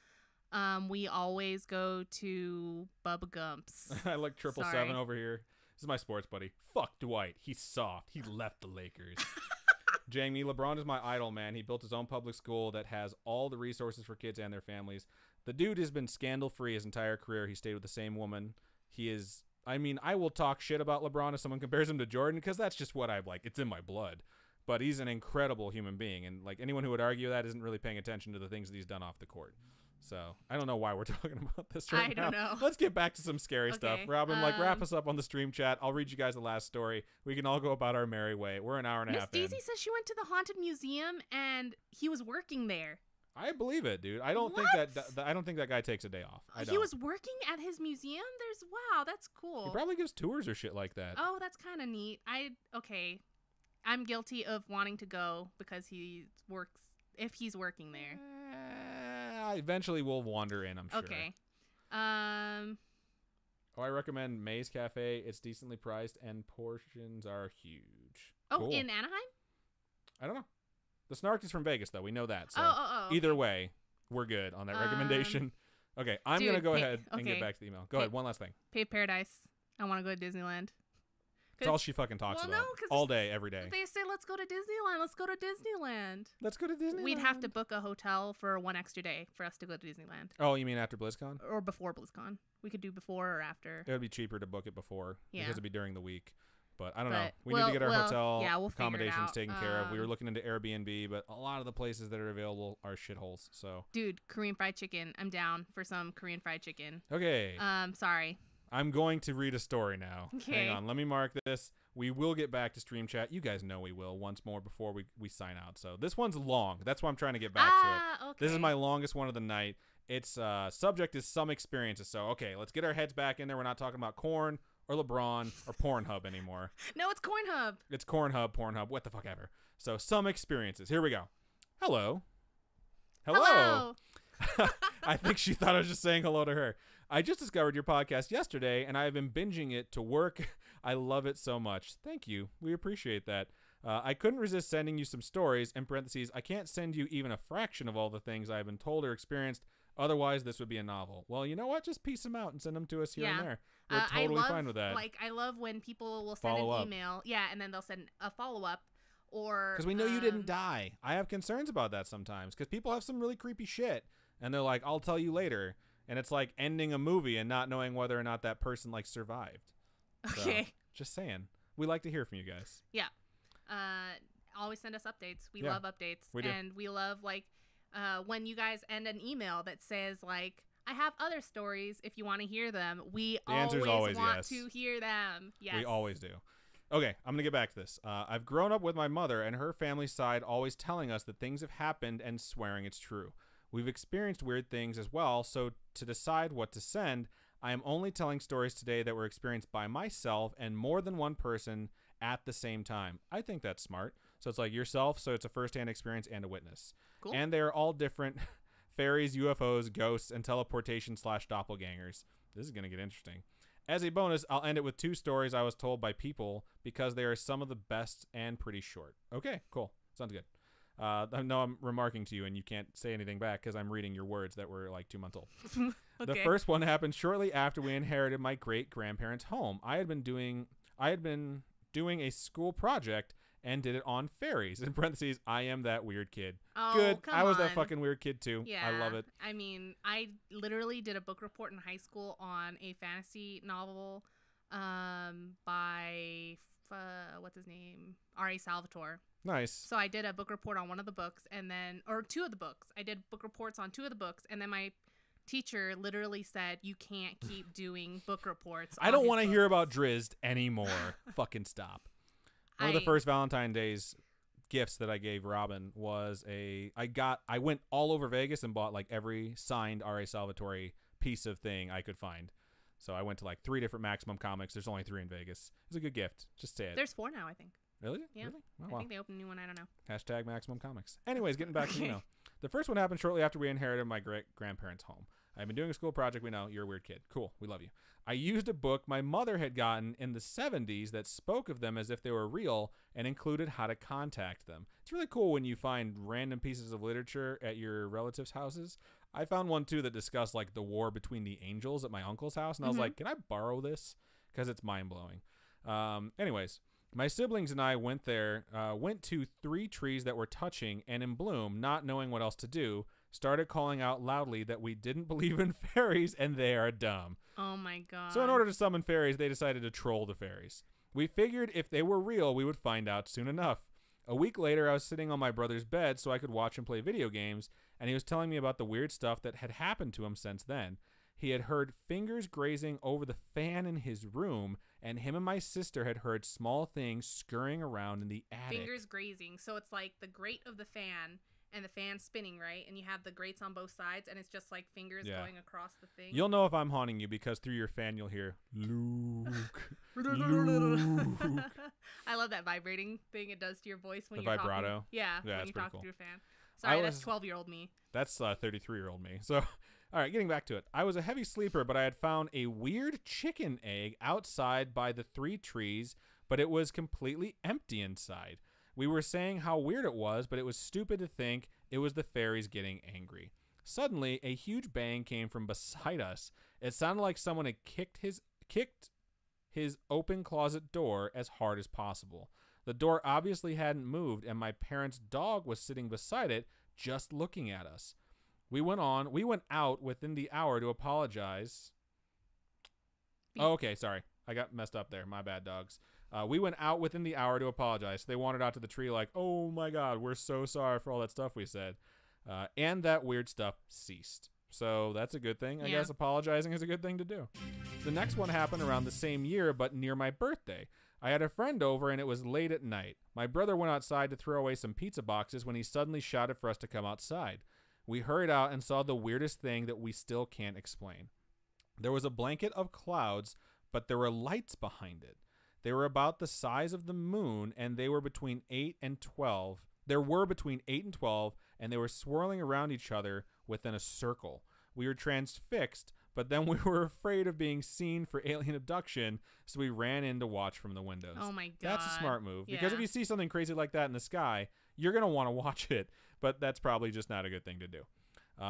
S1: We always go to Bubba Gump's.
S2: I like 777 over here. This is my sports buddy. Fuck Dwight. He's soft. He left the Lakers. Jamie, LeBron is my idol, man. He built his own public school that has all the resources for kids and their families. The dude has been scandal-free his entire career. He stayed with the same woman. He is, I mean, I will talk shit about LeBron if someone compares him to Jordan, because that's just what I've like. It's in my blood. But he's an incredible human being. And like anyone who would argue that isn't really paying attention to the things that he's done off the court. So I don't know why we're talking about this right now.
S1: I don't know.
S2: Let's get back to some scary stuff. Robin, wrap us up on the stream chat. I'll read you guys the last story. We can all go about our merry way. We're an hour and a half in.
S1: Miss Daisy says she went to the haunted museum and he was working there.
S2: I believe it, dude. I don't think that guy takes a day off.
S1: He was working at his museum? Wow, that's cool.
S2: He probably gives tours or shit like that.
S1: Oh, that's kind of neat. I'm guilty of wanting to go because if he's working there.
S2: Eventually we'll wander in, I'm sure.
S1: Okay.
S2: I recommend Maze Cafe. It's decently priced and portions are huge.
S1: Oh,
S2: cool.
S1: In Anaheim?
S2: I don't know. The Snark is from Vegas, though. We know that. So
S1: okay.
S2: Either way, we're good on that recommendation. Okay, I'm going to go ahead and get back to the email. Go ahead. One last thing.
S1: Pave Paradise. I want to go to Disneyland.
S2: That's all she fucking talks about. All day, every day.
S1: They say, let's go to Disneyland. Let's go to Disneyland.
S2: Let's go to Disneyland.
S1: We'd have to book a hotel for one extra day for us to go to Disneyland.
S2: Oh, you mean after BlizzCon?
S1: Or before BlizzCon. We could do before or after.
S2: It would be cheaper to book it before because it'd be during the week. But I don't know. We
S1: need
S2: to get our hotel
S1: accommodations
S2: taken care of. We were looking into Airbnb, but a lot of the places that are available are shitholes. So,
S1: dude, Korean fried chicken. I'm down for some Korean fried chicken.
S2: Okay.
S1: Sorry.
S2: I'm going to read a story now.
S1: Okay.
S2: Hang on. Let me mark this. We will get back to stream chat. You guys know we will once more before we sign out. So this one's long. That's why I'm trying to get back to it.
S1: Okay.
S2: This is my longest one of the night. Its subject is some experiences. So, okay, let's get our heads back in there. We're not talking about corn or LeBron or Pornhub anymore.
S1: No, it's Cornhub.
S2: It's Pornhub, what the fuck ever. So, some experiences. Here we go. Hello. I think she thought I was just saying hello to her. I just discovered your podcast yesterday, and I have been binging it to work. I love it so much. Thank you. We appreciate that. I couldn't resist sending you some stories. In parentheses, I can't send you even a fraction of all the things I have been told or experienced. Otherwise, this would be a novel. Well, you know what? Just piece them out and send them to us here and there. We're totally fine with that.
S1: I love when people will send an email. Yeah, and then they'll send a follow-up. Because
S2: we know you didn't die. I have concerns about that sometimes because people have some really creepy shit. And they're like, I'll tell you later. And it's like ending a movie and not knowing whether or not that person survived.
S1: Okay.
S2: So, just saying. We like to hear from you guys.
S1: Yeah. Always send us updates. We love updates.
S2: We do.
S1: And we love when you guys end an email that says I have other stories if you want to hear them. We always want to hear them. Yes.
S2: We always do. Okay, I'm going to get back to this. I've grown up with my mother and her family side always telling us that things have happened and swearing it's true. We've experienced weird things as well, so to decide what to send, I am only telling stories today that were experienced by myself and more than one person at the same time. I think that's smart. So it's like yourself, so it's a first-hand experience and a witness.
S1: Cool.
S2: And they are all different. Fairies, UFOs, ghosts, and teleportation/doppelgangers. This is going to get interesting. As a bonus, I'll end it with 2 stories I was told by people because they are some of the best and pretty short. Okay, cool. Sounds good. I know I'm remarking to you and you can't say anything back because I'm reading your words that were 2 months old.
S1: Okay.
S2: The first one happened shortly after we inherited my great-grandparents' home. I had been doing a school project and did it on fairies. In parentheses, I am that weird kid.
S1: Oh,
S2: good.
S1: Come
S2: I was
S1: on.
S2: that fucking weird kid too.
S1: Yeah.
S2: I love it.
S1: I mean, I literally did a book report in high school on a fantasy novel by what's his name? R.A. Salvatore.
S2: Nice.
S1: So I did a book report on one of the books or 2 of the books. I did book reports on 2 of the books, and then my teacher literally said, you can't keep doing book reports.
S2: I don't want to hear about Drizzt anymore. Fucking stop. One of the first Valentine's Day's gifts that I gave Robin was I went all over Vegas and bought every signed R.A. Salvatore piece of thing I could find. So I went to 3 different Maximum Comics. There's only 3 in Vegas. It's a good gift. Just say it.
S1: There's 4 now, I think.
S2: Really?
S1: Yeah.
S2: Really? Oh,
S1: I
S2: wow.
S1: think they opened a new one. I don't know.
S2: Hashtag Maximum Comics. Anyways, getting back to the first one happened shortly after we inherited my great-grandparents' home. I've been doing a school project. We know you're a weird kid. Cool. We love you. I used a book my mother had gotten in the 70s that spoke of them as if they were real and included how to contact them. It's really cool when you find random pieces of literature at your relatives' houses. I found one, too, that discussed, like, the war between the angels at my uncle's house. And I was like, can I borrow this? Because it's mind-blowing. Anyways, my siblings and I went to 3 trees that were touching and in bloom, not knowing what else to do, started calling out loudly that we didn't believe in fairies and they are dumb.
S1: Oh my god.
S2: So in order to summon fairies, they decided to troll the fairies. We figured if they were real, we would find out soon enough. A week later, I was sitting on my brother's bed so I could watch him play video games, and he was telling me about the weird stuff that had happened to him since then. He had heard fingers grazing over the fan in his room, and him and my sister had heard small things scurrying around in the attic.
S1: Fingers grazing. So it's like the grate of the fan and the fan spinning, right? And you have the grates on both sides, and it's just like fingers going across the thing.
S2: You'll know if I'm haunting you because through your fan you'll hear, Luke, Luke.
S1: I love that vibrating thing it does to your voice when
S2: The
S1: you're
S2: vibrato?
S1: talking. Yeah, when
S2: that's
S1: you
S2: pretty
S1: talk
S2: cool.
S1: through a fan. Sorry, that's 12-year-old me.
S2: That's 33-year-old me. So, all right, getting back to it. I was a heavy sleeper, but I had found a weird chicken egg outside by the 3 trees, but it was completely empty inside. We were saying how weird it was, but it was stupid to think it was the fairies getting angry. Suddenly, a huge bang came from beside us. It sounded like someone had kicked his open closet door as hard as possible. The door obviously hadn't moved, and my parents' dog was sitting beside it, just looking at us. We went out within the hour to apologize. Oh, okay, sorry. I got messed up there. My bad, dogs. We went out within the hour to apologize. They wandered out to the tree like, oh my God, we're so sorry for all that stuff we said. And that weird stuff ceased. So that's a good thing. I guess apologizing is a good thing to do. The next one happened around the same year, but near my birthday. I had a friend over and it was late at night. My brother went outside to throw away some pizza boxes when he suddenly shouted for us to come outside. We hurried out and saw the weirdest thing that we still can't explain. There was a blanket of clouds, but there were lights behind it. They were about the size of the moon, and they were between 8 and 12. There were between 8 and 12, and they were swirling around each other within a circle. We were transfixed, but then we were afraid of being seen for alien abduction, so we ran in to watch from the windows.
S1: Oh my God.
S2: That's a smart move, because if you see something crazy like that in the sky, you're going to want to watch it, but that's probably just not a good thing to do.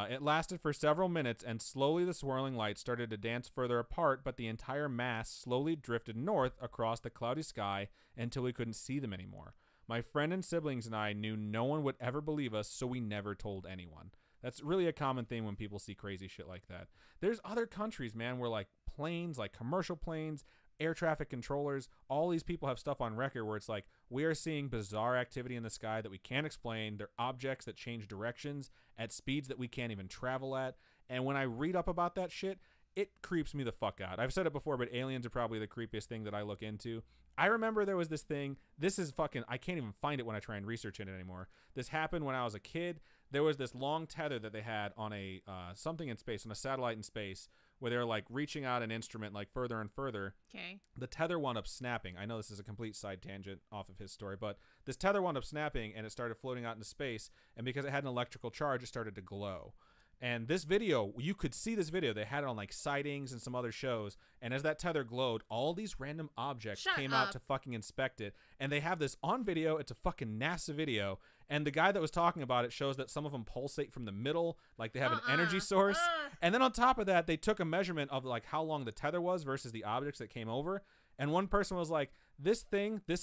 S2: It lasted for several minutes, and slowly the swirling lights started to dance further apart, but the entire mass slowly drifted north across the cloudy sky until we couldn't see them anymore. My friend and siblings and I knew no one would ever believe us, so we never told anyone. That's really a common thing when people see crazy shit like that. There's other countries, man, where like planes, like commercial planes, air traffic controllers, all these people have stuff on record where it's like, we are seeing bizarre activity in the sky that we can't explain. They're objects that change directions at speeds that we can't even travel at. And when I read up about that shit, it creeps me the fuck out. I've said it before, but aliens are probably the creepiest thing that I look into. I remember there was this thing. This is fucking, I can't even find it when I try and research it anymore. This happened when I was a kid. There was this long tether that they had on a something in space, on a satellite in space, where they were like reaching out an instrument like further and further.
S1: Okay.
S2: The tether wound up snapping. I know this is a complete side tangent off of his story, but this tether wound up snapping and it started floating out into space. And because it had an electrical charge, it started to glow. And this video, you could see this video. They had it on like Sightings and some other shows. And as that tether glowed, all these random objects came out to fucking inspect it. And they have this on video. It's a fucking NASA video. And the guy that was talking about it shows that some of them pulsate from the middle, like they have an energy source. And then on top of that, they took a measurement of like how long the tether was versus the objects that came over. And one person was like, this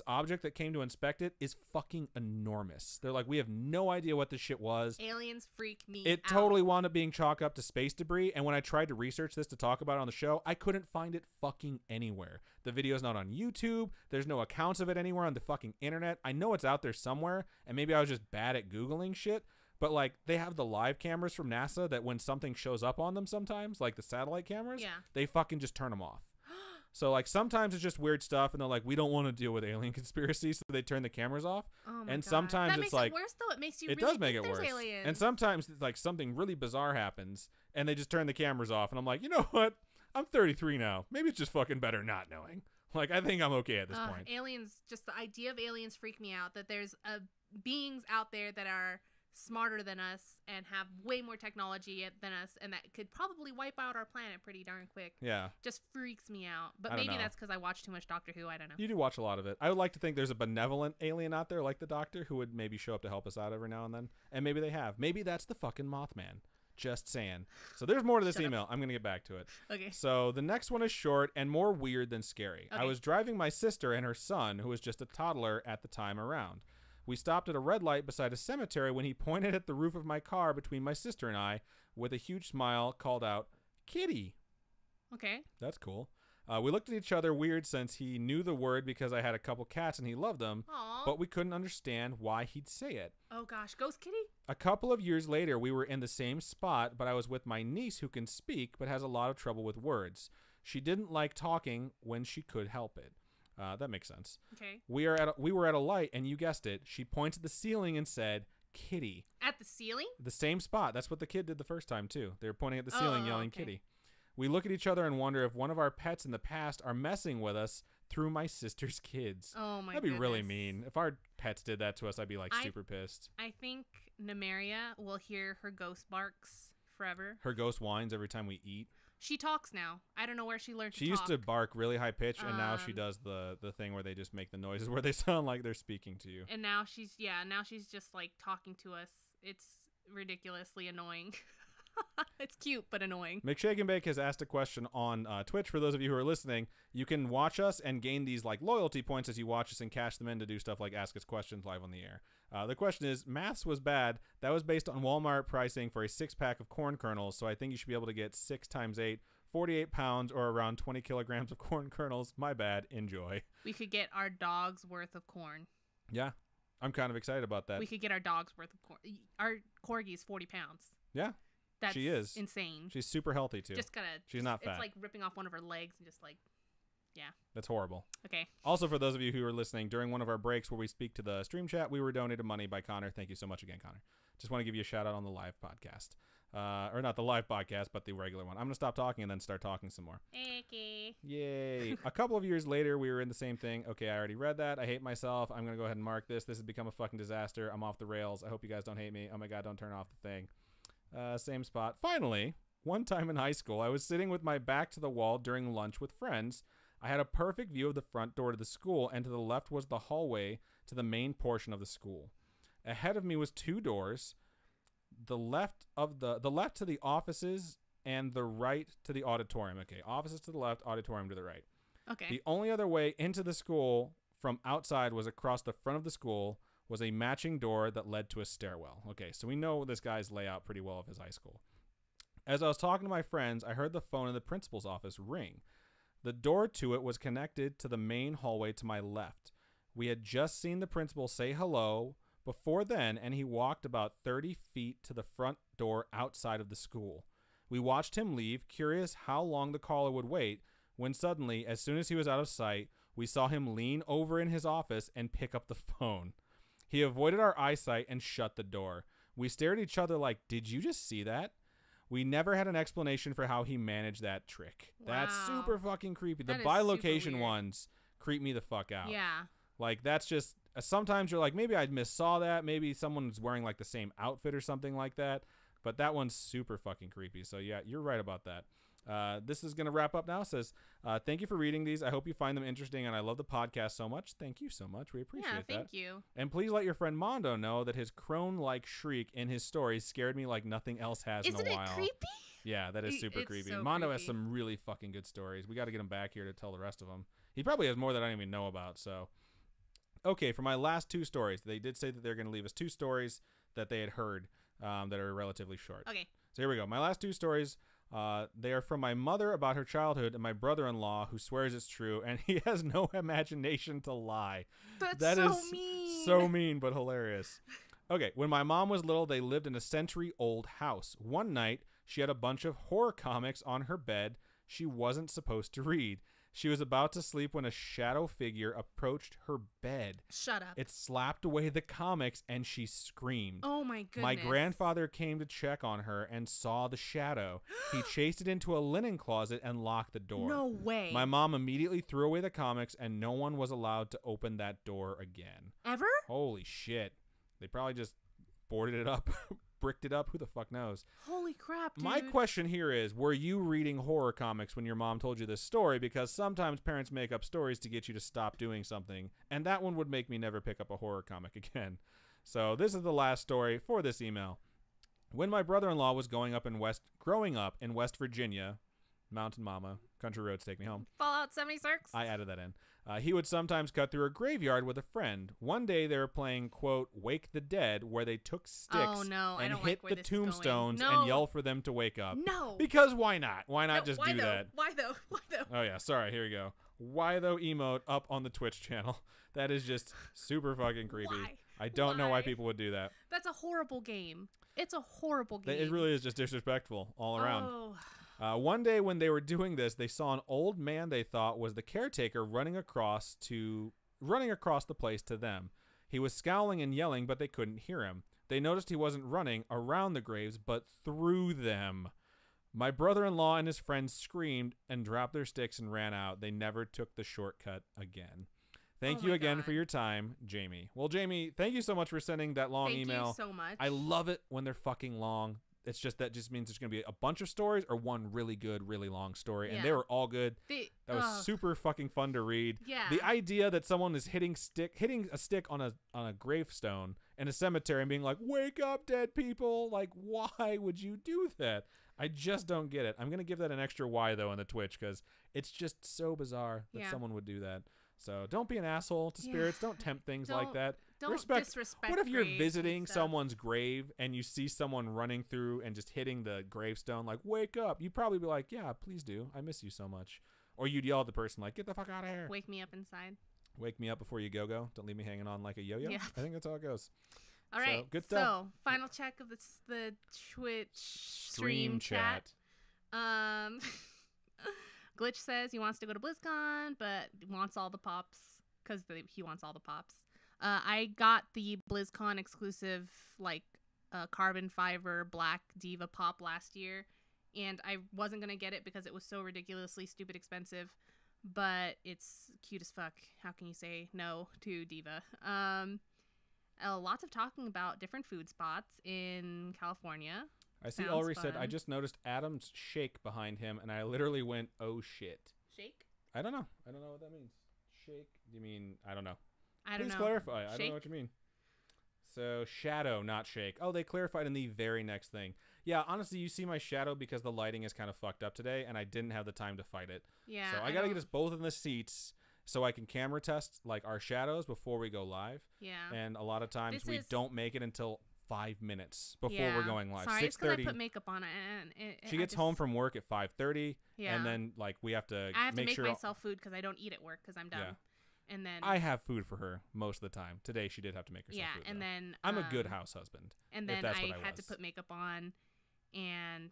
S2: object that came to inspect it is fucking enormous. They're like, we have no idea what this shit was.
S1: Aliens freak me out.
S2: It totally wound up being chalked up to space debris. And when I tried to research this to talk about it on the show, I couldn't find it fucking anywhere. The video's not on YouTube. There's no accounts of it anywhere on the fucking internet. I know it's out there somewhere. And maybe I was just bad at Googling shit. But like they have the live cameras from NASA that when something shows up on them sometimes, like the satellite cameras, they fucking just turn them off. So, like, sometimes it's just weird stuff, and they're like, we don't want to deal with alien conspiracies, so they turn the cameras off.
S1: Oh my
S2: and
S1: God.
S2: sometimes
S1: that
S2: it's
S1: makes
S2: like...
S1: it worse, though. It makes you
S2: it
S1: really
S2: does make
S1: think
S2: it worse.
S1: Aliens.
S2: And sometimes, it's like, something really bizarre happens, and they just turn the cameras off, and I'm like, you know what? I'm 33 now. Maybe it's just fucking better not knowing. Like, I think I'm okay at this point.
S1: Aliens, just the idea of aliens freak me out. That there's beings out there that are smarter than us and have way more technology than us, and that could probably wipe out our planet pretty darn quick.
S2: Yeah.
S1: Just freaks me out. But
S2: I don't
S1: maybe
S2: know.
S1: that's because I watch too much Doctor Who. I don't know.
S2: You do watch a lot of it. I would like to think there's a benevolent alien out there like the Doctor who would maybe show up to help us out every now and then. And maybe they have. Maybe that's the fucking Mothman. Just saying. So there's more to this email. I'm going to get back to it.
S1: Okay.
S2: So the next one is short and more weird than scary.
S1: Okay.
S2: I was driving my sister and her son, who was just a toddler at the time, around. We stopped at a red light beside a cemetery when he pointed at the roof of my car between my sister and I, with a huge smile, called out, "Kitty."
S1: Okay.
S2: That's cool. We looked at each other weird since he knew the word because I had a couple cats and he loved them,
S1: Aww.
S2: but we couldn't understand why he'd say it.
S1: Oh gosh, Ghost Kitty?
S2: A couple of years later, we were in the same spot, but I was with my niece who can speak but has a lot of trouble with words. She didn't like talking when she could help it. That makes sense.
S1: Okay.
S2: We were at a light, and you guessed it. She pointed at the ceiling and said, "Kitty."
S1: At the ceiling?
S2: The same spot. That's what the kid did the first time, too. They were pointing at the ceiling, yelling,
S1: okay.
S2: "Kitty." We look at each other and wonder if one of our pets in the past are messing with us through my sister's kids.
S1: Oh my
S2: That'd be really
S1: goodness.
S2: mean. If our pets did that to us, I'd be like super pissed.
S1: I think Nymeria will hear her ghost barks forever.
S2: Her ghost whines every time we eat.
S1: She talks now. I don't know where she learned to
S2: She
S1: talk.
S2: used to bark really high pitch, and now she does the thing where they just make the noises where they sound like they're speaking to you.
S1: And now she's just like talking to us. It's ridiculously annoying. It's cute but annoying.
S2: McShake and Bake has asked a question on Twitch. For those of you who are listening, you can watch us and gain these like loyalty points as you watch us and cash them in to do stuff like ask us questions live on the air. The question is, maths was bad. That was based on Walmart pricing for a 6-pack of corn kernels, so I think you should be able to get 6 times 8, 48 pounds or around 20 kilograms of corn kernels. My bad. Enjoy.
S1: We could get our dog's worth of corn.
S2: Yeah, I'm kind of excited about that.
S1: We could get our dog's worth of corn. Our corgi is 40 pounds.
S2: Yeah.
S1: That's
S2: She is
S1: insane.
S2: She's super healthy too.
S1: Just gotta.
S2: She's not fat.
S1: It's like ripping off one of her legs and just like, yeah.
S2: That's horrible.
S1: Okay.
S2: Also, for those of you who are listening, during one of our breaks where we speak to the stream chat, we were donated money by Connor. Thank you so much again, Connor. Just want to give you a shout out on the live podcast. Or not the live podcast, but the regular one. I'm going to stop talking and then start talking some more.
S1: Okay.
S2: Yay. A couple of years later, we were in the same thing. Okay, I already read that. I hate myself. I'm going to go ahead and mark this. This has become a fucking disaster. I'm off the rails. I hope you guys don't hate me. Oh my God, don't turn off the thing. Same spot. Finally, one time in high school, I was sitting with my back to the wall during lunch with friends. I had a perfect view of the front door to the school, and to the left was the hallway to the main portion of the school. Ahead of me was 2 doors. The left to the offices and the right to the auditorium. Okay, offices to the left, auditorium to the right.
S1: Okay.
S2: The only other way into the school from outside was across the front of the school was a matching door that led to a stairwell. Okay, so we know this guy's layout pretty well of his high school. As I was talking to my friends, I heard the phone in the principal's office ring. The door to it was connected to the main hallway to my left. We had just seen the principal say hello before then, and he walked about 30 feet to the front door outside of the school. We watched him leave, curious how long the caller would wait, when suddenly, as soon as he was out of sight, we saw him lean over in his office and pick up the phone. He avoided our eyesight and shut the door. We stared at each other like, did you just see that? We never had an explanation for how he managed that trick.
S1: Wow.
S2: That's super fucking creepy. The
S1: That is
S2: bilocation
S1: super weird.
S2: ones creep me the fuck out.
S1: Yeah.
S2: Like, that's just, sometimes you're like, maybe I missaw that. Maybe someone's wearing like the same outfit or something like that. But that one's super fucking creepy. So yeah, you're right about that. This is going to wrap up now. It says, thank you for reading these. I hope you find them interesting, and I love the podcast so much. Thank you so much. We appreciate that.
S1: Yeah, thank you.
S2: And please let your friend Mondo know that his crone-like shriek in his stories scared me like nothing else has in a while.
S1: Isn't it creepy?
S2: Yeah, that is super
S1: It's
S2: creepy.
S1: so
S2: Mondo has
S1: creepy.
S2: some really fucking good stories. We got to get him back here to tell the rest of them. He probably has more that I don't even know about. So, okay, for my last 2 stories, they did say that they're going to leave us 2 stories that they had heard that are relatively short.
S1: Okay.
S2: So here we go. My last 2 stories, they are from my mother about her childhood and my brother-in-law who swears it's true, and he has no imagination to lie.
S1: That is mean.
S2: So mean, but hilarious. Okay, when my mom was little, they lived in a century-old house. One night, she had a bunch of horror comics on her bed she wasn't supposed to read. She was about to sleep when a shadow figure approached her bed.
S1: Shut up.
S2: It slapped away the comics and she screamed.
S1: Oh my goodness.
S2: My grandfather came to check on her and saw the shadow. He chased it into a linen closet and locked the door.
S1: No way.
S2: My mom immediately threw away the comics and no one was allowed to open that door again.
S1: Ever?
S2: Holy shit. They probably just boarded it up, bricked it up. Who the fuck knows?
S1: Holy crap, dude.
S2: My question here is, were you reading horror comics when your mom told you this story? Because sometimes parents make up stories to get you to stop doing something, and that one would make me never pick up a horror comic again. So this is the last story for this email. When my brother-in-law was growing up in West Virginia, Mountain Mama, Country Roads Take Me Home.
S1: Fallout 76?
S2: I added that in. He would sometimes cut through a graveyard with a friend. One day they were playing, quote, Wake the Dead, where they took sticks and hit the tombstones and yell for them to wake up.
S1: No.
S2: Because why not? Why not just do that?
S1: Why though? Why though?
S2: Oh, yeah. Sorry. Here we go. Why though emote up on the Twitch channel. That is just super fucking creepy.
S1: Why?
S2: I don't know why people would do that.
S1: That's a horrible game. It's a horrible game.
S2: It really is just disrespectful all around.
S1: Oh.
S2: One day when they were doing this, they saw an old man they thought was the caretaker running across the place to them. He was scowling and yelling, but they couldn't hear him. They noticed he wasn't running around the graves, but through them. My brother-in-law and his friends screamed and dropped their sticks and ran out. They never took the shortcut again. Thank you again for your time, Jamie. Well, Jamie, thank you so much for sending that long email.
S1: Thank you so much.
S2: I love it when they're fucking long. It's just that just means there's going to be a bunch of stories or one really good, really long story. And they were all good. That was super fucking fun to read.
S1: Yeah.
S2: The idea that someone is hitting a stick on a gravestone in a cemetery and being like, wake up, dead people. Like, why would you do that? I just don't get it. I'm going to give that an extra Y, though, in the Twitch because it's just so bizarre that someone would do that. So don't be an asshole to spirits. Don't tempt things like that.
S1: Don't disrespect.
S2: What if you're visiting someone's grave and you see someone running through and just hitting the gravestone like, wake up? You'd probably be like, yeah, please do. I miss you so much. Or you'd yell at the person like, get the fuck out of here.
S1: Wake me up inside.
S2: Wake me up before you go. Don't leave me hanging on like a yo-yo. Yeah. I think that's how it goes.
S1: All right.
S2: So, good stuff.
S1: So, final check of the Twitch stream chat. Glitch says he wants to go to BlizzCon, but wants all the pops because he wants all the pops. I got the BlizzCon exclusive, carbon fiber black diva pop last year, and I wasn't going to get it because it was so ridiculously stupid expensive, but it's cute as fuck. How can you say no to diva? Lots of talking about different food spots in California.
S2: I see Ulrich said, I just noticed Adam's shake behind him, and I literally went, oh, shit.
S1: Shake?
S2: I don't know. I don't know what that means. Shake? Do you mean, I don't know.
S1: Please
S2: clarify.
S1: Shake?
S2: I don't know what you mean. So, shadow, not shake. Oh, they clarified in the very next thing. Yeah, honestly, you see my shadow because the lighting is kind of fucked up today, and I didn't have the time to fight it.
S1: Yeah.
S2: So I got to get us both in the seats so I can camera test, our shadows before we go live.
S1: Yeah.
S2: And a lot of times we don't make it until 5 minutes before we're going live.
S1: Sorry,
S2: 6:30.
S1: it's because I put makeup on it. And
S2: she gets home from work at 5:30, and then we have to.
S1: I have to make myself food because I don't eat at work because I'm dumb. Yeah. And then
S2: I have food for her most of the time. Today she did have to make herself food.
S1: Yeah, and then
S2: I'm a good house husband.
S1: And then I had to put makeup on, and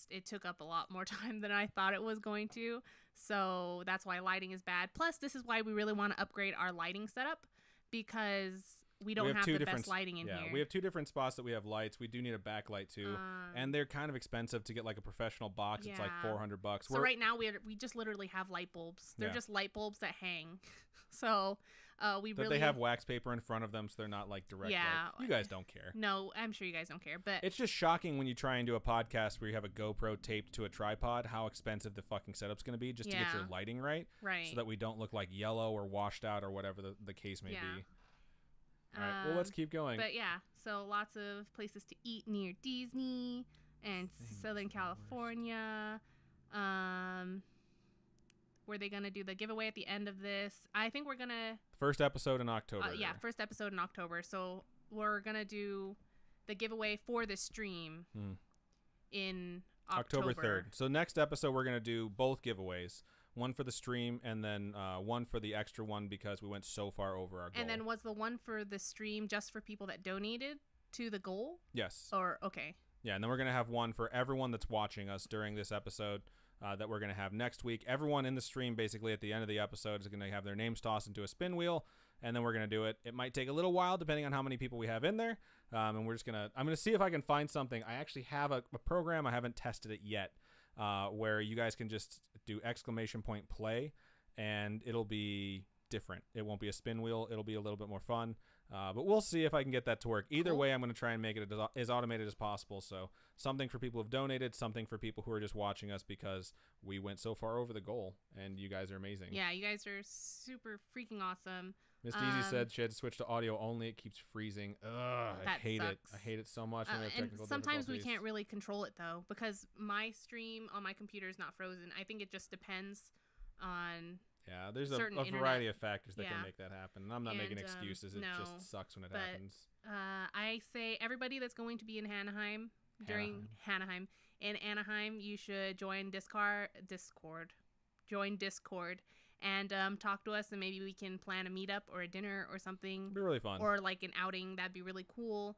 S1: it took up a lot more time than I thought it was going to. So that's why lighting is bad. Plus, this is why we really want to upgrade our lighting setup because we don't have the best lighting in here.
S2: Yeah, we have two different spots that we have lights. We do need a backlight too, and they're kind of expensive to get a professional box. Yeah. It's like $400.
S1: So right now we just literally have light bulbs. They're just light bulbs that hang. So they have wax paper in front of them, so they're not direct light. You guys don't care. No, I'm sure you guys don't care, but
S2: it's just shocking when you try and do a podcast where you have a GoPro taped to a tripod how expensive the fucking setup's going to be just to get your lighting right, so that we don't look like yellow or washed out or whatever the case may be. All right, well, let's keep going.
S1: But yeah, so lots of places to eat near Disney and Southern California. Were they going to do the giveaway at the end of this? I think we're going to...
S2: First episode in October.
S1: First episode in October. So we're going to do the giveaway for the stream in October
S2: 3rd. So next episode, we're going to do both giveaways. One for the stream and then one for the extra one because we went so far over our goal.
S1: And then was the one for the stream just for people that donated to the goal?
S2: Yes.
S1: Or, okay.
S2: Yeah, and then we're going to have one for everyone that's watching us during this episode. that we're going to have next week. Everyone in the stream, basically at the end of the episode, is going to have their names tossed into a spin wheel, and then we're going to do it. It might take a little while depending on how many people we have in there, and I'm going to see if I can find something. I actually have a program. I haven't tested it yet, where you guys can just do !play, and it'll be different. It won't be a spin wheel. It'll be a little bit more fun. But we'll see if I can get that to work. Either way, I'm going to try and make it as automated as possible. So something for people who've donated, something for people who are just watching us because we went so far over the goal, and you guys are amazing.
S1: Yeah, you guys are super freaking awesome.
S2: Miss Deezy said she had to switch to audio only. It keeps freezing. Ugh, I hate it. I hate it so much.
S1: And sometimes we can't really control it, though, because my stream on my computer is not frozen. I think it just depends on...
S2: Yeah, there's a variety of factors that can make that happen. And I'm not making excuses. It just sucks when it happens.
S1: I say everybody that's going to be in Anaheim, you should join Discord. Join Discord and talk to us, and maybe we can plan a meetup or a dinner or something.
S2: It'd be really fun.
S1: Or like an outing. That'd be really cool.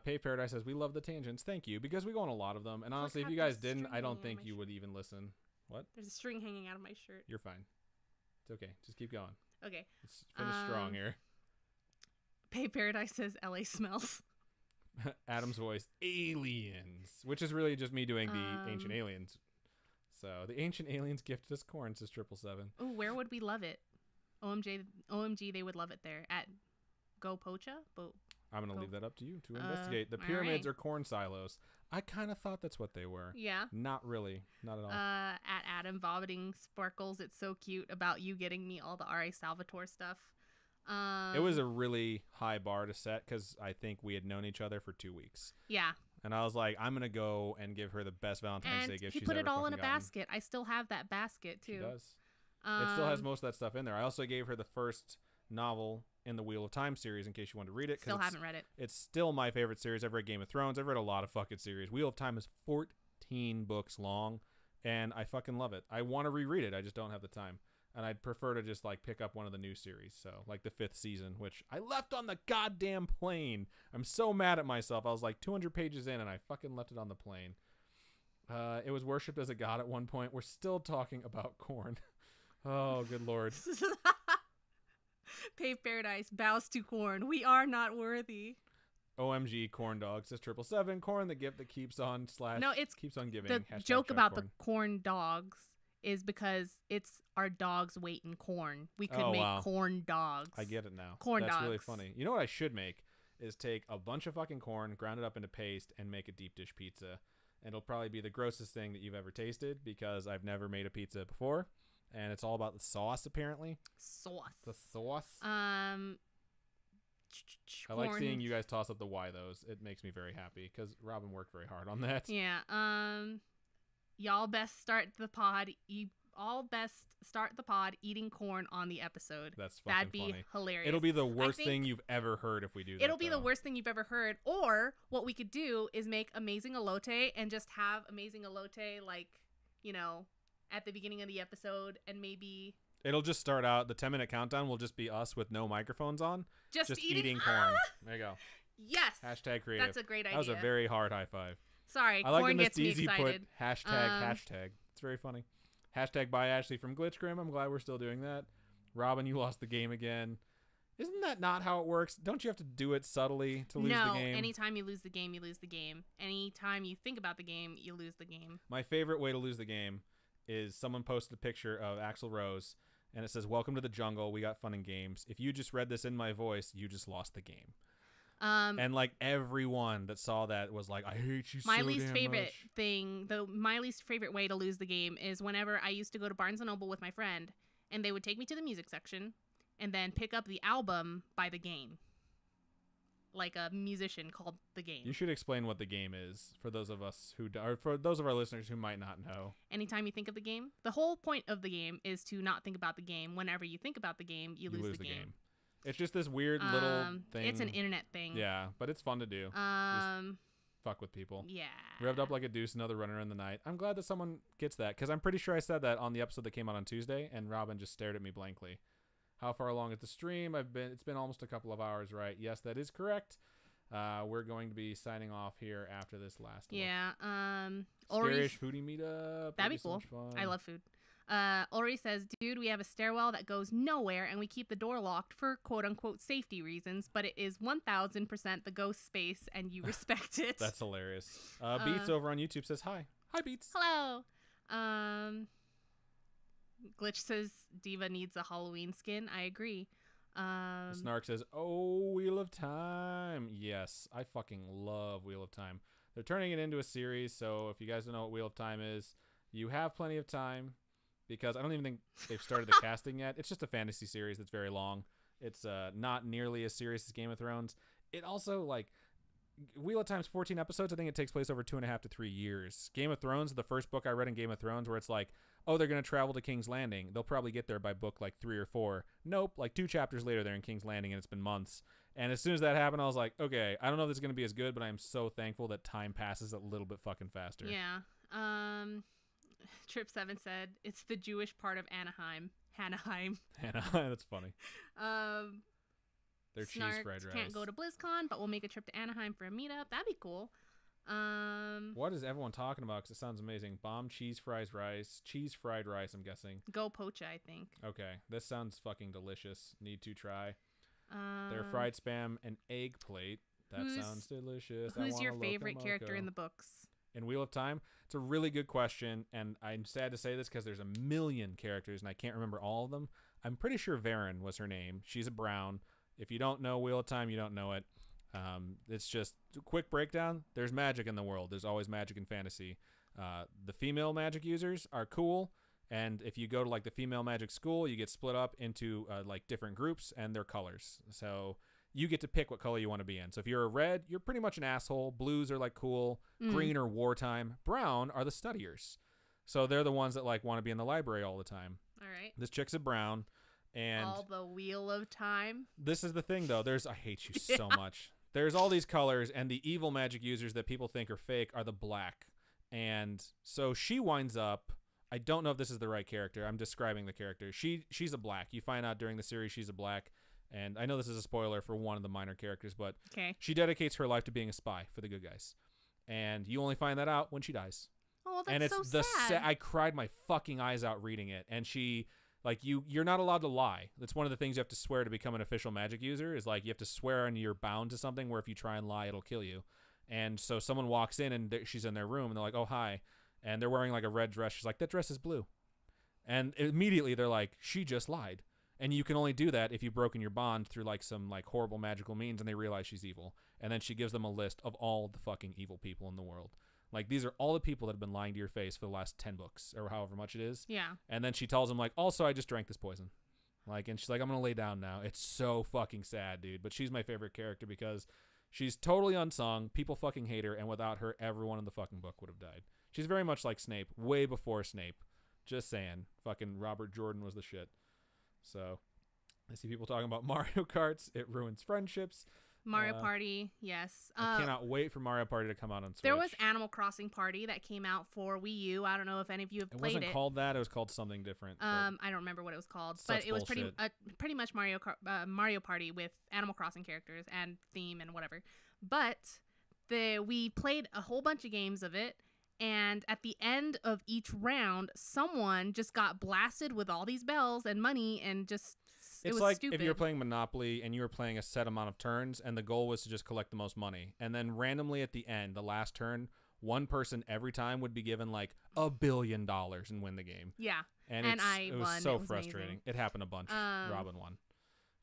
S2: Pay Paradise says, we love the tangents. Thank you, because we go on a lot of them. And honestly, if you guys didn't, I don't think you would even listen. What?
S1: There's a string hanging out of my shirt.
S2: You're fine. It's okay. Just keep going.
S1: Okay.
S2: Let's finish strong here.
S1: Pay Paradise says LA smells.
S2: Adam's voice, aliens, which is really just me doing the Ancient Aliens. So the Ancient Aliens gifted us corn, says 777.
S1: Oh, where would we love it? OMG, they would love it there at Go Pocha.
S2: I'm going to leave that up to you to investigate. The pyramids are corn silos. I kind of thought that's what they were.
S1: Yeah.
S2: Not really. Not at all.
S1: At Adam vomiting sparkles. It's so cute about you getting me all the R.A. Salvatore stuff.
S2: It was a really high bar to set because I think we had known each other for 2 weeks.
S1: Yeah.
S2: And I was like, I'm going to go and give her the best Valentine's Day gift she's ever
S1: he put it all in a
S2: gotten.
S1: basket. I still have that basket, too.
S2: She does. It still has most of that stuff in there. I also gave her the first novel in the Wheel of Time series in case you wanted to read it.
S1: Still haven't read it.
S2: It's still my favorite series. I've read Game of Thrones. I've read a lot of fucking series. Wheel of Time is 14 books long, and I fucking love it. I want to reread it. I just don't have the time. And I'd prefer to just like pick up one of the new series. So like the 5th season, which I left on the goddamn plane. I'm so mad at myself. I was like 200 pages in and I fucking left it on the plane. It was worshipped as a god at one point. We're still talking about corn. Oh, good Lord.
S1: Pave Paradise bows to corn. We are not worthy.
S2: OMG, corn dog, says 777. Corn, the gift that keeps on keeps on giving.
S1: The joke about the corn dogs is because it's our dog's weight in corn. We could make corn dogs.
S2: I get it now.
S1: That's
S2: dogs. Really funny. You know what I should make is take a bunch of fucking corn, ground it up into paste, and make a deep dish pizza. And it'll probably be the grossest thing that you've ever tasted because I've never made a pizza before. And it's all about the sauce, apparently. The sauce.
S1: I
S2: like seeing you guys toss up the why those. It makes me very happy because Robin worked very hard on that.
S1: Yeah. Y'all best start the pod. Eating corn on the episode.
S2: That's fucking
S1: That'd be
S2: funny.
S1: Hilarious.
S2: It'll be the worst thing you've ever heard if we do that.
S1: It'll be the worst thing you've ever heard. Or what we could do is make Amazing Elote and just have Amazing Elote at the beginning of the episode, and maybe
S2: it'll just start out. The 10-minute countdown will just be us with no microphones on, just
S1: eating
S2: corn. There you go.
S1: Yes.
S2: #creative.
S1: That's a great idea.
S2: That was a very hard high five.
S1: Sorry,
S2: I like
S1: corn
S2: that
S1: gets me excited.
S2: Put hashtag. It's very funny. By Ashley from Glitchgrim. I'm glad we're still doing that. Robin, you lost the game again. Isn't that not how it works? Don't you have to do it subtly to lose the game?
S1: No, anytime you lose the game, you lose the game. Anytime you think about the game, you lose the game.
S2: My favorite way to lose the game is someone posted a picture of Axl Rose, and it says, "Welcome to the jungle. We got fun and games. If you just read this in my voice, you just lost the game." And like everyone that saw that was like, "I hate you so damn much."
S1: My least favorite way to lose the game is whenever I used to go to Barnes & Noble with my friend, and they would take me to the music section and then pick up the album by The Game. Like a musician called The Game.
S2: You should explain what The Game is for those of us for those of our listeners who might not know.
S1: Anytime you think of the game, the whole point of the game is to not think about the game. Whenever you think about the game, you lose the game.
S2: It's just this weird little thing.
S1: It's an internet thing.
S2: Yeah, but it's fun to do. Just fuck with people.
S1: Yeah.
S2: Revved up like a deuce, another runner in the night. I'm glad that someone gets that because I'm pretty sure I said that on the episode that came out on Tuesday, and Robin just stared at me blankly. How far along is the stream? It's been almost a couple of hours, right? Yes, that is correct. We're going to be signing off here after this last look.
S1: Yeah.
S2: Scarish foodie meetup.
S1: That'd be
S2: so
S1: cool.
S2: much fun.
S1: I love food. Ori says, dude, we have a stairwell that goes nowhere and we keep the door locked for quote unquote safety reasons, but it is 1000% the ghost space and you respect it.
S2: That's hilarious. Beats over on YouTube says hi. Hi, Beats.
S1: Hello. Glitch says Diva needs a Halloween skin. I agree.
S2: Snark says, oh, Wheel of Time. Yes, I fucking love Wheel of Time. They're turning it into a series, so if you guys don't know what Wheel of Time is, you have plenty of time. Because I don't even think they've started the casting yet. It's just a fantasy series that's very long. It's not nearly as serious as Game of Thrones. It also, like, Wheel of Time's 14 episodes. I think it takes place over 2.5 to 3 years. Game of Thrones, the first book I read in Game of Thrones, where it's like, oh, they're going to travel to King's Landing. They'll probably get there by book, like, 3 or 4. Nope, like, 2 chapters later, they're in King's Landing, and it's been months. And as soon as that happened, I was like, okay, I don't know if this is going to be as good, but I'm so thankful that time passes a little bit fucking faster.
S1: Yeah. Trip 7 said it's the Jewish part of Anaheim. Anaheim.
S2: That's funny. Their cheese
S1: Snark
S2: fried rice.
S1: Can't go to BlizzCon, but we'll make a trip to Anaheim for a meetup. That'd be cool.
S2: What is everyone talking about? Because it sounds amazing. Bomb cheese fried rice. Cheese fried rice, I'm guessing.
S1: Go pocha, I think.
S2: Okay. This sounds fucking delicious. Need to try. Their fried spam and egg plate. That sounds delicious.
S1: Who's your favorite character in the books?
S2: In Wheel of Time? It's a really good question, and I'm sad to say this because there's a million characters, and I can't remember all of them. I'm pretty sure Varen was her name. She's a brown. If you don't know Wheel of Time, you don't know it. It's just a quick breakdown. There's magic in the world. There's always magic in fantasy. The female magic users are cool, and if you go to like the female magic school, you get split up into like different groups and their colors. So you get to pick what color you want to be in. So if you're a red, you're pretty much an asshole. Blues are like cool. Green are wartime. Brown are the studiers. So they're the ones that like want to be in the library all the time.
S1: All right.
S2: This chick's a brown. And
S1: all the Wheel of Time.
S2: This is the thing though. I hate you so much. There's all these colors, and the evil magic users that people think are fake are the black. And so she winds up, I don't know if this is the right character. I'm describing the character. She's a black. You find out during the series she's a black. And I know this is a spoiler for one of the minor characters, but she dedicates her life to being a spy for the good guys. And you only find that out when she dies.
S1: Oh, that's
S2: and it's
S1: so sad.
S2: I cried my fucking eyes out reading it. And she, like, you're not allowed to lie. That's one of the things you have to swear to become an official magic user is, like, you have to swear and you're bound to something where if you try and lie, it'll kill you. And so someone walks in and she's in their room and they're like, oh, hi. And they're wearing, like, a red dress. She's like, that dress is blue. And immediately they're like, she just lied. And you can only do that if you've broken your bond through, like, some, like, horrible magical means, and they realize she's evil. And then she gives them a list of all the fucking evil people in the world. Like, these are all the people that have been lying to your face for the last 10 books, or however much it is.
S1: Yeah.
S2: And then she tells them, like, also, I just drank this poison. Like, and she's like, I'm going to lay down now. It's so fucking sad, dude. But she's my favorite character because she's totally unsung. People fucking hate her, and without her, everyone in the fucking book would have died. She's very much like Snape, way before Snape. Just saying. Fucking Robert Jordan was the shit. So I see people talking about Mario Karts. It ruins friendships.
S1: Mario Party, yes.
S2: I cannot wait for Mario Party to come out on Switch.
S1: There was Animal Crossing Party that came out for Wii U. I don't know if any of you have played it.
S2: It wasn't called that. It was called something different.
S1: I don't remember what it was called, but it was pretty much Mario Party with Animal Crossing characters and theme and whatever. But we played a whole bunch of games of it. And at the end of each round, someone just got blasted with all these bells and money and just it was
S2: like
S1: stupid.
S2: If you were playing Monopoly and you were playing a set amount of turns and the goal was to just collect the most money. And then randomly at the end, the last turn, one person every time would be given like $1 billion and win the game.
S1: Yeah.
S2: And it was so frustrating.
S1: Amazing.
S2: It happened a bunch. Robin won.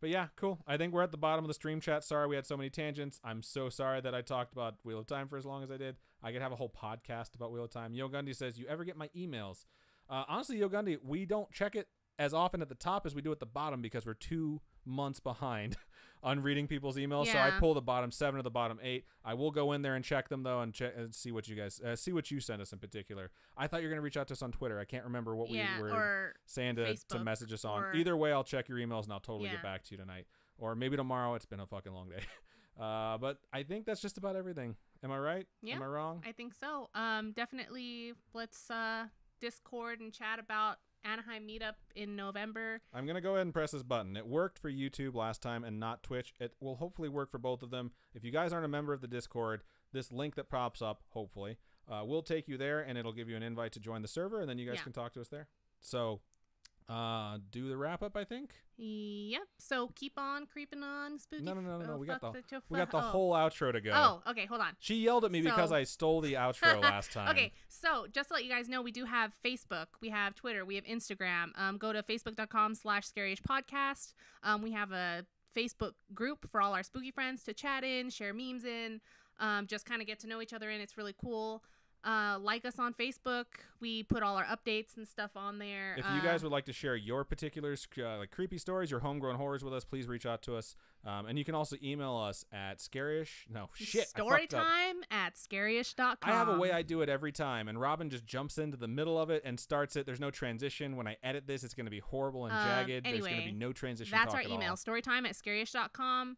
S2: But yeah, cool. I think we're at the bottom of the stream chat. Sorry we had so many tangents. I'm so sorry that I talked about Wheel of Time for as long as I did. I could have a whole podcast about Wheel of Time. Yo Gundy says, you ever get my emails? Honestly, Yo Gundy, we don't check it as often at the top as we do at the bottom because we're 2 months behind on reading people's emails. Yeah. So I pull the bottom 7 or the bottom 8. I will go in there and check them though and see what you guys see what you send us in particular. I thought you were going to reach out to us on Twitter. I can't remember what we were saying to message us on. Either way, I'll check your emails and I'll totally get back to you tonight. Or maybe tomorrow. It's been a fucking long day. But I think that's just about everything. Am I right?
S1: Yeah.
S2: Am I wrong?
S1: I think so. Definitely let's Discord and chat about Anaheim meetup in November.
S2: I'm going to go ahead and press this button. It worked for YouTube last time and not Twitch. It will hopefully work for both of them. If you guys aren't a member of the Discord, this link that pops up, hopefully, will take you there, and it'll give you an invite to join the server, and then you guys can talk to us there. So do the wrap up, I think.
S1: Yep. So keep on creeping on, spooky.
S2: No. We got the whole outro to go.
S1: Oh, okay. Hold on.
S2: She yelled at me because I stole the outro last time.
S1: Okay. So just to let you guys know, we do have Facebook, we have Twitter, we have Instagram. Go to facebook.com/scaryish-podcast. We have a Facebook group for all our spooky friends to chat in, share memes in, just kind of get to know each other in. It's really cool. Like us on Facebook. We put all our updates and stuff on there.
S2: If you guys would like to share your particular like creepy stories, your homegrown horrors with us, please reach out to us. And you can also email us at
S1: Storytime@scaryish.com.
S2: I have a way I do it every time, and Robin just jumps into the middle of it and starts it. There's no transition. When I edit this, it's going to be horrible and jagged.
S1: Anyway,
S2: there's going to be no transition.
S1: That's our email, storytime@scaryish.com.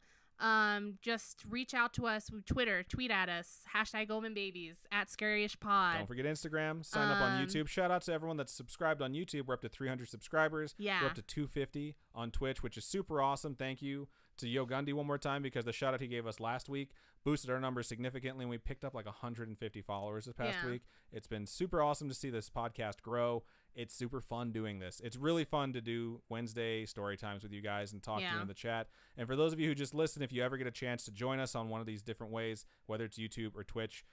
S1: Just reach out to us with Twitter, tweet at us, #OmenBabies, @ScaryishPod.
S2: Don't forget Instagram, sign up on YouTube. Shout out to everyone that's subscribed on YouTube. We're up to 300 subscribers.
S1: Yeah.
S2: We're up to 250 on Twitch, which is super awesome. Thank you to Yo Gundy one more time, because the shout out he gave us last week boosted our numbers significantly, and we picked up like 150 followers this past week. It's been super awesome to see this podcast grow. It's super fun doing this. It's really fun to do Wednesday story times with you guys and talk to you in the chat. And for those of you who just listen, if you ever get a chance to join us on one of these different ways, whether it's YouTube or Twitch,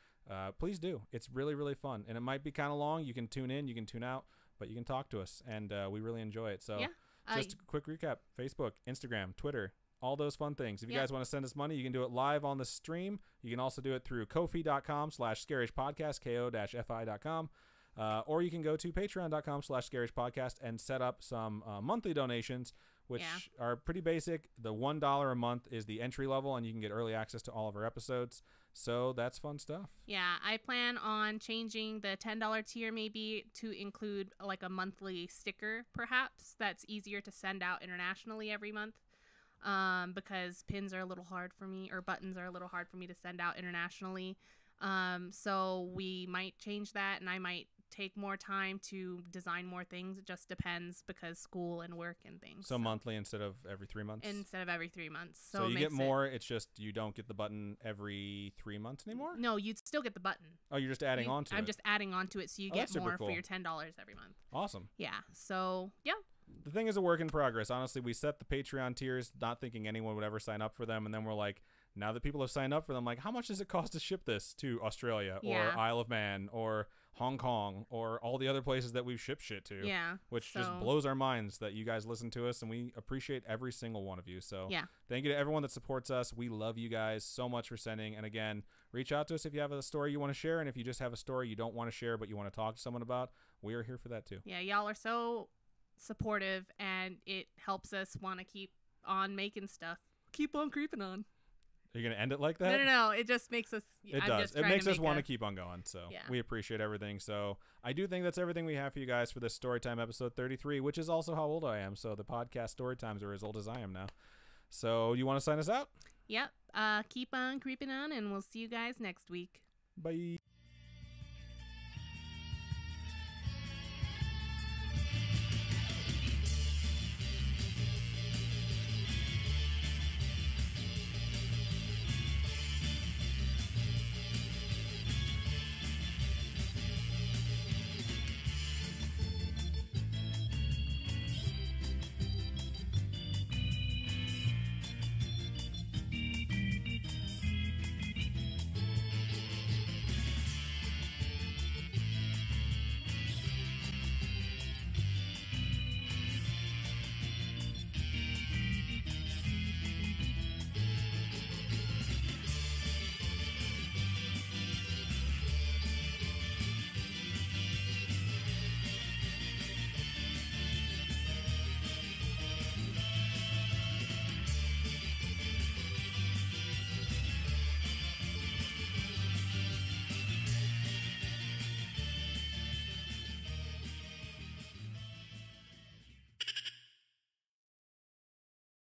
S2: please do. It's really, really fun. And it might be kind of long. You can tune in, you can tune out, but you can talk to us, and we really enjoy it. So just a quick recap: Facebook, Instagram, Twitter, all those fun things. If you guys want to send us money, you can do it live on the stream. You can also do it through kofi.com/scarishpodcast, ko-fi.com. Or you can go to patreon.com/scarishpodcast and set up some monthly donations, which are pretty basic. The $1 a month is the entry level, and you can get early access to all of our episodes. So that's fun stuff.
S1: Yeah, I plan on changing the $10 tier maybe to include like a monthly sticker, perhaps, that's easier to send out internationally every month. Because pins are a little hard for me, or buttons are a little hard for me to send out internationally. So we might change that, and I might take more time to design more things. It just depends, because school and work and things.
S2: So monthly instead of every 3 months?
S1: Instead of every 3 months.
S2: So you get more, it's just you don't get the button every 3 months anymore?
S1: No, you'd still get the button.
S2: Oh, you're just adding on to it?
S1: I'm just adding on to it, so you get more for your $10 every month.
S2: Awesome.
S1: Yeah, so, yeah.
S2: The thing is a work in progress. Honestly, we set the Patreon tiers not thinking anyone would ever sign up for them, and then we're like, now that people have signed up for them, like, how much does it cost to ship this to Australia or Isle of Man or Hong Kong or all the other places that we've shipped shit to?
S1: Yeah.
S2: Which just blows our minds that you guys listen to us, and we appreciate every single one of you. So thank you to everyone that supports us. We love you guys so much for sending. And again, reach out to us if you have a story you want to share, and if you just have a story you don't want to share but you want to talk to someone about, we are here for that too.
S1: Yeah, y'all are so supportive, and it helps us want to keep on making stuff. Keep on creeping on.
S2: Are you going to end it like that?
S1: No. It just makes us...
S2: It does. It makes us want to keep on going. So we appreciate everything. So I do think that's everything we have for you guys for this Storytime episode 33, which is also how old I am. So the podcast Storytimes are as old as I am now. So you want to sign us out?
S1: Yep. Keep on creeping on, and we'll see you guys next week.
S2: Bye.